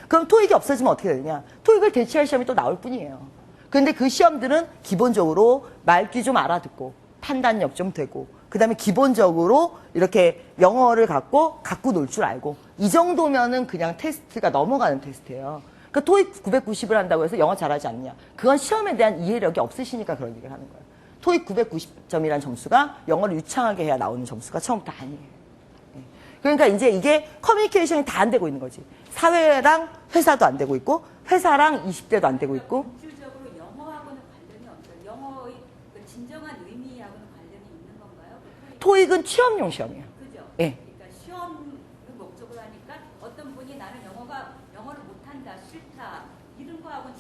A: 그럼 토익이 없어지면 어떻게 되느냐? 토익을 대체할 시험이 또 나올 뿐이에요. 그런데 그 시험들은 기본적으로 말귀 좀 알아듣고 판단력 좀 되고 그 다음에 기본적으로 이렇게 영어를 갖고 놀 줄 알고 이 정도면은 그냥 테스트가 넘어가는 테스트예요. 그러니까 토익 990을 한다고 해서 영어 잘하지 않느냐. 그건 시험에 대한 이해력이 없으시니까 그런 얘기를 하는 거예요. 토익 990점이라는 점수가 영어를 유창하게 해야 나오는 점수가 처음부터 아니에요. 그러니까 이제 이게 커뮤니케이션이 다 안 되고 있는 거지. 사회랑 회사도 안 되고 있고 회사랑 20대도 안 되고 있고.
D: 본질적으로 영어하고는 관련이 없어요. 영어의 진정한 의미하고는 관련이 있는 건가요?
A: 토익은 취업용 시험이에요.
D: 그죠?
A: 예.
D: 그러니까 싫어한다, 싫다 이런 거하고는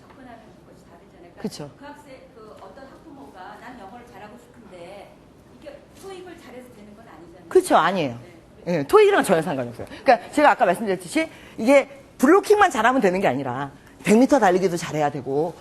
D: 접근하는 것이 다르잖아요. 그러니까
A: 그쵸.
D: 그 학생, 그 어떤 학부모가 난 영어를 잘하고 싶은데 이게 토익을 잘해서 되는 건 아니잖아요.
A: 그렇죠. 아니에요.
D: 네.
A: 예, 토익이랑 전혀 상관이 없어요. 그러니까 제가 아까 말씀드렸듯이 이게 블로킹만 잘하면 되는 게 아니라 100m 달리기도 잘해야 되고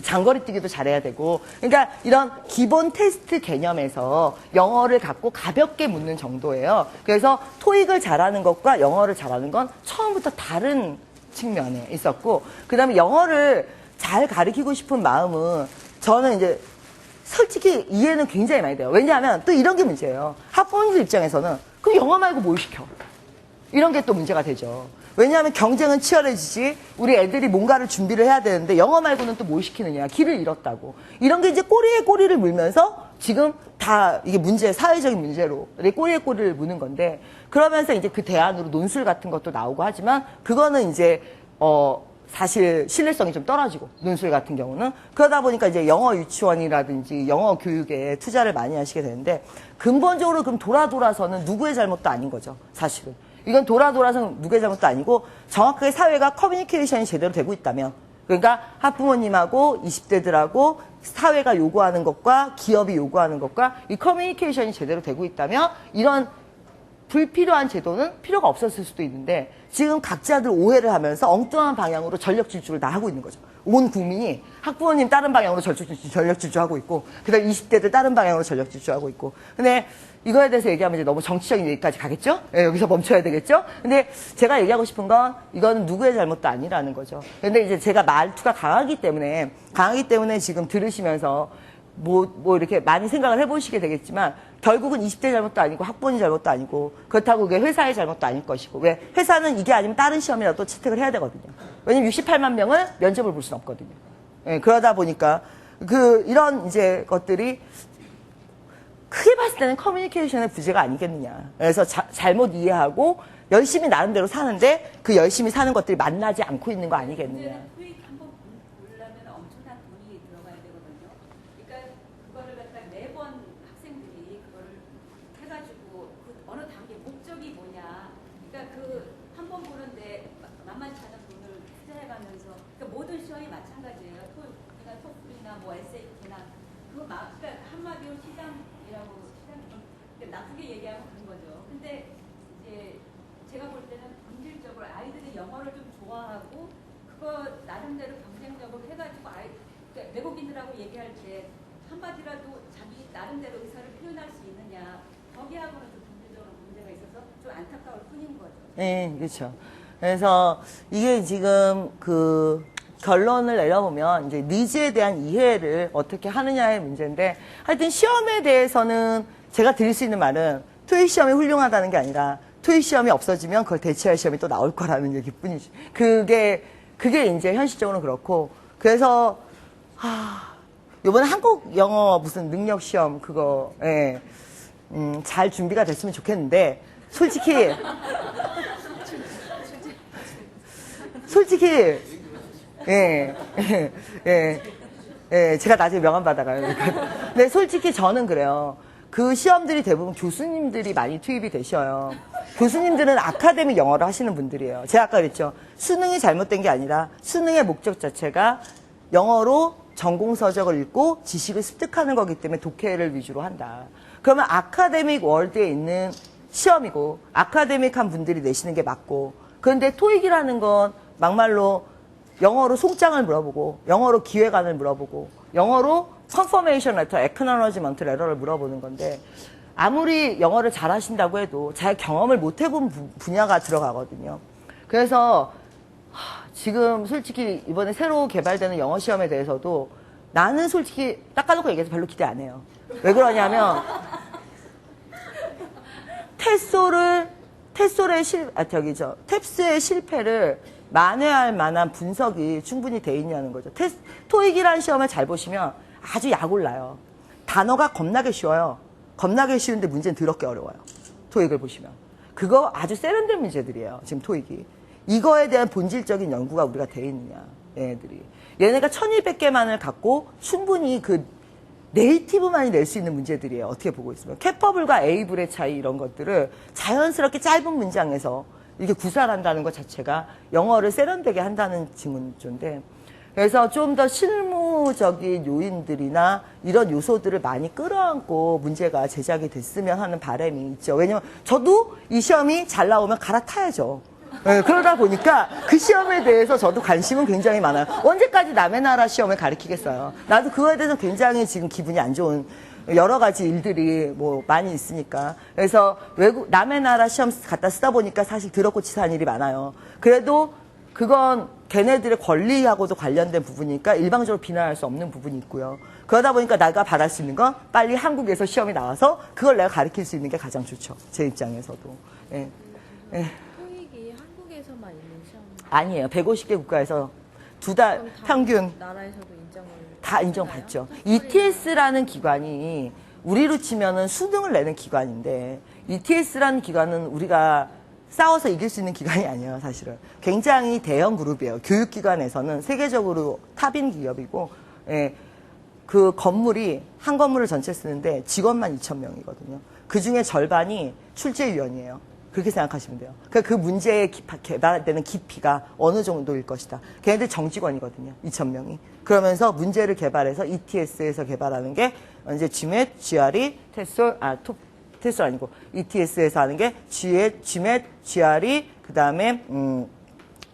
A: 장거리 뛰기도 잘해야 되고 그러니까 이런 기본 테스트 개념에서 영어를 갖고 가볍게 묻는 정도예요. 그래서 토익을 잘하는 것과 영어를 잘하는 건 처음부터 다른 측면에 있었고 그다음에 영어를 잘 가르치고 싶은 마음은 저는 이제 솔직히 이해는 굉장히 많이 돼요. 왜냐하면 또 이런 게 문제예요. 학부모님들 입장에서는 그럼 영어 말고 뭘 시켜? 이런 게 또 문제가 되죠. 왜냐하면 경쟁은 치열해지지 우리 애들이 뭔가를 준비를 해야 되는데 영어 말고는 또 뭘 시키느냐. 길을 잃었다고. 이런 게 이제 꼬리에 꼬리를 물면서 지금 다 이게 문제, 사회적인 문제로 꼬리에 꼬리를 무는 건데 그러면서 이제 그 대안으로 논술 같은 것도 나오고 하지만 그거는 이제 사실 신뢰성이 좀 떨어지고 논술 같은 경우는 그러다 보니까 이제 영어 유치원이라든지 영어 교육에 투자를 많이 하시게 되는데 근본적으로 그럼 돌아서는 누구의 잘못도 아닌 거죠. 사실은. 이건 돌아서 누구의 잘못도 아니고 정확하게 사회가 커뮤니케이션이 제대로 되고 있다면 그러니까 학부모님하고 20대들하고 사회가 요구하는 것과 기업이 요구하는 것과 이 커뮤니케이션이 제대로 되고 있다면 이런 불필요한 제도는 필요가 없었을 수도 있는데 지금 각자들 오해를 하면서 엉뚱한 방향으로 전력 질주를 다 하고 있는 거죠. 온 국민이 학부모님 다른 방향으로 전력 질주하고 있고 그다음 20대들 다른 방향으로 전력 질주하고 있고 근데 이거에 대해서 얘기하면 이제 너무 정치적인 얘기까지 가겠죠? 예, 여기서 멈춰야 되겠죠? 근데 제가 얘기하고 싶은 건 이거는 누구의 잘못도 아니라는 거죠. 근데 이제 제가 말투가 강하기 때문에 지금 들으시면서 뭐 이렇게 많이 생각을 해보시게 되겠지만 결국은 20대 잘못도 아니고 학부모님 잘못도 아니고 그렇다고 그게 회사의 잘못도 아닐 것이고 왜 회사는 이게 아니면 다른 시험이라도 채택을 해야 되거든요. 왜냐면 68만 명을 면접을 볼 수는 없거든요. 예, 그러다 보니까 이런 이제 것들이 크게 봤을 때는 커뮤니케이션의 부재가 아니겠느냐. 그래서 잘못 이해하고 열심히 나름대로 사는데 그 열심히 사는 것들이 만나지 않고 있는 거 아니겠느냐.
D: 문제는 토익 한번 보려면 엄청난 돈이 들어가야 되거든요. 그러니까 그거를 갖다 매번 학생들이 그거를 해가지고 그 어느 단계 목적이 뭐냐. 그러니까 그 한 번 보는데 만만치 않은 돈을 투자해가면서 그러니까 모든 시험이 마찬가지예요. 토익이나 토플이나 뭐 SAT나 그러니까 한마디로 시장이라고 나쁘게 얘기하면 그런 거죠. 근데 이제 제가 볼 때는 본질적으로 아이들이 영어를 좀 좋아하고 그거 나름대로 경쟁력을 해가지고 그러니까 외국인들하고 얘기할 때 한마디라도 자기 나름대로 의사를 표현할 수 있느냐 거기하고는 좀 본질적으로 문제가 있어서 좀 안타까울 뿐인 거죠.
A: 네, 그렇죠. 그래서 이게 지금 결론을 내려보면 이제 니즈에 대한 이해를 어떻게 하느냐의 문제인데 하여튼 시험에 대해서는 제가 드릴 수 있는 말은 토익 시험이 훌륭하다는 게 아니라 토익 시험이 없어지면 그걸 대체할 시험이 또 나올 거라는 얘기뿐이지. 그게 이제 현실적으로 그렇고 그래서 이번에 한국 영어 무슨 능력 시험 그거 잘 준비가 됐으면 좋겠는데 솔직히 제가 나중에 명함 받아가요. 근데 솔직히 저는 그래요. 그 시험들이 대부분 교수님들이 많이 투입이 되셔요. 교수님들은 아카데믹 영어를 하시는 분들이에요. 제가 아까 그랬죠. 수능이 잘못된 게 아니라 수능의 목적 자체가 영어로 전공 서적을 읽고 지식을 습득하는 거기 때문에 독해를 위주로 한다. 그러면 아카데믹 월드에 있는 시험이고 아카데믹한 분들이 내시는 게 맞고 그런데 토익이라는 건 막말로 영어로 송장을 물어보고 영어로 기획안을 물어보고 영어로 컨퍼메이션 레터, 액너러지먼트 레터를 물어보는 건데 아무리 영어를 잘하신다고 해도 잘 경험을 못 해본 분야가 들어가거든요. 그래서 지금 솔직히 이번에 새로 개발되는 영어 시험에 대해서도 나는 솔직히 닦아놓고 얘기해서 별로 기대 안 해요. 왜 그러냐면 탭스의 실패를 만회할 만한 분석이 충분히 돼 있냐는 거죠. 토익이라는 시험을 잘 보시면 아주 약 올라요. 단어가 겁나게 쉬워요. 겁나게 쉬운데 문제는 더럽게 어려워요. 토익을 보시면. 그거 아주 세련된 문제들이에요. 지금 토익이. 이거에 대한 본질적인 연구가 우리가 돼 있느냐. 얘네들이. 얘네가 1200개만을 갖고 충분히 네이티브만이 낼 수 있는 문제들이에요. 어떻게 보고 있으면. 캐퍼블과 에이블의 차이 이런 것들을 자연스럽게 짧은 문장에서 이렇게 구사한다는 것 자체가 영어를 세련되게 한다는 징조인데, 그래서 좀 더 실무적인 요인들이나 이런 요소들을 많이 끌어안고 문제가 제작이 됐으면 하는 바람이 있죠. 왜냐면 저도 이 시험이 잘 나오면 갈아타야죠. 네, 그러다 보니까 그 시험에 대해서 저도 관심은 굉장히 많아요. 언제까지 남의 나라 시험을 가르치겠어요. 나도 그거에 대해서 굉장히 지금 기분이 안 좋은 여러 가지 일들이 뭐 많이 있으니까. 그래서 남의 나라 시험 갖다 쓰다 보니까 사실 더럽고 치사한 일이 많아요. 그래도 그건 걔네들의 권리하고도 관련된 부분이니까 일방적으로 비난할 수 없는 부분이 있고요. 그러다 보니까 내가 바랄 수 있는 건 빨리 한국에서 시험이 나와서 그걸 내가 가르칠 수 있는 게 가장 좋죠. 제 입장에서도. 예. 예.
B: 토익이 한국에서만 있는 시험.
A: 아니에요. 150개 국가에서 두 달
B: 그럼 다
A: 평균
B: 나라에서도 인정을
A: 다 인정받죠. ETS라는 기관이 우리로 치면은 수능을 내는 기관인데, ETS라는 기관은 우리가 싸워서 이길 수 있는 기관이 아니에요, 사실은. 굉장히 대형 그룹이에요. 교육기관에서는 세계적으로 탑인 기업이고, 예, 그 건물이, 한 건물을 전체 쓰는데 직원만 2,000명이거든요. 그 중에 절반이 출제위원이에요. 그렇게 생각하시면 돼요. 그러니까 그 문제에 개발되는 깊이가 어느 정도일 것이다. 걔네들 정직원이거든요. 2,000명이. 그러면서 문제를 개발해서 ETS에서 개발하는 게 이제 GMAT, GRE, 테스트 아니고 ETS에서 하는 게 GMAT, GRE, 그다음에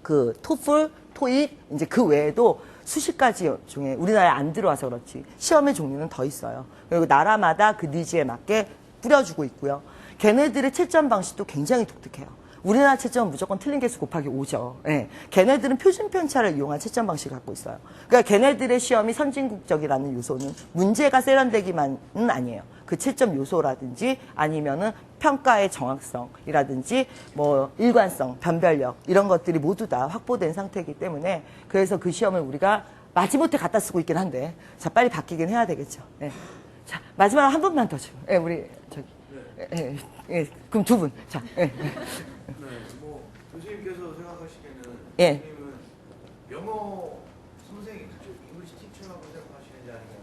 A: 그 TOEFL, TOEIC 이제 그 외에도 수십 가지 중에 우리나라에 안 들어와서 그렇지 시험의 종류는 더 있어요. 그리고 나라마다 그 니즈에 맞게 뿌려주고 있고요. 걔네들의 채점 방식도 굉장히 독특해요. 우리나라 채점은 무조건 틀린 개수 곱하기 5죠. 예. 걔네들은 표준 편차를 이용한 채점 방식을 갖고 있어요. 그러니까 걔네들의 시험이 선진국적이라는 요소는 문제가 세련되기만은 아니에요. 그 채점 요소라든지 아니면은 평가의 정확성이라든지 뭐 일관성, 변별력 이런 것들이 모두 다 확보된 상태이기 때문에 그래서 그 시험을 우리가 마지못해 갖다 쓰고 있긴 한데 자 빨리 바뀌긴 해야 되겠죠. 예. 자 마지막으로 한 번만 더 줘. 예, 우리 저기 예, 예, 그럼 두 분. 자. 예.
E: 네, 뭐 교수님께서 생각하시기에는
A: 예.
E: 교수님은 영어 선생님, 잉글리시 티처라고 생각하시는지 아니면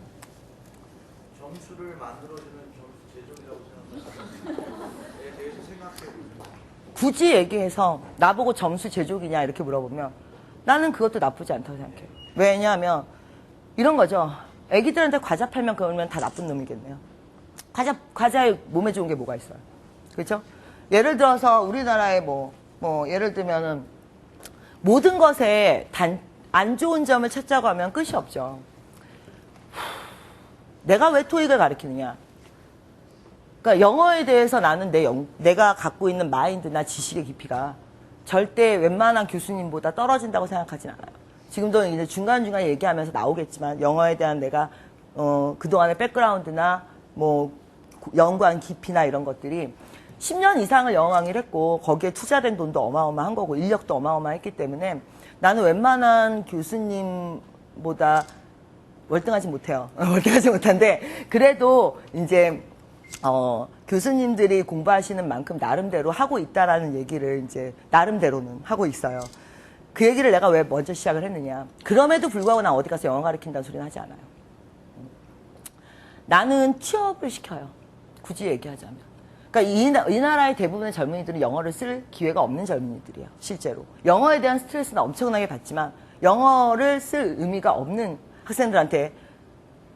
E: 점수를 만들어주는 점수 제조기라고 생각하시는지에 대해서 생각해 보세요.
A: 굳이 얘기해서 나보고 점수 제조기냐 이렇게 물어보면 나는 그것도 나쁘지 않다고 생각해요. 왜냐하면 이런 거죠. 애기들한테 과자 팔면 그러면 다 나쁜 놈이겠네요. 과자에 몸에 좋은 게 뭐가 있어요. 그렇죠? 예를 들어서 우리나라에 예를 들면은 모든 것에 안 좋은 점을 찾자고 하면 끝이 없죠. 내가 왜 토익을 가르치느냐? 그러니까 영어에 대해서 나는 내가 갖고 있는 마인드나 지식의 깊이가 절대 웬만한 교수님보다 떨어진다고 생각하진 않아요. 지금도 이제 중간중간 얘기하면서 나오겠지만 영어에 대한 내가 그동안의 백그라운드나 뭐 연구한 깊이나 이런 것들이 10년 이상을 영어 강의를 했고 거기에 투자된 돈도 어마어마한 거고 인력도 어마어마했기 때문에 나는 웬만한 교수님보다 월등하지 못해요. 월등하지 못한데 그래도 이제 교수님들이 공부하시는 만큼 나름대로 하고 있다라는 얘기를 이제 나름대로는 하고 있어요. 그 얘기를 내가 왜 먼저 시작을 했느냐. 그럼에도 불구하고 난 어디 가서 영어 가르친다는 소리는 하지 않아요. 나는 취업을 시켜요. 굳이 얘기하자면. 그러니까 이 나라의 대부분의 젊은이들은 영어를 쓸 기회가 없는 젊은이들이에요. 실제로. 영어에 대한 스트레스는 엄청나게 받지만 영어를 쓸 의미가 없는 학생들한테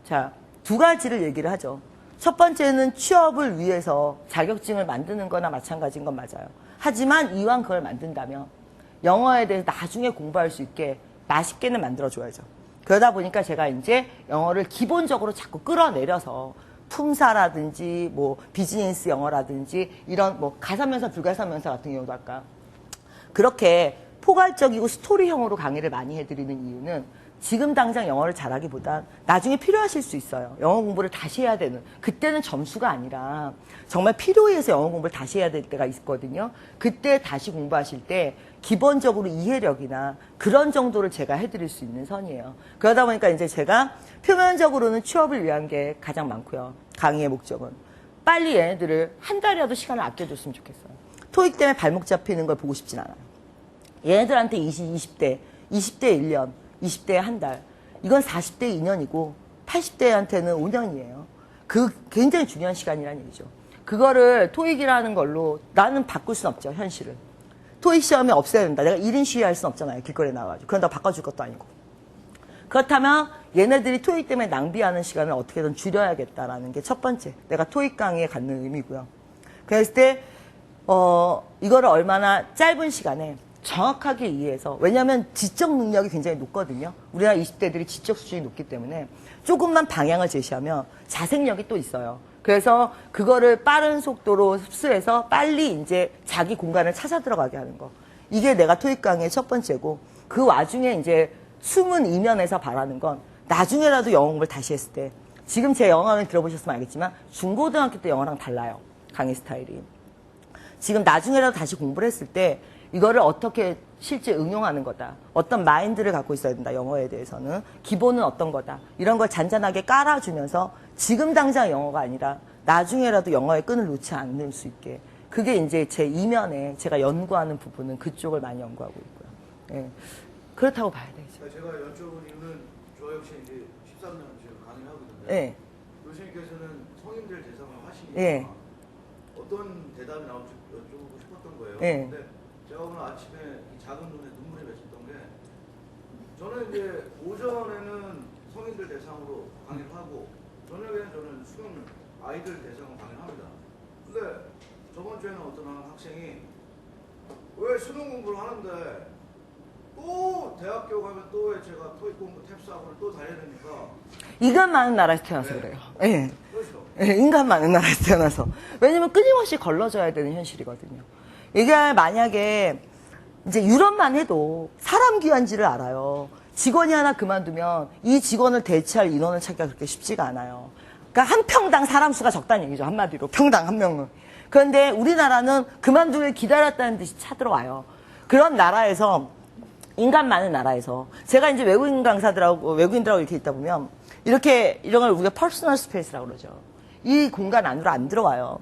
A: 자, 두 가지를 얘기를 하죠. 첫 번째는 취업을 위해서 자격증을 만드는 거나 마찬가지인 건 맞아요. 하지만 이왕 그걸 만든다면 영어에 대해서 나중에 공부할 수 있게 맛있게는 만들어줘야죠. 그러다 보니까 제가 이제 영어를 기본적으로 자꾸 끌어내려서 품사라든지 뭐 비즈니스 영어라든지 이런 뭐 가산명사 불가산명사 같은 경우도 할까 그렇게 포괄적이고 스토리형으로 강의를 많이 해드리는 이유는 지금 당장 영어를 잘하기보단 나중에 필요하실 수 있어요. 영어 공부를 다시 해야 되는. 그때는 점수가 아니라 정말 필요해서 영어 공부를 다시 해야 될 때가 있거든요. 그때 다시 공부하실 때 기본적으로 이해력이나 그런 정도를 제가 해드릴 수 있는 선이에요. 그러다 보니까 이제 제가 표면적으로는 취업을 위한 게 가장 많고요. 강의의 목적은. 빨리 얘네들을 한 달이라도 시간을 아껴줬으면 좋겠어요. 토익 때문에 발목 잡히는 걸 보고 싶진 않아요. 얘네들한테 20대 1년, 20대에 한 달. 이건 40대 2년이고 80대한테는 5년이에요. 그 굉장히 중요한 시간이라는 얘기죠. 그거를 토익이라는 걸로 나는 바꿀 순 없죠, 현실을. 토익 시험이 없애야 된다. 내가 1인 시위할 수는 없잖아요. 길거리에 나와가지고. 그런다고 바꿔줄 것도 아니고. 그렇다면 얘네들이 토익 때문에 낭비하는 시간을 어떻게든 줄여야겠다라는 게 첫 번째. 내가 토익 강의에 갖는 의미고요. 그랬을 때 이거를 얼마나 짧은 시간에 정확하게 이해해서, 왜냐하면 지적 능력이 굉장히 높거든요. 우리나라 20대들이 지적 수준이 높기 때문에 조금만 방향을 제시하면 자생력이 또 있어요. 그래서 그거를 빠른 속도로 흡수해서 빨리 이제 자기 공간을 찾아 들어가게 하는 거. 이게 내가 토익 강의의 첫 번째고, 그 와중에 이제 숨은 이면에서 바라는 건 나중에라도 영어 공부를 다시 했을 때, 지금 제 영어 강의 들어보셨으면 알겠지만 중고등학교 때 영어랑 달라요. 강의 스타일이. 지금 나중에라도 다시 공부를 했을 때 이거를 어떻게 실제 응용하는 거다. 어떤 마인드를 갖고 있어야 된다. 영어에 대해서는. 기본은 어떤 거다. 이런 걸 잔잔하게 깔아주면서 지금 당장 영어가 아니라 나중에라도 영어의 끈을 놓지 않을 수 있게. 그게 이제 제 이면에 제가 연구하는 부분은 그쪽을 많이 연구하고 있고요. 예. 그렇다고 봐야 되죠.
E: 제가 여쭤본 이유는 저 역시 이제 13년 지금 강의를 하고 있는데
A: 예.
E: 교수님께서는 성인들 대상을 하시니까
A: 예.
E: 어떤 대답이 나올지 여쭤보고 싶었던 거예요.
A: 예.
E: 근데 제가 오늘 아침에 이 작은 눈에 눈물이 맺혔던 게, 저는 이제 오전에는 성인들 대상으로 강의를 하고 저녁에는 저는 수능 아이들 대상으로 강의를 합니다. 근데 저번 주에는 어떤 학생이 왜 수능 공부를 하는데 또 대학교 가면 또 왜 제가 토익 공부 탭스 학원을 또 다녀야 됩니까?
A: 인간 많은 나라에서 태어나서 그래요. 예.
E: 그렇죠.
A: 예, 인간 많은 나라에서 태어나서. 왜냐면 끊임없이 걸러져야 되는 현실이거든요. 이게 만약에 이제 유럽만 해도 사람 귀한지를 알아요. 직원이 하나 그만두면 이 직원을 대체할 인원을 찾기가 그렇게 쉽지가 않아요. 그러니까 한 평당 사람 수가 적다는 얘기죠. 한마디로. 평당 한 명은. 그런데 우리나라는 그만두길 기다렸다는 듯이 찾들어와요. 그런 나라에서, 인간 많은 나라에서 제가 이제 외국인들하고 이렇게 있다 보면 이렇게 이런 걸 우리가 퍼스널 스페이스라고 그러죠. 이 공간 안으로 안 들어와요.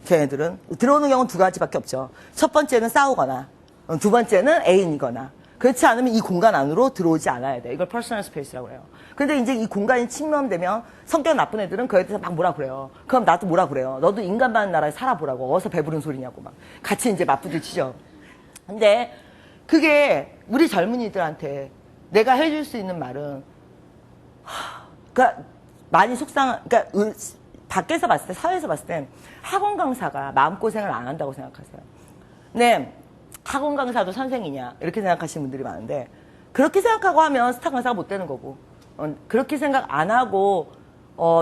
A: 걔네들은 들어오는 경우는 두 가지밖에 없죠. 첫 번째는 싸우거나, 두 번째는 애인이거나. 그렇지 않으면 이 공간 안으로 들어오지 않아야 돼. 이걸 퍼스널 스페이스라고 해요. 근데 이제 이 공간이 침범되면 성격 나쁜 애들은 그에 대해서 막 뭐라 그래요. 그럼 나도 뭐라 그래요. 너도 인간 많은 나라에 살아보라고. 어서 배부른 소리냐고 막 같이 이제 맞부딪히죠. 근데 그게 우리 젊은이들한테 내가 해줄 수 있는 말은, 그러니까 많이 그러니까 밖에서 봤을 때, 사회에서 봤을 땐 학원 강사가 마음고생을 안 한다고 생각하세요. 네, 학원 강사도 선생이냐 이렇게 생각하시는 분들이 많은데, 그렇게 생각하고 하면 스타 강사가 못 되는 거고, 그렇게 생각 안 하고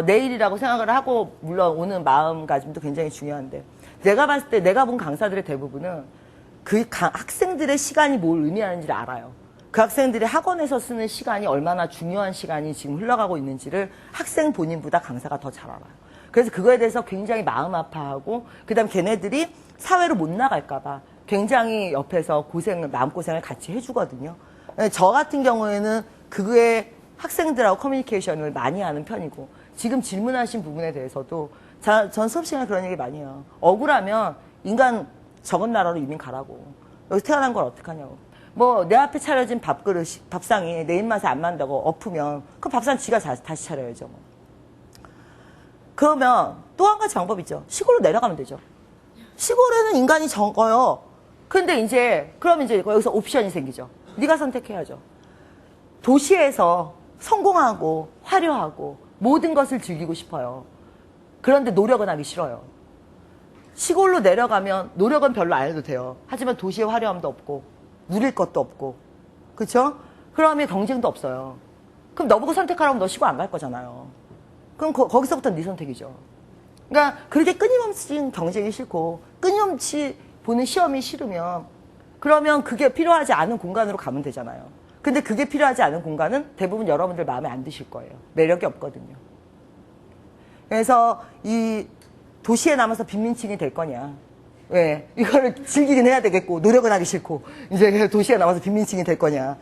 A: 내일이라고 생각을 하고 물론 오는 마음가짐도 굉장히 중요한데, 내가 봤을 때 내가 본 강사들의 대부분은 그 학생들의 시간이 뭘 의미하는지를 알아요. 그 학생들이 학원에서 쓰는 시간이 얼마나 중요한 시간이 지금 흘러가고 있는지를 학생 본인보다 강사가 더 잘 알아요. 그래서 그거에 대해서 굉장히 마음 아파하고, 그 다음 걔네들이 사회로 못 나갈까봐 굉장히 옆에서 마음고생을 같이 해주거든요. 저 같은 경우에는 그거에 학생들하고 커뮤니케이션을 많이 하는 편이고, 지금 질문하신 부분에 대해서도 전 수업 시간에 그런 얘기 많이 해요. 억울하면 인간 적은 나라로 이민 가라고. 여기서 태어난 걸 어떡하냐고. 뭐 내 앞에 차려진 밥상이 내 입맛에 안 맞는다고 엎으면 그 밥상 지가 다시 차려야죠. 뭐. 그러면 또 한 가지 방법이 있죠. 시골로 내려가면 되죠. 시골에는 인간이 적어요. 근데 이제 그럼 이제 여기서 옵션이 생기죠. 네가 선택해야죠. 도시에서 성공하고 화려하고 모든 것을 즐기고 싶어요. 그런데 노력은 하기 싫어요. 시골로 내려가면 노력은 별로 안 해도 돼요. 하지만 도시의 화려함도 없고 누릴 것도 없고, 그렇죠? 그러면 경쟁도 없어요. 그럼 너보고 선택하라면 너 시골 안 갈 거잖아요. 그럼 거기서부터 네 선택이죠. 그러니까 그렇게 끊임없이 경쟁이 싫고 끊임없이 보는 시험이 싫으면, 그러면 그게 필요하지 않은 공간으로 가면 되잖아요. 근데 그게 필요하지 않은 공간은 대부분 여러분들 마음에 안 드실 거예요. 매력이 없거든요. 그래서 이 도시에 남아서 빈민층이 될 거냐. 왜? 이거를 즐기긴 해야 되겠고, 노력은 하기 싫고, 이제 도시에 남아서 빈민층이 될 거냐.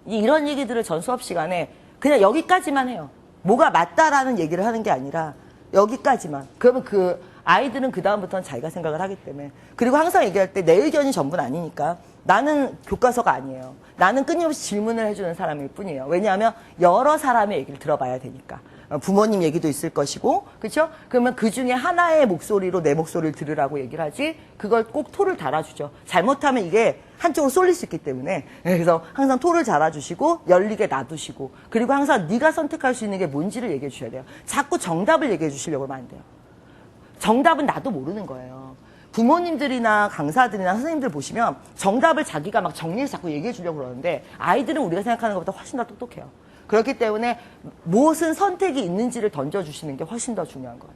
A: 이런 얘기들을 전 수업 시간에 그냥 여기까지만 해요. 뭐가 맞다라는 얘기를 하는 게 아니라 여기까지만. 그러면 그 아이들은 그다음부터는 자기가 생각을 하기 때문에. 그리고 항상 얘기할 때 내 의견이 전부는 아니니까, 나는 교과서가 아니에요. 나는 끊임없이 질문을 해주는 사람일 뿐이에요. 왜냐하면 여러 사람의 얘기를 들어봐야 되니까. 부모님 얘기도 있을 것이고, 그렇죠? 그러면 그 중에 하나의 목소리로 내 목소리를 들으라고 얘기를 하지, 그걸 꼭 토를 달아주죠. 잘못하면 이게 한쪽으로 쏠릴 수 있기 때문에. 그래서 항상 토를 달아주시고 열리게 놔두시고, 그리고 항상 네가 선택할 수 있는 게 뭔지를 얘기해 주셔야 돼요. 자꾸 정답을 얘기해 주시려고 하면 안 돼요. 정답은 나도 모르는 거예요. 부모님들이나 강사들이나 선생님들 보시면 정답을 자기가 막 정리해서 자꾸 얘기해 주려고 그러는데, 아이들은 우리가 생각하는 것보다 훨씬 더 똑똑해요. 그렇기 때문에 무슨 선택이 있는지를 던져주시는 게 훨씬 더 중요한 것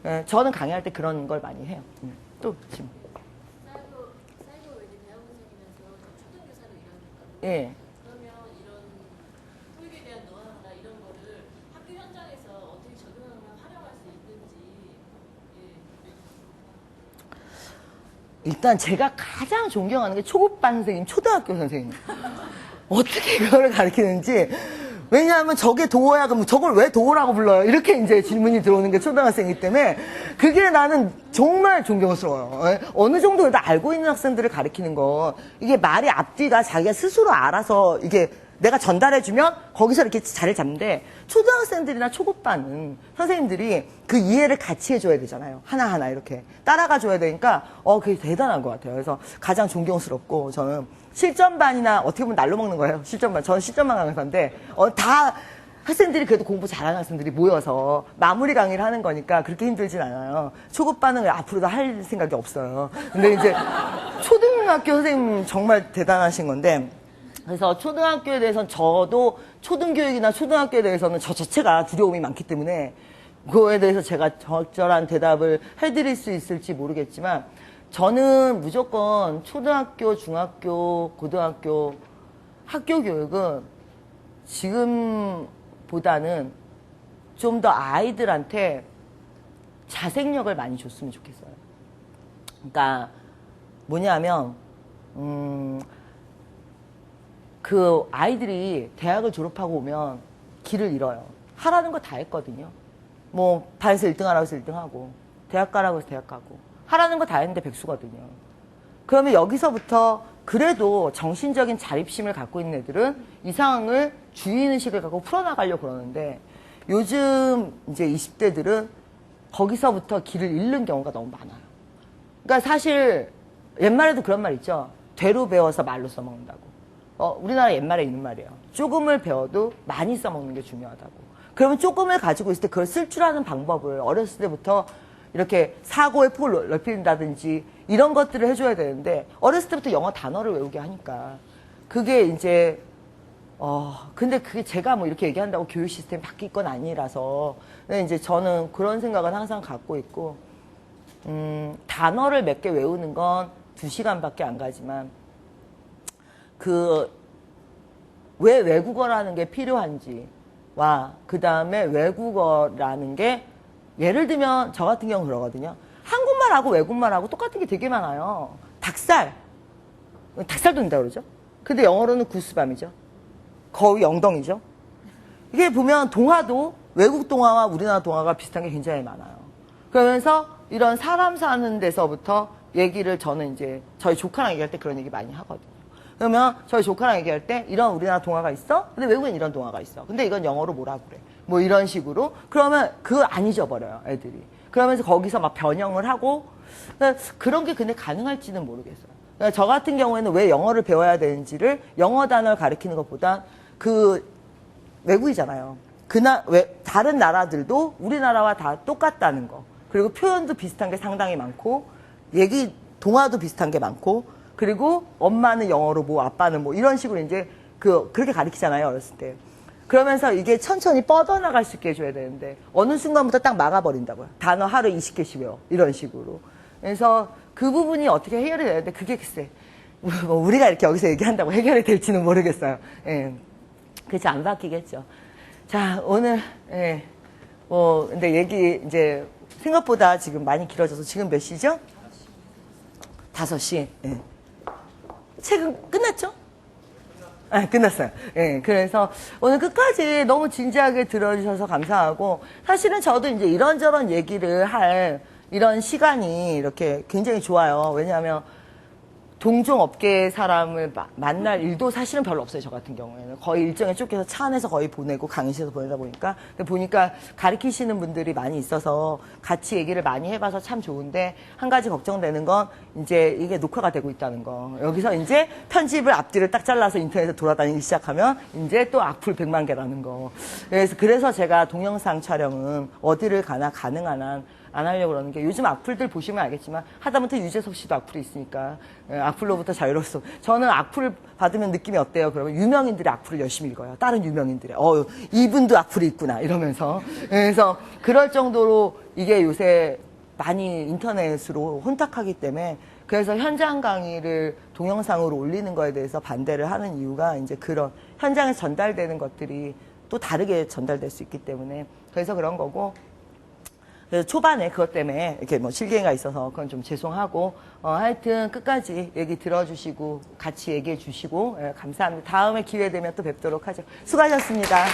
A: 같아요. 저는 강의할 때 그런 걸 많이 해요. 또 지금.
C: 사이버 외대 대학원 다니면서 초등교사로 일하니까
A: 예.
C: 그러면 이런 교육에 대한 노하우나 이런 거를 학교 현장에서 어떻게 적용하거나 활용할 수 있는지
A: 일단 제가 가장 존경하는 게 초급반 선생님, 초등학교 선생님. 어떻게 그거를 가르치는지. 왜냐하면 저게 도어야, 그럼 저걸 왜 도어라고 불러요? 이렇게 이제 질문이 들어오는 게 초등학생이기 때문에 그게 나는 정말 존경스러워요. 어느 정도 다 알고 있는 학생들을 가르치는 거, 이게 말의 앞뒤가 자기가 스스로 알아서 이게 내가 전달해주면 거기서 이렇게 자리를 잡는데, 초등학생들이나 초급반은 선생님들이 그 이해를 같이 해줘야 되잖아요. 하나하나 이렇게 따라가 줘야 되니까 그게 대단한 것 같아요. 그래서 가장 존경스럽고, 저는 실전반이나 어떻게 보면 날로 먹는 거예요. 실전반. 저는 실전반 강사인데 다 학생들이 그래도 공부 잘하는 학생들이 모여서 마무리 강의를 하는 거니까 그렇게 힘들진 않아요. 초급반은 앞으로도 할 생각이 없어요. 근데 이제 초등학교 선생님 정말 대단하신 건데, 그래서 초등학교에 대해서는 저도 초등교육이나 초등학교에 대해서는 저 자체가 두려움이 많기 때문에 그거에 대해서 제가 적절한 대답을 해드릴 수 있을지 모르겠지만, 저는 무조건 초등학교, 중학교, 고등학교 학교 교육은 지금보다는 좀 더 아이들한테 자생력을 많이 줬으면 좋겠어요. 그러니까 뭐냐면 그 아이들이 대학을 졸업하고 오면 길을 잃어요. 하라는 거 다 했거든요. 뭐 반에서 1등 하라고 해서 1등 하고, 대학 가라고 해서 대학 가고, 하라는 거 다 했는데 백수거든요. 그러면 여기서부터 그래도 정신적인 자립심을 갖고 있는 애들은 이 상황을 주인의식을 갖고 풀어나가려고 그러는데, 요즘 이제 20대들은 거기서부터 길을 잃는 경우가 너무 많아요. 그러니까 사실 옛말에도 그런 말 있죠. 되로 배워서 말로 써먹는다고. 우리나라 옛말에 있는 말이에요. 조금을 배워도 많이 써먹는 게 중요하다고. 그러면 조금을 가지고 있을 때 그걸 쓸 줄 아는 방법을 어렸을 때부터 이렇게 사고의 폭을 넓힌다든지 이런 것들을 해줘야 되는데, 어렸을 때부터 영어 단어를 외우게 하니까 그게 이제 근데 그게 제가 뭐 이렇게 얘기한다고 교육 시스템이 바뀔 건 아니라서, 근데 이제 저는 그런 생각은 항상 갖고 있고, 단어를 몇 개 외우는 건 2시간밖에 안 가지만 왜 외국어라는 게 필요한지와, 그 다음에 외국어라는 게, 예를 들면 저 같은 경우 그러거든요. 한국말하고 외국말하고 똑같은 게 되게 많아요. 닭살도 된다 그러죠. 근데 영어로는 구스밤이죠. 거의 영덩이죠. 이게 보면 동화도 외국 동화와 우리나라 동화가 비슷한 게 굉장히 많아요. 그러면서 이런 사람 사는 데서부터 얘기를, 저는 이제 저희 조카랑 얘기할 때 그런 얘기 많이 하거든요. 그러면 저희 조카랑 얘기할 때 이런 우리나라 동화가 있어? 근데 외국엔 이런 동화가 있어. 근데 이건 영어로 뭐라 그래? 뭐 이런 식으로. 그러면 그거 안 잊어버려요, 애들이. 그러면서 거기서 막 변형을 하고, 그런 게 근데 가능할지는 모르겠어요. 그러니까 저 같은 경우에는 왜 영어를 배워야 되는지를 영어 단어를 가르치는 것보다, 외국이잖아요. 다른 나라들도 우리나라와 다 똑같다는 거. 그리고 표현도 비슷한 게 상당히 많고, 동화도 비슷한 게 많고, 그리고 엄마는 영어로 뭐 아빠는 뭐 이런 식으로 이제 그렇게 가르치잖아요, 어렸을 때. 그러면서 이게 천천히 뻗어나갈 수 있게 해줘야 되는데, 어느 순간부터 딱 막아버린다고요. 단어 하루 20개씩 외워. 이런 식으로. 그래서 그 부분이 어떻게 해결이 되는데, 그게 글쎄, 뭐 우리가 이렇게 여기서 얘기한다고 해결이 될지는 모르겠어요. 예. 그렇지, 안 바뀌겠죠. 자, 오늘, 예. 근데 얘기 이제 생각보다 지금 많이 길어져서, 지금 몇 시죠? 5시. 예. 책은 끝났죠? 아, 끝났어요. 예. 그래서 오늘 끝까지 너무 진지하게 들어주셔서 감사하고, 사실은 저도 이제 이런저런 얘기를 할 이런 시간이 이렇게 굉장히 좋아요. 왜냐하면 동종 업계 사람을 만날 일도 사실은 별로 없어요. 저 같은 경우에는 거의 일정에 쫓겨서 차 안에서 거의 보내고 강의실에서 보내다 보니까 근데 보니까 가르치시는 분들이 많이 있어서 같이 얘기를 많이 해봐서 참 좋은데 한 가지 걱정되는 건 이제 이게 녹화가 되고 있다는 거. 여기서 이제 편집을 앞뒤를 딱 잘라서 인터넷에 돌아다니기 시작하면 이제 또 악플 100만 개라는 거. 그래서 제가 동영상 촬영은 어디를 가나 가능한 한 안 하려고 그러는 게 요즘 악플들 보시면 알겠지만 하다못해 유재석 씨도 악플이 있으니까 악플로부터 자유로울 수. 저는 악플을 받으면 느낌이 어때요? 그러면 유명인들의 악플을 열심히 읽어요. 다른 유명인들의. 이분도 악플이 있구나 이러면서. 그래서 그럴 정도로 이게 요새 많이 인터넷으로 혼탁하기 때문에 그래서 현장 강의를 동영상으로 올리는 거에 대해서 반대를 하는 이유가 이제 그런 현장에서 전달되는 것들이 또 다르게 전달될 수 있기 때문에 그래서 그런 거고 그래서 초반에 그것 때문에 이렇게 뭐 실갱이가 있어서 그건 좀 죄송하고 하여튼 끝까지 얘기 들어주시고 같이 얘기해 주시고 감사합니다. 다음에 기회 되면 또 뵙도록 하죠. 수고하셨습니다.